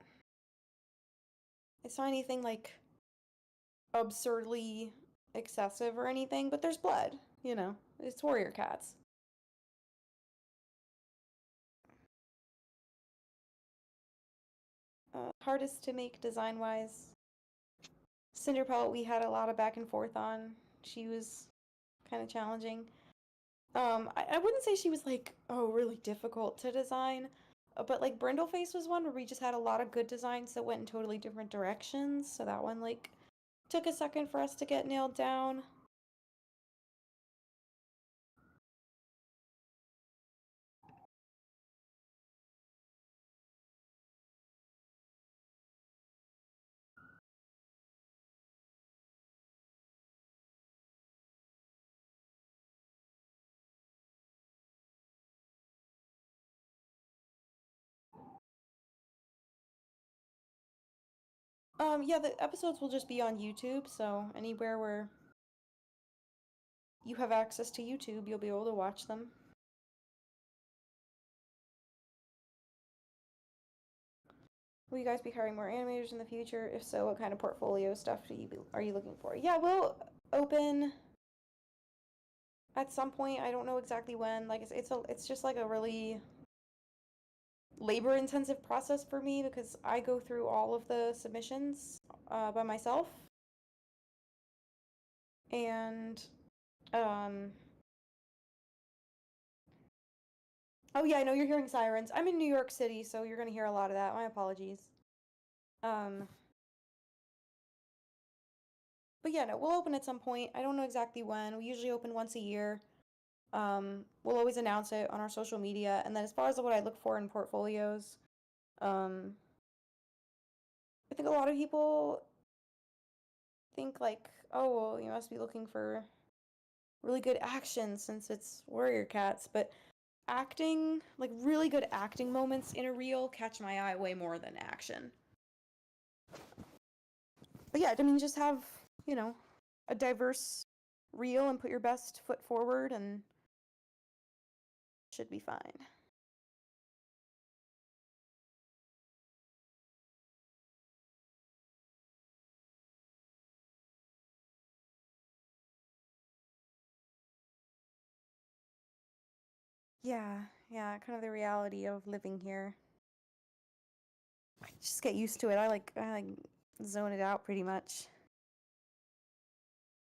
anything like absurdly excessive or anything, but there's blood, you know. It's warrior cats. Hardest to make design wise. Cinder Pellet we had a lot of back and forth on. She was kind of challenging. I wouldn't say she was like, oh, really difficult to design, but like Brindleface was one where we just had a lot of good designs that went in totally different directions. So that one like took a second for us to get nailed down. Yeah, the episodes will just be on YouTube, so anywhere where you have access to YouTube, you'll be able to watch them. Will you guys be hiring more animators in the future? If so, what kind of portfolio stuff are you looking for? Yeah, we'll open at some point. I don't know exactly when. Like it's just like a really labor-intensive process for me because I go through all of the submissions by myself, and oh yeah, I know you're hearing sirens. I'm in New York City, so you're gonna hear a lot of that. My apologies. But yeah, no, we'll open at some point. I don't know exactly when. We usually open once a year. We'll always announce it on our social media. And then as far as what I look for in portfolios, I think a lot of people think like, oh, well, you must be looking for really good action since it's Warrior Cats. But acting, like really good acting moments in a reel catch my eye way more than action. But yeah, I mean, just have, you know, a diverse reel and put your best foot forward and should be fine. Yeah, kind of the reality of living here. I just get used to it. I like zone it out pretty much.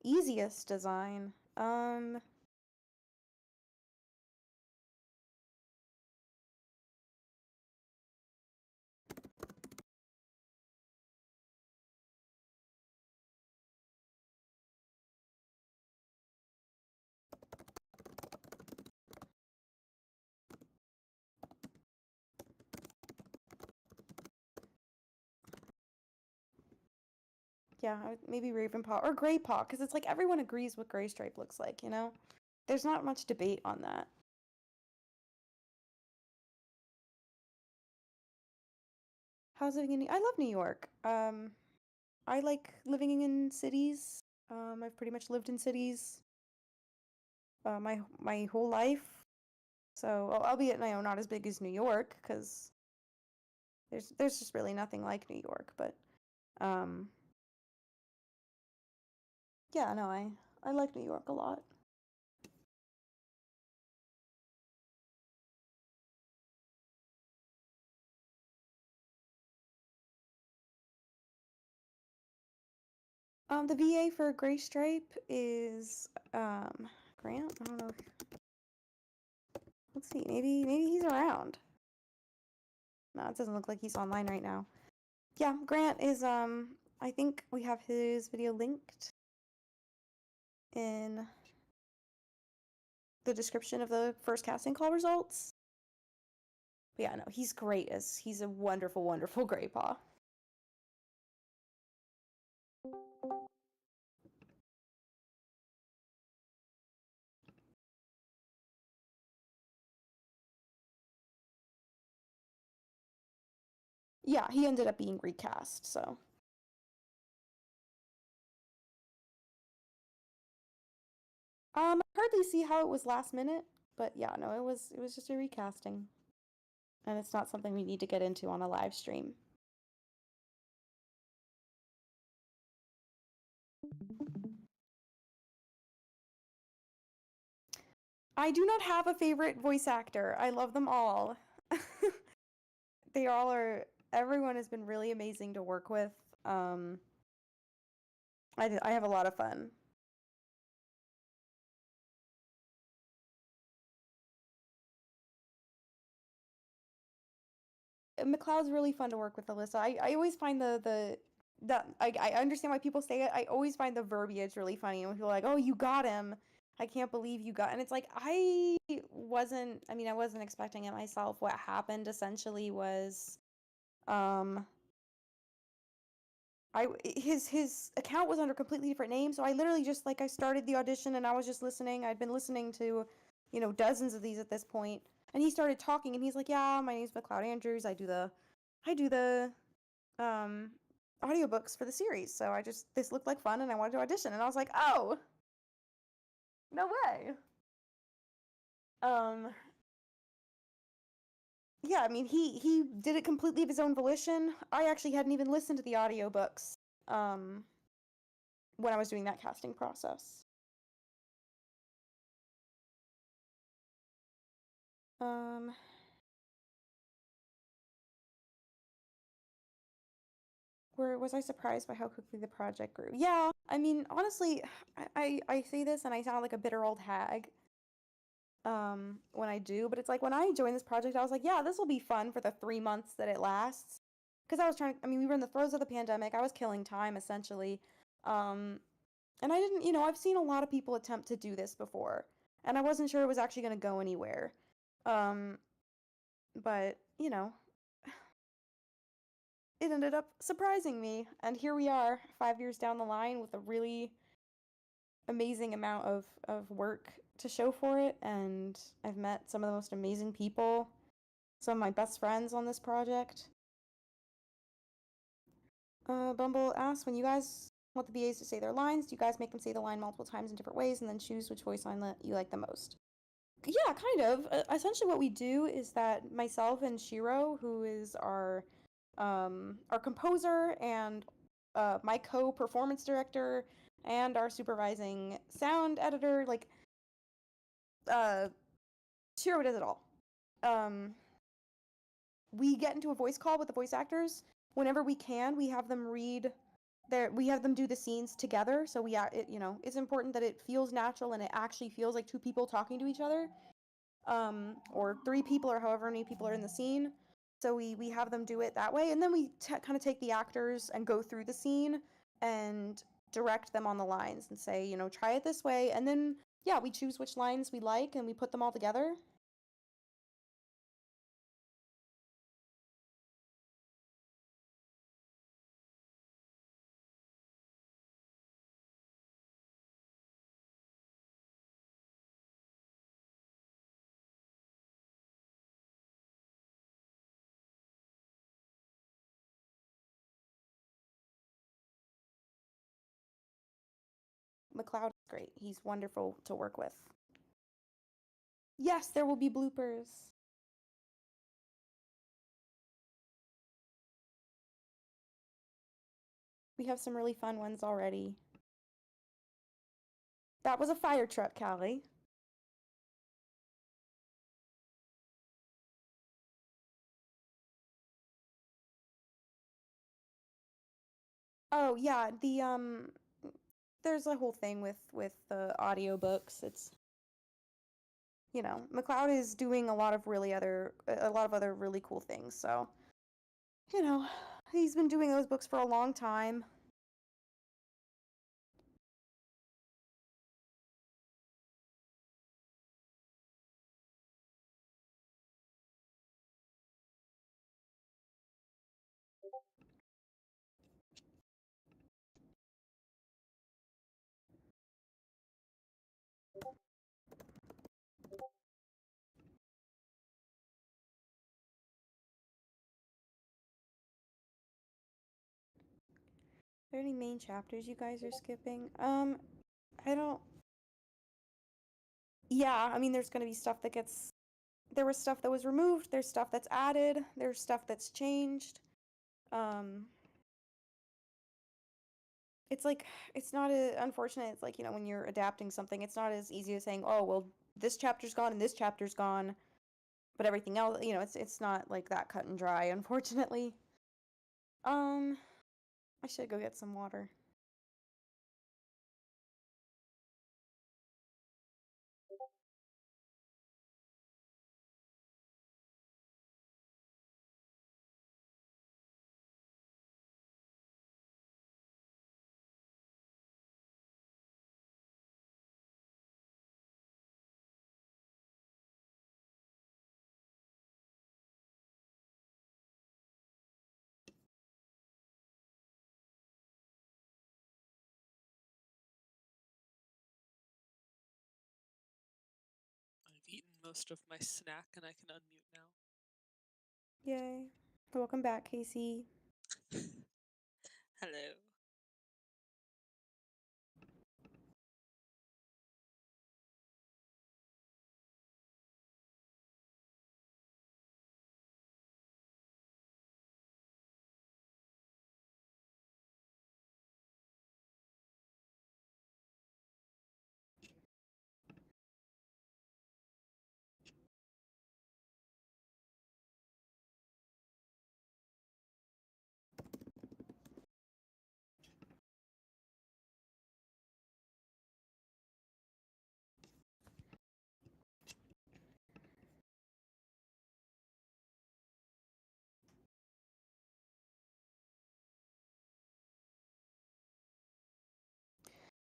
Easiest design. Yeah, maybe Ravenpaw or Greypaw, because it's like everyone agrees what Gray Stripe looks like, you know? There's not much debate on that. How's living in I love New York. I like living in cities. I've pretty much lived in cities my whole life. So, albeit, not as big as New York, because there's just really nothing like New York, but yeah, no, I like New York a lot. The VA for Gray Stripe is Grant. I don't know. Let's see. Maybe he's around. No, it doesn't look like he's online right now. Yeah, Grant is I think we have his video linked in the description of the first casting call results. But yeah, no, he's great. He's a wonderful, wonderful Greypaw. Yeah, he ended up being recast, so. I hardly see how it was last minute, but yeah, no, it was just a recasting. And it's not something we need to get into on a live stream. I do not have a favorite voice actor. I love them all. They all are, everyone has been really amazing to work with. I have a lot of fun. McLeod's really fun to work with, Alyssa. I always find the I understand why people say it. I always find the verbiage really funny, and when people are like, "Oh, you got him," I can't believe you got, and it's like I wasn't. I mean, I wasn't expecting it myself. What happened essentially was, his account was under a completely different name, so I literally just like I started the audition and I was just listening. I'd been listening to, dozens of these at this point, and he started talking and he's like, "Yeah, my name's McLeod Andrews. I do the audiobooks for the series. So this looked like fun and I wanted to audition." And I was like, "Oh, no way." Um yeah, I mean he did it completely of his own volition. I actually hadn't even listened to the audiobooks when I was doing that casting process. Was I surprised by how quickly the project grew? Yeah, I mean, honestly, I say this and I sound like a bitter old hag when I do, but it's like when I joined this project, I was like, yeah, this will be fun for the 3 months that it lasts. Because I mean, we were in the throes of the pandemic. I was killing time, essentially. And I didn't, I've seen a lot of people attempt to do this before, and I wasn't sure it was actually going to go anywhere. But, it ended up surprising me, and here we are 5 years down the line with a really amazing amount of work to show for it, and I've met some of the most amazing people, some of my best friends on this project. Bumble asks, when you guys want the BAs to say their lines, do you guys make them say the line multiple times in different ways and then choose which voice line you like the most? Yeah, kind of. Essentially what we do is that myself and Shiro, who is our composer and my co-performance director and our supervising sound editor, like Shiro does it all. We get into a voice call with the voice actors whenever we can. We have them do the scenes together. So it's important that it feels natural and it actually feels like two people talking to each other, or three people, or however many people are in the scene. So we have them do it that way, and then we kind of take the actors and go through the scene and direct them on the lines and say, try it this way, and then yeah, we choose which lines we like and we put them all together. McLeod is great. He's wonderful to work with. Yes, there will be bloopers. We have some really fun ones already. That was a fire truck, Callie. Oh yeah, there's a whole thing with the audiobooks. It's McLeod is doing a lot of other really cool things. So, he's been doing those books for a long time. Are there any main chapters you guys are skipping? I don't. Yeah, I mean, there's gonna be stuff that gets. There was stuff that was removed. There's stuff that's added. There's stuff that's changed. It's like it's not unfortunate. It's like when you're adapting something, it's not as easy as saying, "Oh, well, this chapter's gone and this chapter's gone," but everything else, it's not like that cut and dry, unfortunately. I should go get some water. most of my snack and I can unmute now. Yay. Welcome back, Casey. Hello.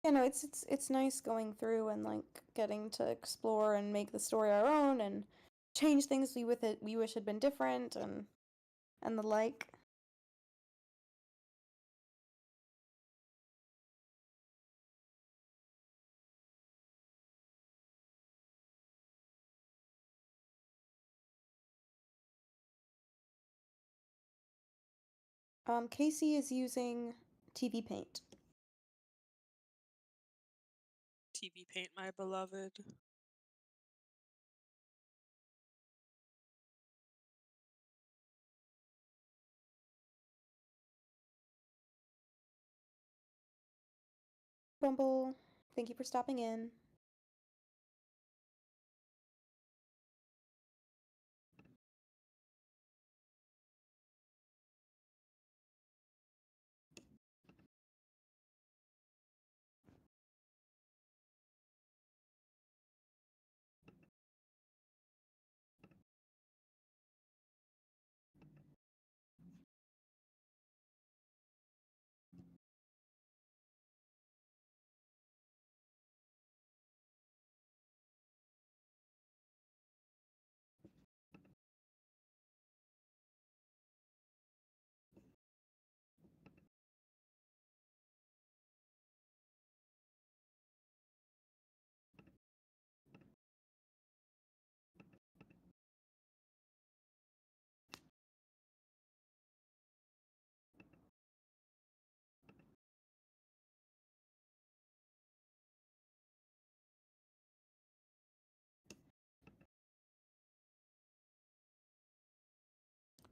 You know, it's nice going through and like getting to explore and make the story our own and change things we wish had been different and the like. Casey is using TV Paint. TV Paint, my beloved. Bumble, thank you for stopping in.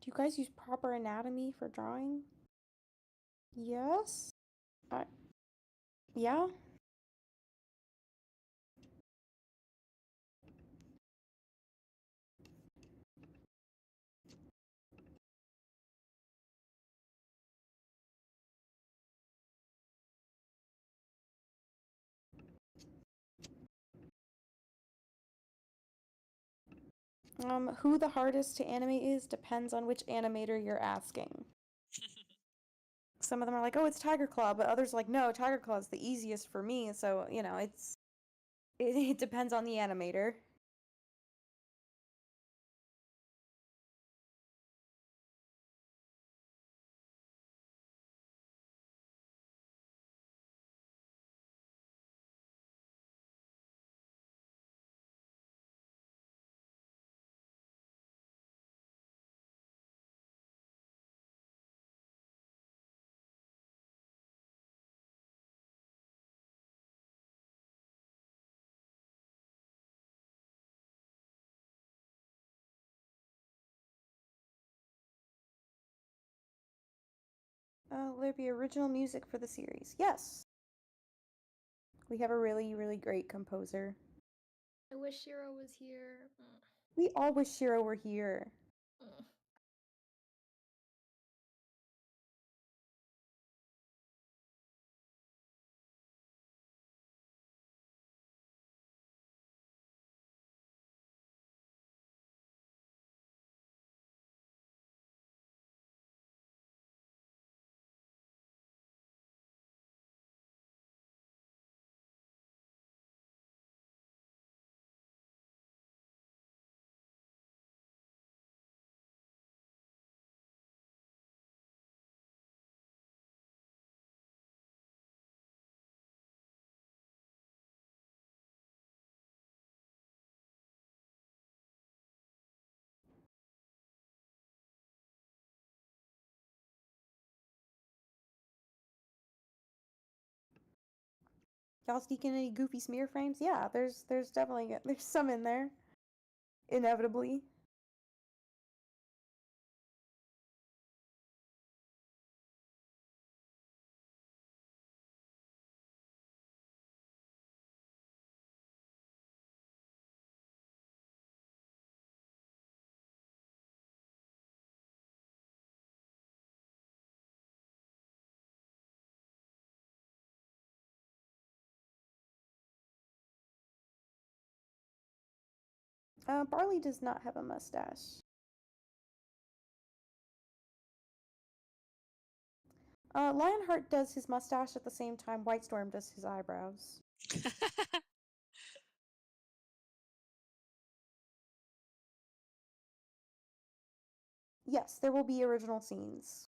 Do you guys use proper anatomy for drawing? Yes? Yeah? Who the hardest to animate is depends on which animator you're asking. Some of them are like, oh, it's Tiger Claw, but others are like, no, Tiger Claw is the easiest for me. So, you know, it depends on the animator. Will there be original music for the series? Yes. We have a really, really great composer. I wish Shiro was here. We all wish Shiro were here. Y'all sneaking any goofy smear frames? Yeah, there's definitely there's some in there. Inevitably. Barley does not have a mustache. Lionheart does his mustache at the same time Whitestorm does his eyebrows. Yes, there will be original scenes.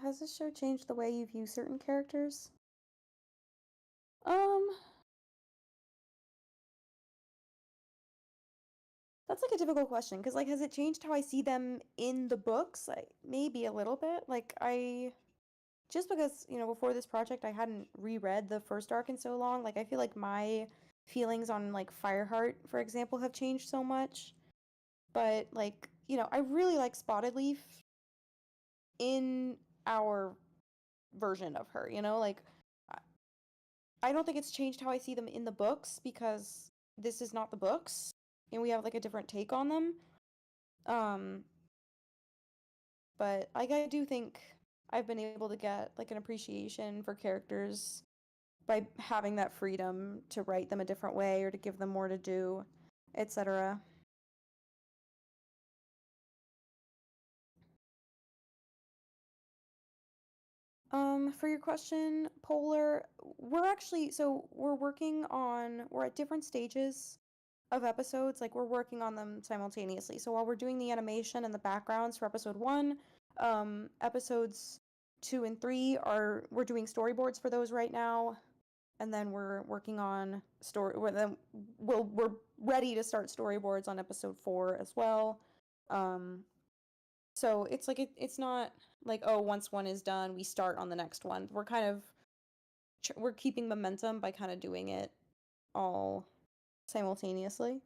Has this show changed the way you view certain characters? That's like a difficult question because like has it changed how I see them in the books? Like maybe a little bit. Like I just because, you know, before this project I hadn't reread the first arc in so long, like I feel like my feelings on like Fireheart, for example, have changed so much. But like, you know, I really like Spotted Leaf in our version of her, you know, like I don't think it's changed how I see them in the books because this is not the books and we have like a different take on them. Um but like I do think I've been able to get like an appreciation for characters by having that freedom to write them a different way or to give them more to do, etc. For your question, Polar, we're working on, we're at different stages of episodes, like we're working on them simultaneously. So while we're doing the animation and the backgrounds for episode 1, episodes 2 and 3 we're doing storyboards for those right now, and then we're working on we're ready to start storyboards on episode 4 as well. So it's like it's not like, oh, once one is done, we start on the next one. We're kind of we're keeping momentum by kind of doing it all simultaneously.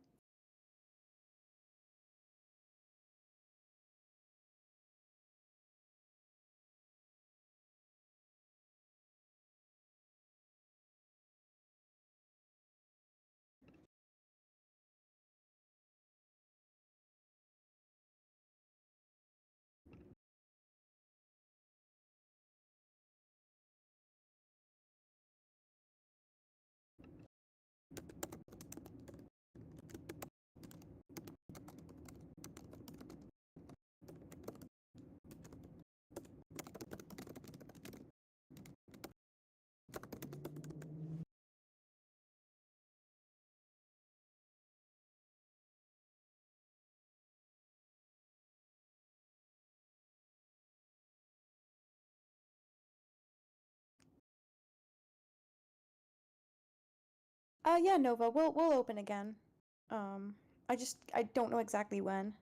Yeah, Nova, we'll open again. Um, I don't know exactly when.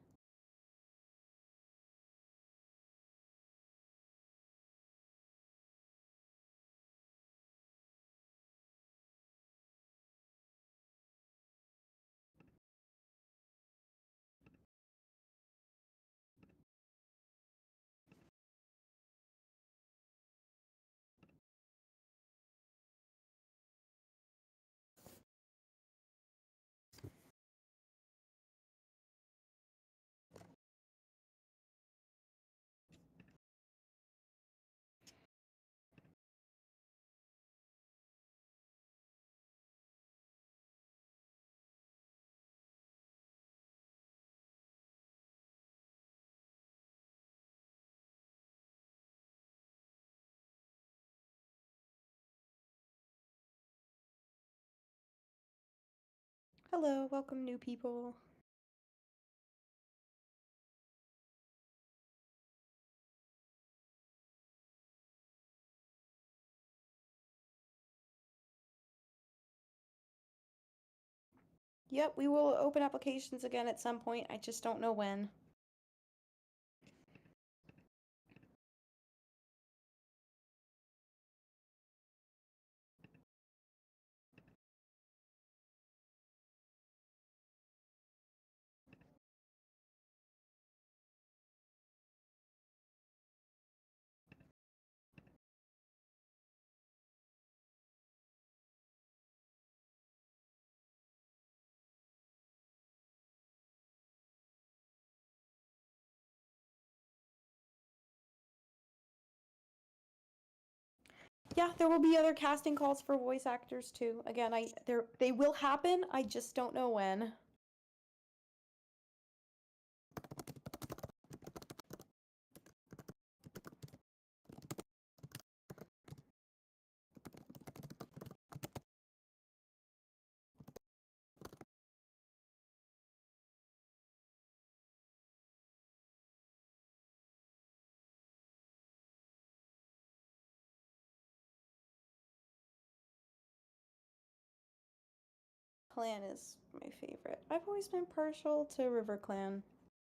Hello, welcome new people. Yep, we will open applications again at some point. I just don't know when. Yeah, there will be other casting calls for voice actors too. Again, they will happen. I just don't know when. Clan is my favorite. I've always been partial to River Clan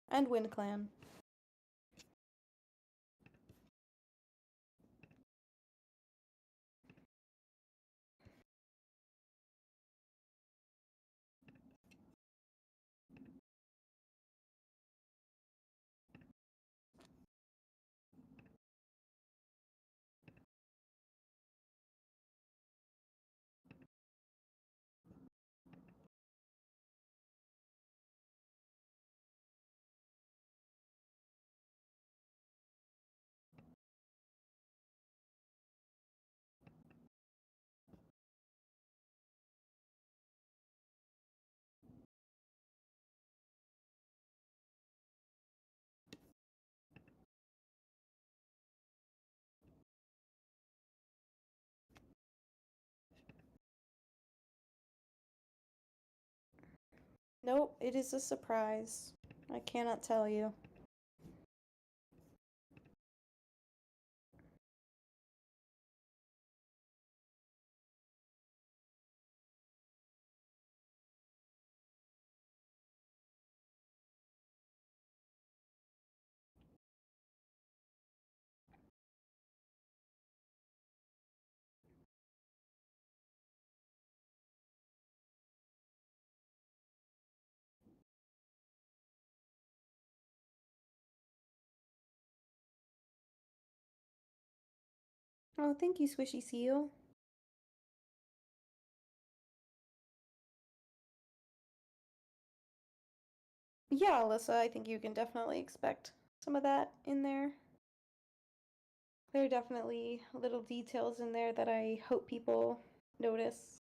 and Wind Clan. Nope, it is a surprise. I cannot tell you. Oh, thank you, Swishy Seal. Yeah, Alyssa, I think you can definitely expect some of that in there. There are definitely little details in there that I hope people notice.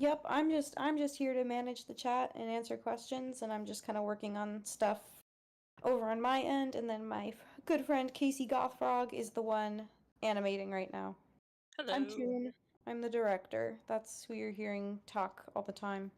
Yep, I'm just here to manage the chat and answer questions, and I'm just kind of working on stuff over on my end, and then my good friend Casey Gothfrog is the one animating right now. Hello. I'm Toon. I'm the director. That's who you're hearing talk all the time.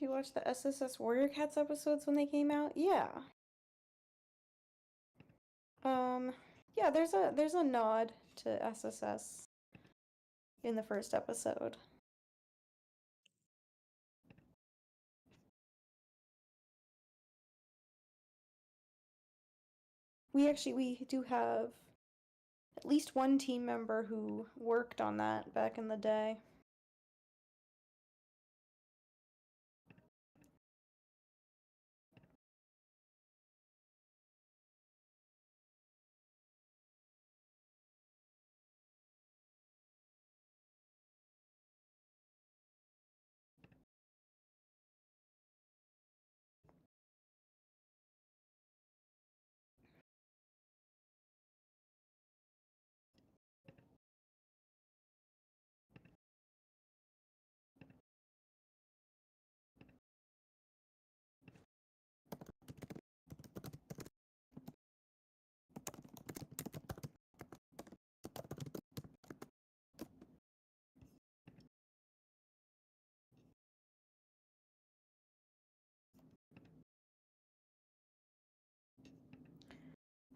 You watched the SSS Warrior Cats episodes when they came out? Yeah. Yeah, there's a nod to SSS in the first episode. We do have at least one team member who worked on that back in the day.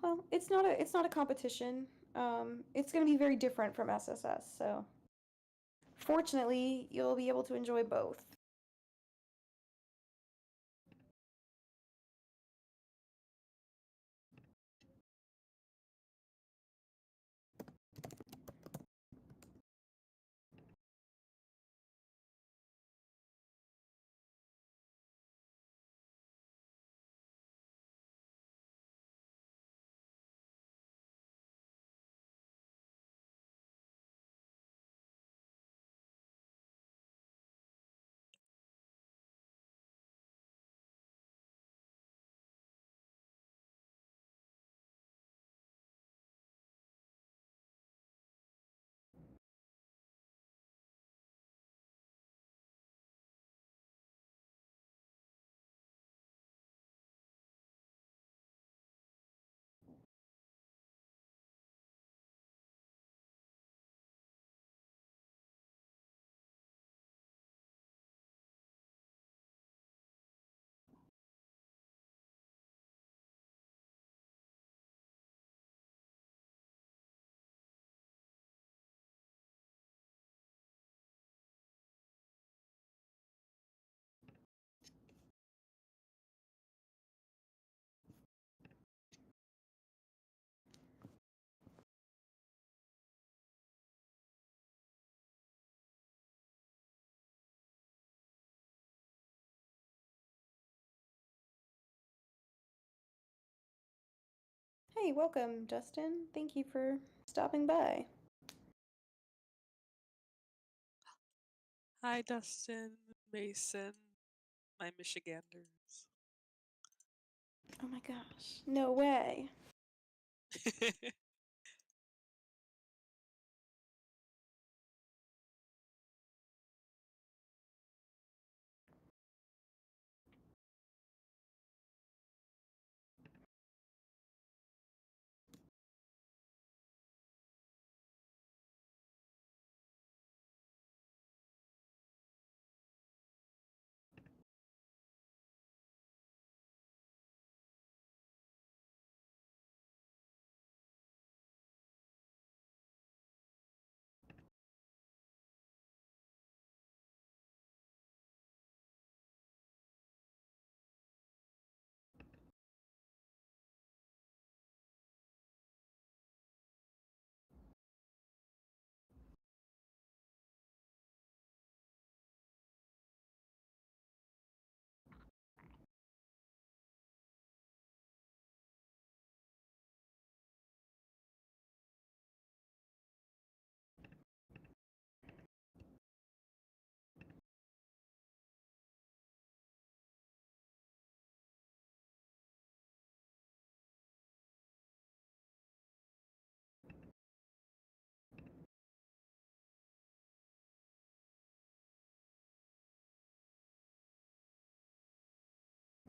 Well, it's not a competition. It's going to be very different from SSS, so fortunately, you'll be able to enjoy both. Hey, welcome, Justin. Thank you for stopping by. Hi, Dustin, Mason, my Michiganders. Oh my gosh, no way.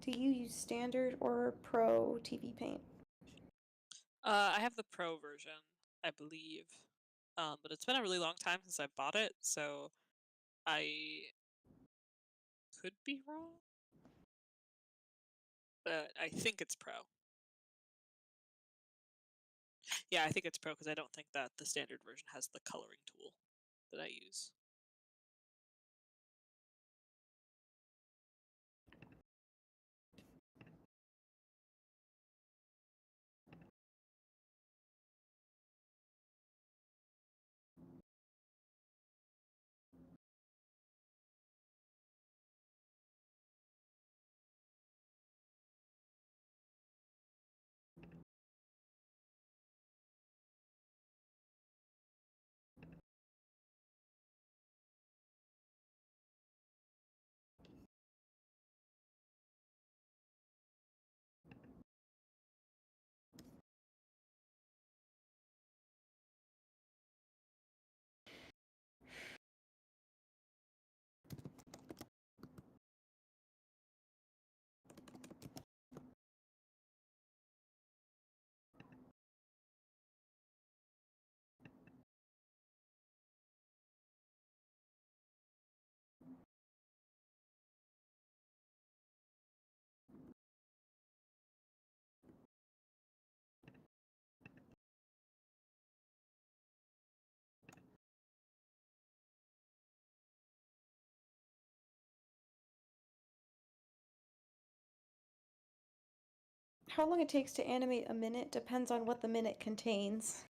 Do you use standard or pro TV Paint? I have the pro version, I believe. But it's been a really long time since I bought it, so I could be wrong. But I think it's pro. Yeah, I think it's pro because I don't think that the standard version has the coloring tool that I use. How long it takes to animate a minute depends on what the minute contains.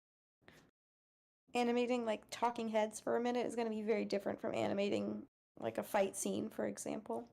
Animating like talking heads for a minute is going to be very different from animating like a fight scene, for example.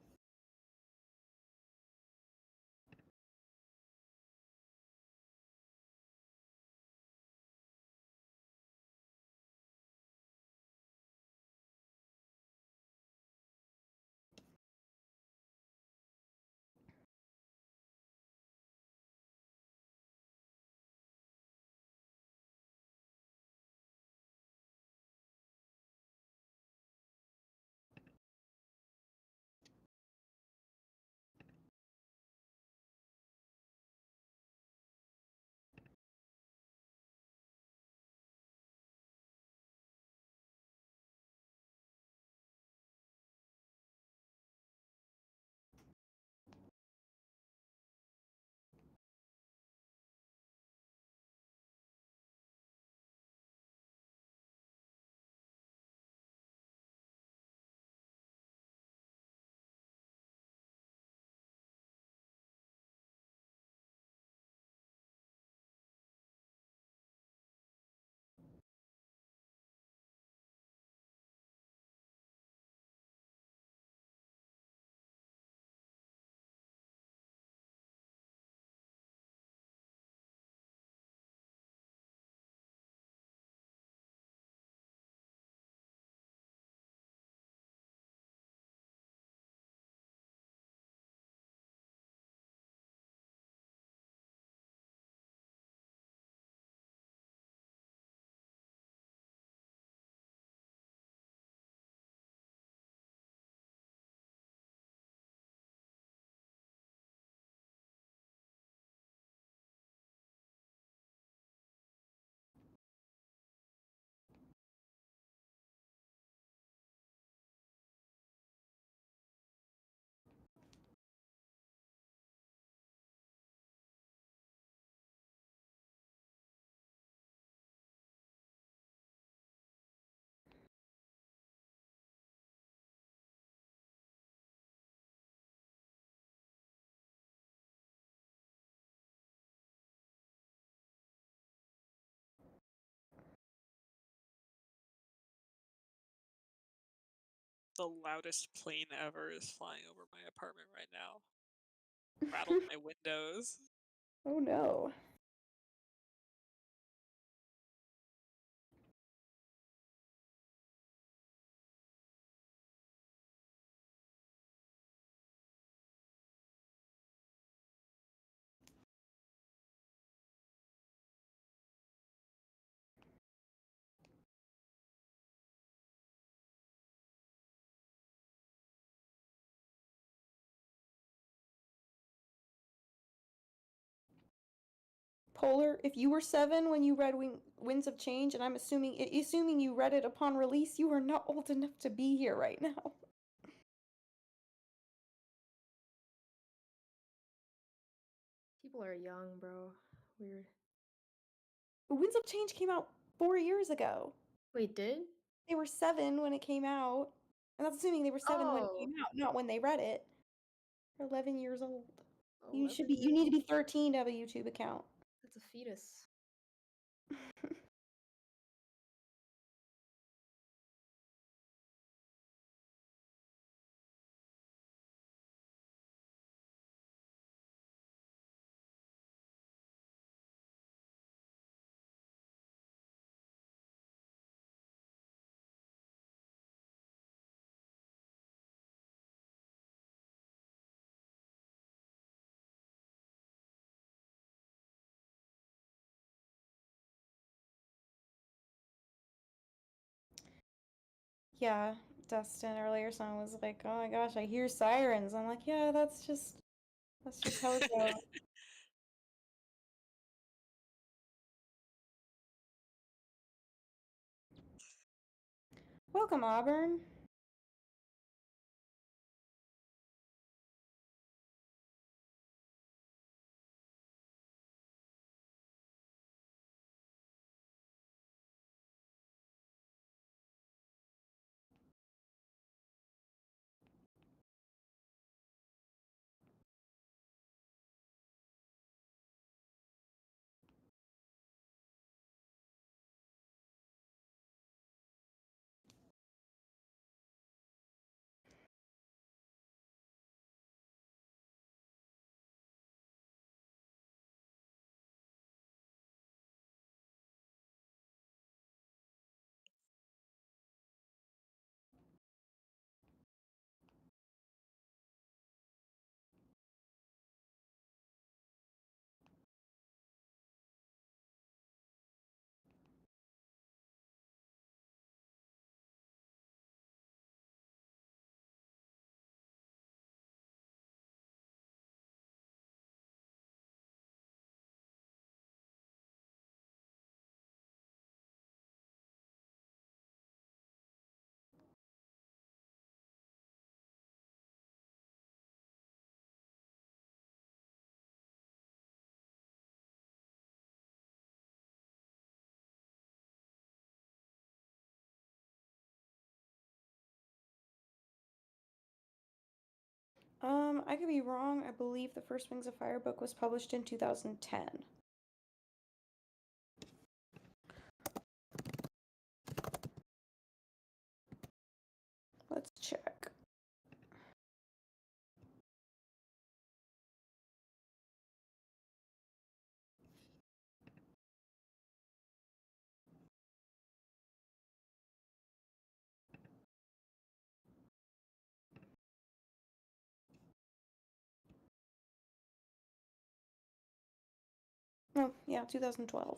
The loudest plane ever is flying over my apartment right now. Rattled my windows. Oh no. Polar, if you were 7 when you read Winds of Change, and I'm assuming you read it upon release, you are not old enough to be here right now. People are young, bro. Weird. Winds of Change came out 4 years ago. Wait, did? They were 7 when it came out. And that's assuming they were 7 when it Oh. came out, not when they read it. They're 11 years old. You 11 need years to be 13 to have a YouTube account. That's a fetus. Yeah, Dustin earlier song was like, "Oh my gosh, I hear sirens." I'm like, "Yeah, that's just how it goes." Welcome, Auburn. I could be wrong. I believe the first Wings of Fire book was published in 2010. Let's check. Oh, yeah, 2012.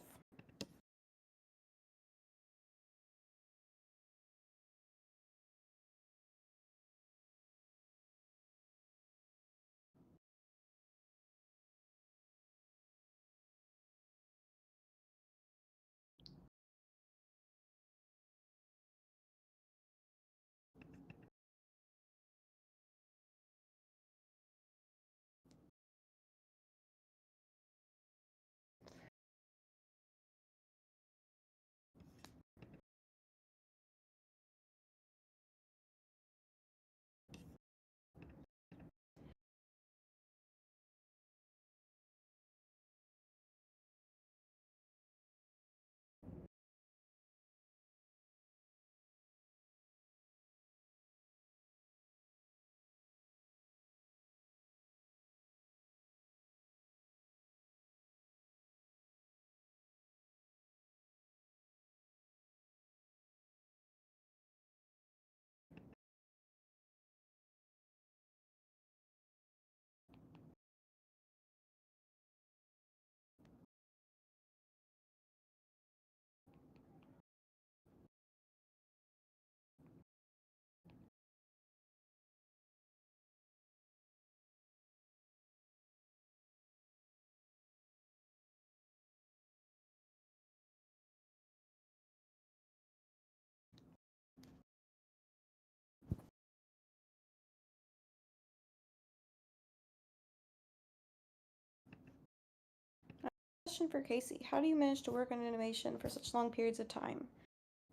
Question for Casey. How do you manage to work on animation for such long periods of time?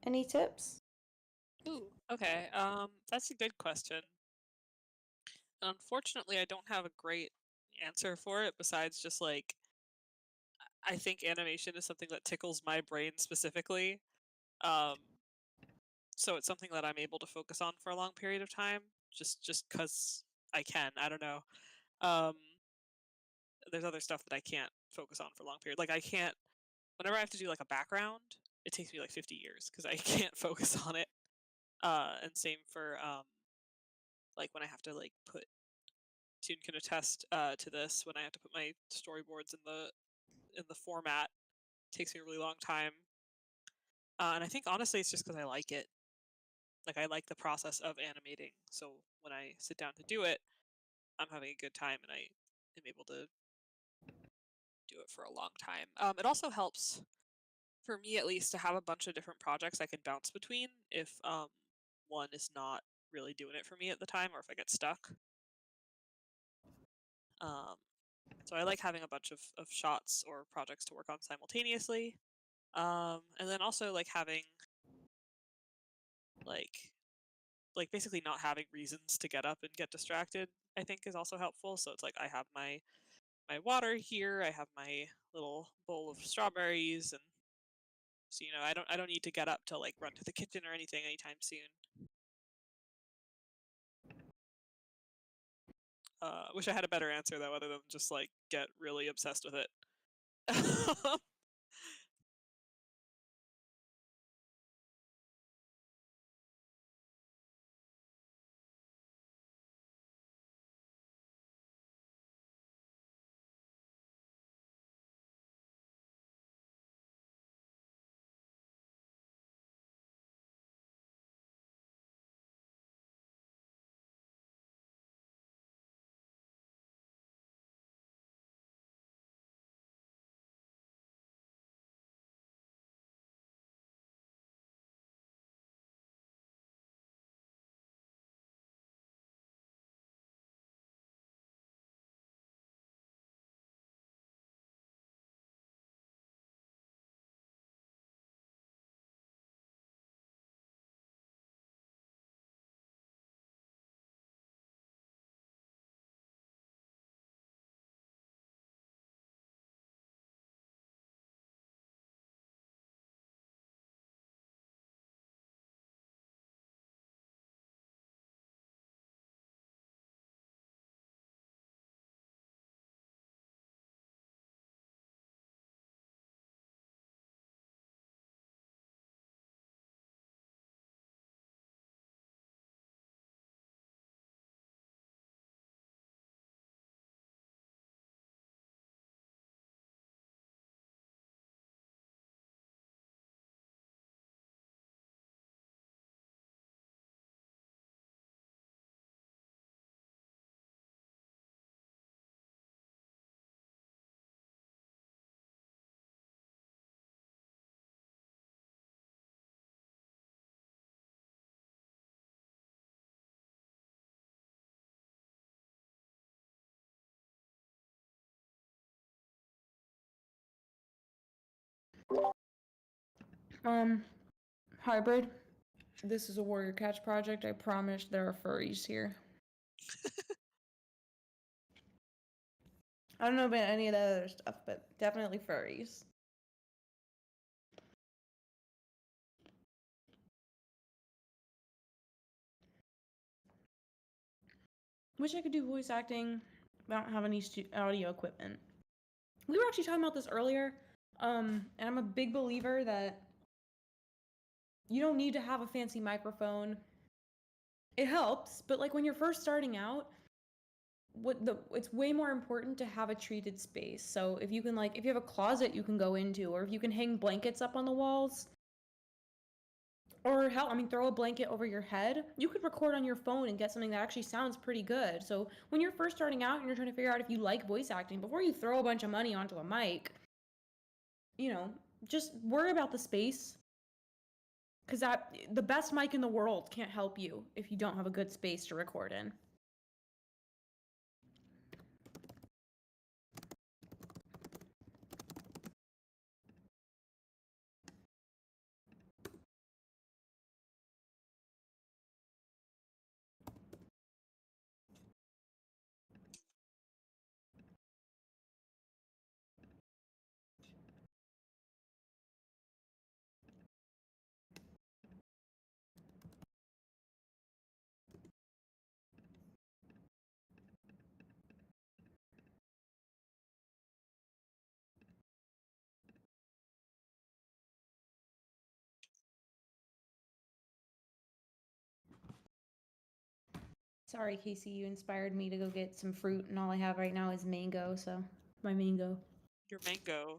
Any tips? Ooh, okay. That's a good question. Unfortunately, I don't have a great answer for it besides just like I think animation is something that tickles my brain specifically. Um, so it's something that I'm able to focus on for a long period of time, just because I can. I don't know. Um, there's other stuff that I can't focus on for a long period. Like I can't. Whenever I have to do like a background, it takes me like 50 years because I can't focus on it. And same for like when I have to like put. Tune can attest to this. When I have to put my storyboards in the format, it takes me a really long time. And I think honestly, it's just because I like it. Like I like the process of animating. So when I sit down to do it, I'm having a good time and I am able to do it for a long time. It also helps, for me at least, to have a bunch of different projects I can bounce between if one is not really doing it for me at the time or if I get stuck. So I like having a bunch of shots or projects to work on simultaneously. And then also like having like basically not having reasons to get up and get distracted, I think is also helpful. So it's like I have my water here, I have my little bowl of strawberries, and so I don't need to get up to like run to the kitchen or anything anytime soon. Wish I had a better answer though, other than just like get really obsessed with it. Hybrid. This is a warrior catch project. I promise there are furries here. I don't know about any of the other stuff, but definitely furries. Wish I could do voice acting. I don't have any audio equipment. We were actually talking about this earlier, and I'm a big believer that you don't need to have a fancy microphone. It helps, but like when you're first starting out, it's way more important to have a treated space. So if you can if you have a closet you can go into, or if you can hang blankets up on the walls, or hell, I mean, throw a blanket over your head, you could record on your phone and get something that actually sounds pretty good. So when you're first starting out and you're trying to figure out if you like voice acting, before you throw a bunch of money onto a mic, just worry about the space. Because the best mic in the world can't help you if you don't have a good space to record in. Sorry, Casey, you inspired me to go get some fruit, and all I have right now is mango, so my mango. Your mango.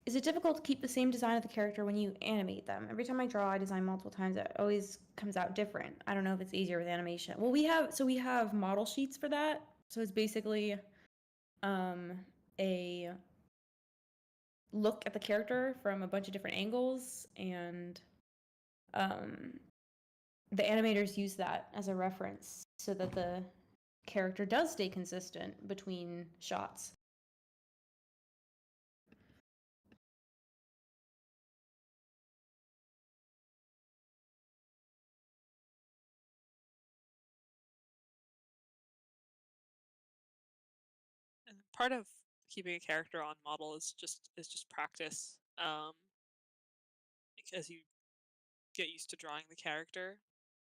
Is it difficult to keep the same design of the character when you animate them? Every time I draw, I design multiple times. It always comes out different. I don't know if it's easier with animation. Well, we have model sheets for that. So it's basically a look at the character from a bunch of different angles, and the animators use that as a reference so that the character does stay consistent between shots. And part of keeping a character on model is just practice. As you get used to drawing the character,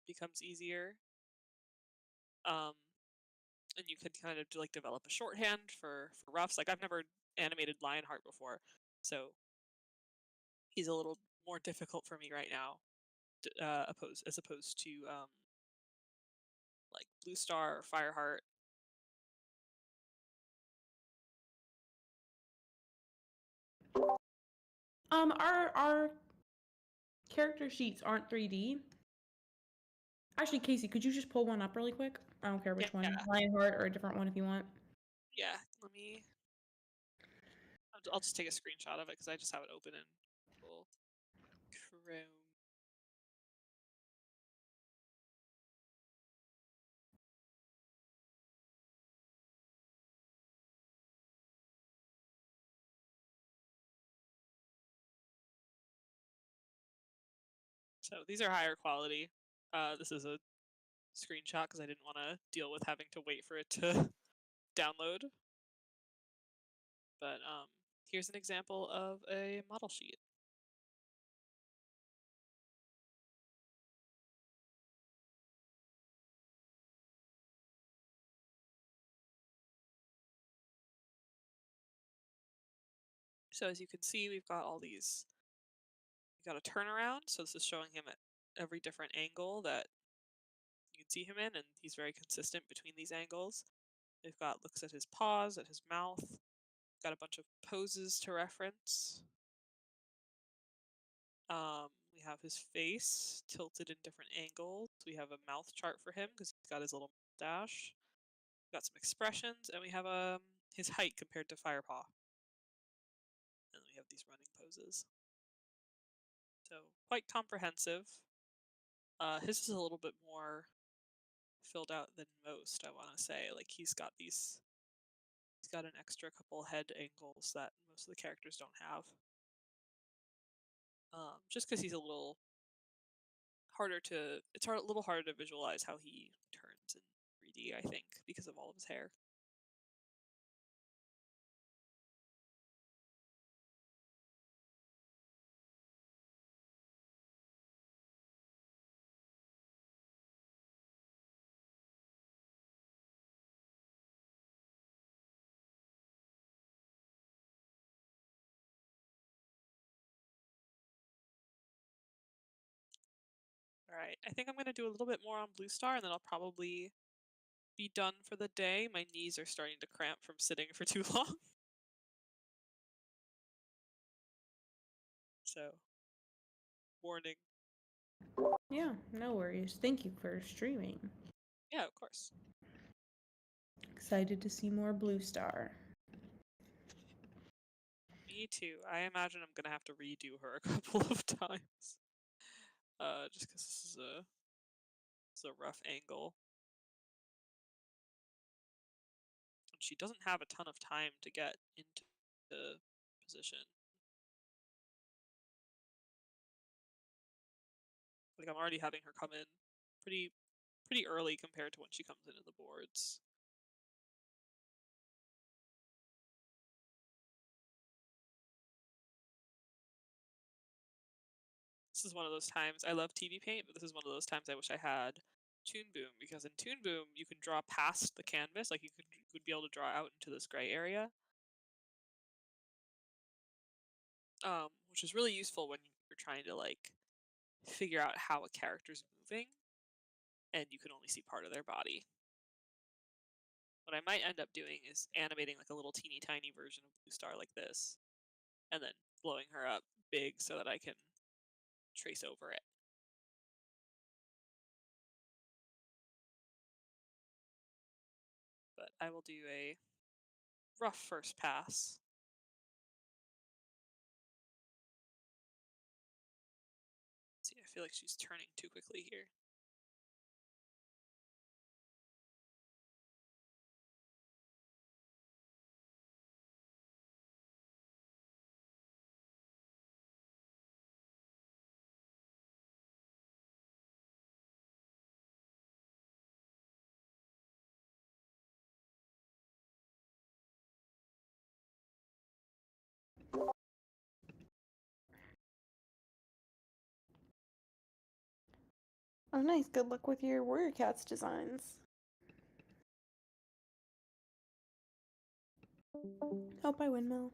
it becomes easier. And you could kind of develop a shorthand for roughs. Like, I've never animated Lionheart before, so he's a little more difficult for me right now, as opposed to like Blue Star or Fireheart. Our character sheets aren't 3D. Actually, Casey, could you just pull one up really quick? I don't care which one, Yeah. Lionheart or a different one if you want. Yeah, let me. I'll just take a screenshot of it because I just have it open in Google Chrome. So these are higher quality. This is a screenshot because I didn't want to deal with having to wait for it to download. But here's an example of a model sheet. So as you can see, we've got all these. We've got a turnaround. So this is showing him at every different angle that you can see him in, and he's very consistent between these angles. We've got looks at his paws, at his mouth. Got a bunch of poses to reference. We have his face tilted in different angles. We have a mouth chart for him because he's got his little mustache. We've got some expressions, and we have his height compared to Firepaw. And we have these running poses. So quite comprehensive. His is a little bit more filled out than most, I want to say. Like, he's got an extra couple head angles that most of the characters don't have. Just because he's a little harder to, a little harder to visualize how he turns in 3D, I think, because of all of his hair. Alright, I think I'm going to do a little bit more on Blue Star, and then I'll probably be done for the day. My knees are starting to cramp from sitting for too long. So, warning. Yeah, no worries. Thank you for streaming. Yeah, of course. Excited to see more Blue Star. Me too. I imagine I'm gonna have to redo her a couple of times. Just because this is a rough angle. And she doesn't have a ton of time to get into the position. Like I'm already having her come in pretty early compared to when she comes into the boards. This is one of those times I love TV Paint, but this is one of those times I wish I had Toon Boom, because in Toon Boom you can draw past the canvas, like you could be able to draw out into this gray area, which is really useful when you're trying to like figure out how a character's moving, and you can only see part of their body. What I might end up doing is animating like a little teeny tiny version of Blue Star like this, and then blowing her up big so that I can trace over it. But I will do a rough first pass. See, I feel like she's turning too quickly here. Oh, nice. Good luck with your Warrior Cats designs. Oh, by Windmill.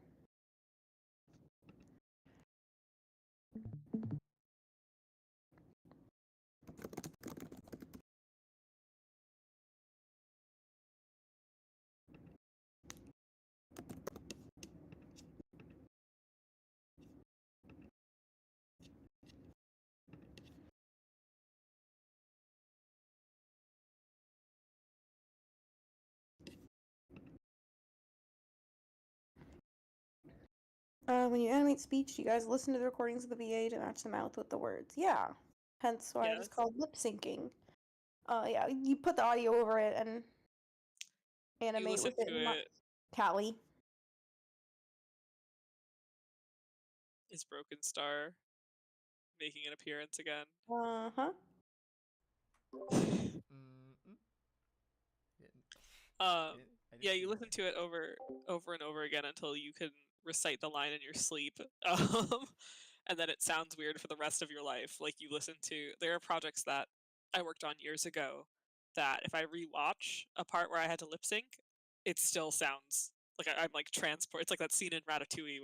When you animate speech, do you guys listen to the recordings of the VA to match the mouth with the words? Yeah. Hence why it is Yes. called lip syncing. Yeah, you put the audio over it and You animate listen with it to and not it. Callie. Is Broken Star making an appearance again? Uh-huh. Mm-mm. I didn't Yeah, see you listen anything. to it over and over again until you can recite the line in your sleep. And then it sounds weird for the rest of your life. Like you listen to, there are projects that I worked on years ago that if I rewatch a part where I had to lip sync, it still sounds like I'm like transport. It's like that scene in Ratatouille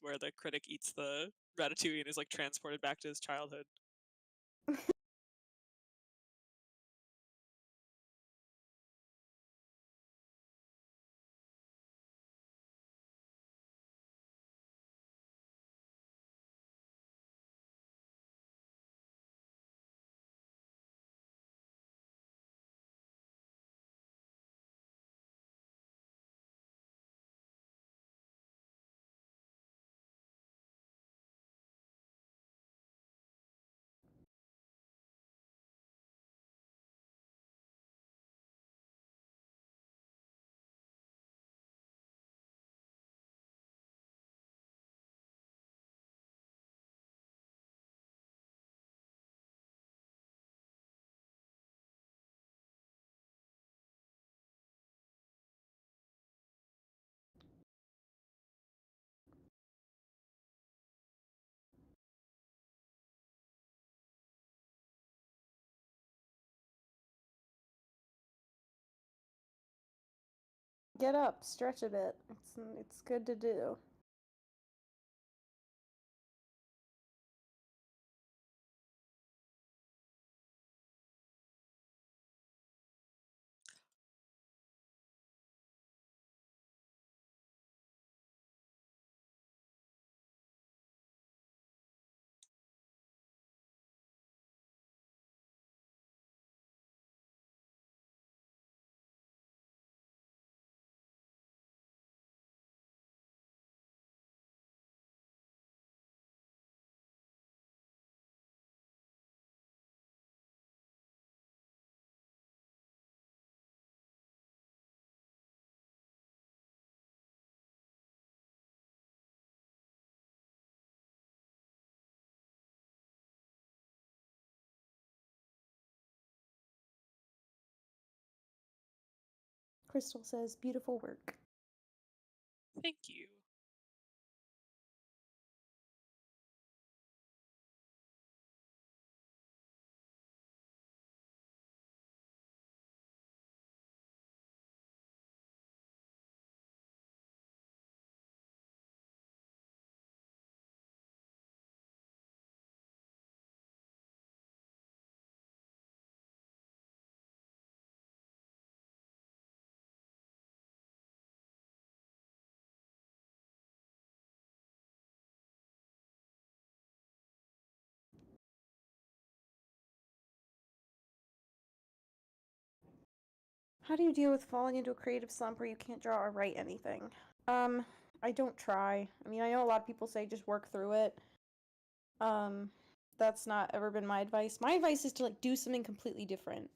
where the critic eats the ratatouille and is like transported back to his childhood. Get up, stretch a bit. It's good to do. Crystal says, beautiful work. Thank you. How do you deal with falling into a creative slump where you can't draw or write anything? I don't try. I mean, I know a lot of people say just work through it. That's not ever been my advice. My advice is to like do something completely different.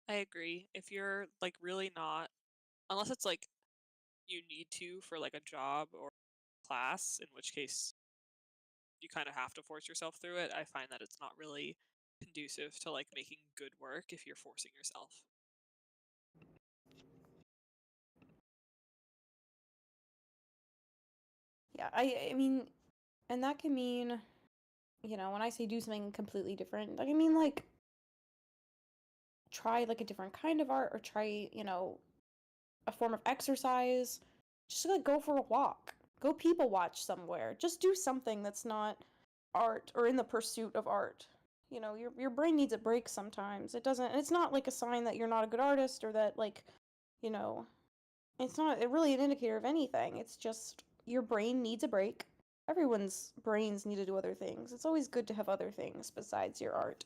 I agree. If you're like really not, unless it's like you need to for like a job or class, in which case you kind of have to force yourself through it, I find that it's not really conducive to like making good work if you're forcing yourself. Yeah, I mean, and that can mean, you know, when I say do something completely different, like I mean like try like a different kind of art or try, you know, a form of exercise. Just like go for a walk. Go people watch somewhere. Just do something that's not art or in the pursuit of art. You know, your brain needs a break sometimes. It doesn't, it's not like a sign that you're not a good artist or that like, you know, it's not really an indicator of anything. It's just your brain needs a break. Everyone's brains need to do other things. It's always good to have other things besides your art.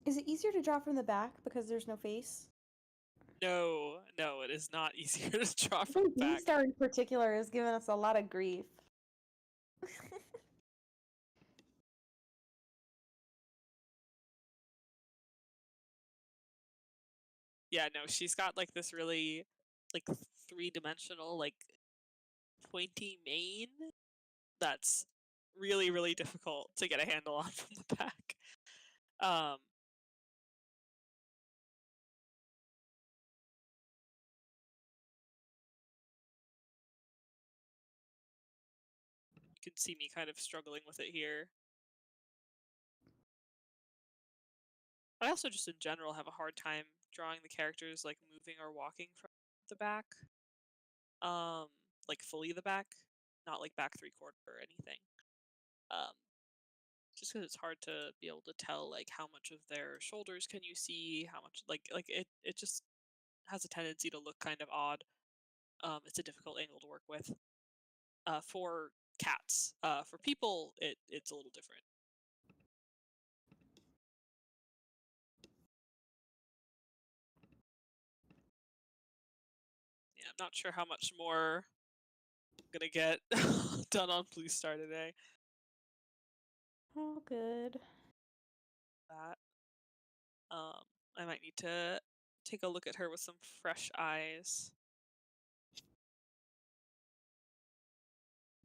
Is it easier to draw from the back because there's no face? No, no, it is not easier to draw I from think the back. B-Star in particular has given us a lot of grief. Yeah, no, she's got like this really like three-dimensional like pointy mane that's really, really difficult to get a handle on from the back. You can see me kind of struggling with it here. I also just in general have a hard time drawing the characters like moving or walking from the back. Like fully the back, not like back 3/4 or anything. Just because it's hard to be able to tell like how much of their shoulders can you see, how much like it just has a tendency to look kind of odd. It's a difficult angle to work with. For cats, for people, it's a little different. Yeah, I'm not sure how much more I'm gonna get done on Blue Star today. Oh, good. That I might need to take a look at her with some fresh eyes.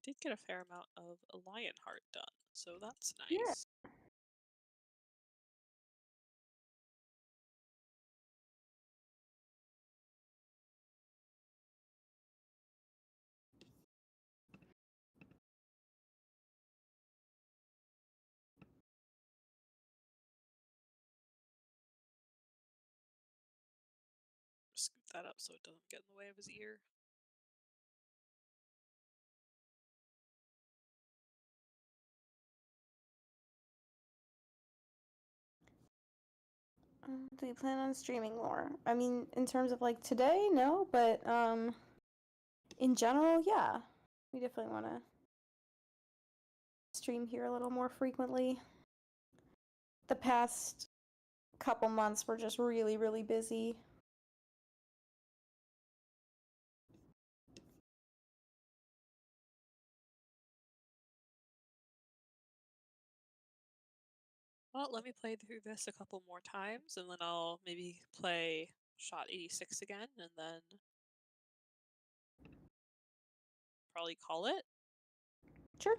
Did get a fair amount of a lion heart done, so that's nice. Yeah. Scoot that up so it doesn't get in the way of his ear. Do you plan on streaming more? I mean, in terms of like today, no, but in general, yeah. We definitely want to stream here a little more frequently. The past couple months were just really, really busy. Well, let me play through this a couple more times, and then I'll maybe play shot 86 again, and then probably call it. Sure.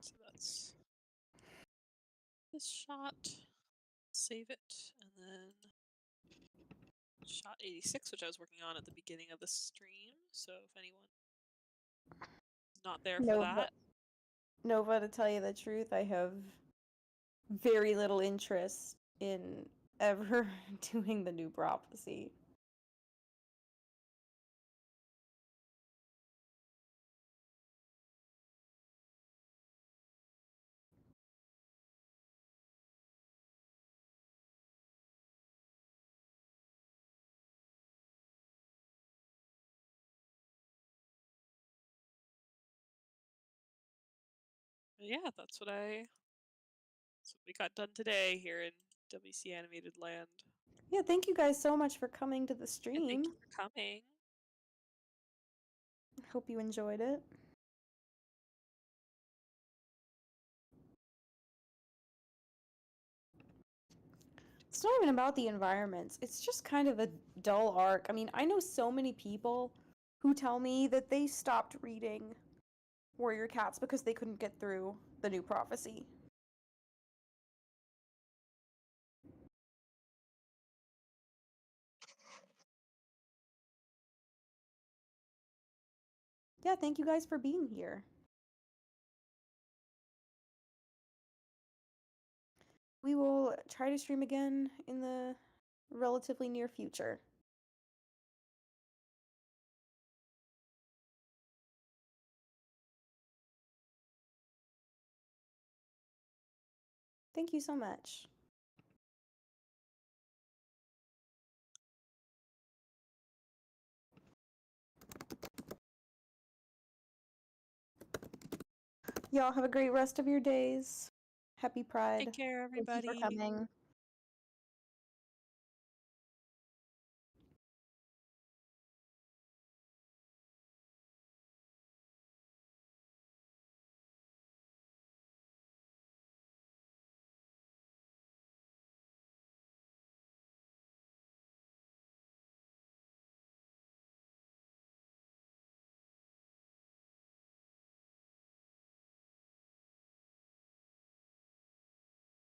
So that's this shot. Save it, and then shot 86, which I was working on at the beginning of the stream. So if anyone is not there for that, Nova, to tell you the truth, I have very little interest in ever doing the new prophecy. yeah, that's what we got done today here in WCAnimated land. Yeah, thank you guys so much for coming to the And stream. thank you for coming. Hope you enjoyed it. It's not even about the environments. It's just kind of a dull arc. I mean, I know so many people who tell me that they stopped reading Warrior Cats because they couldn't get through the new prophecy. Yeah, thank you guys for being here. We will try to stream again in the relatively near future. Thank you so much. Y'all have a great rest of your days. Happy Pride. Take care, Thank you everybody. for coming.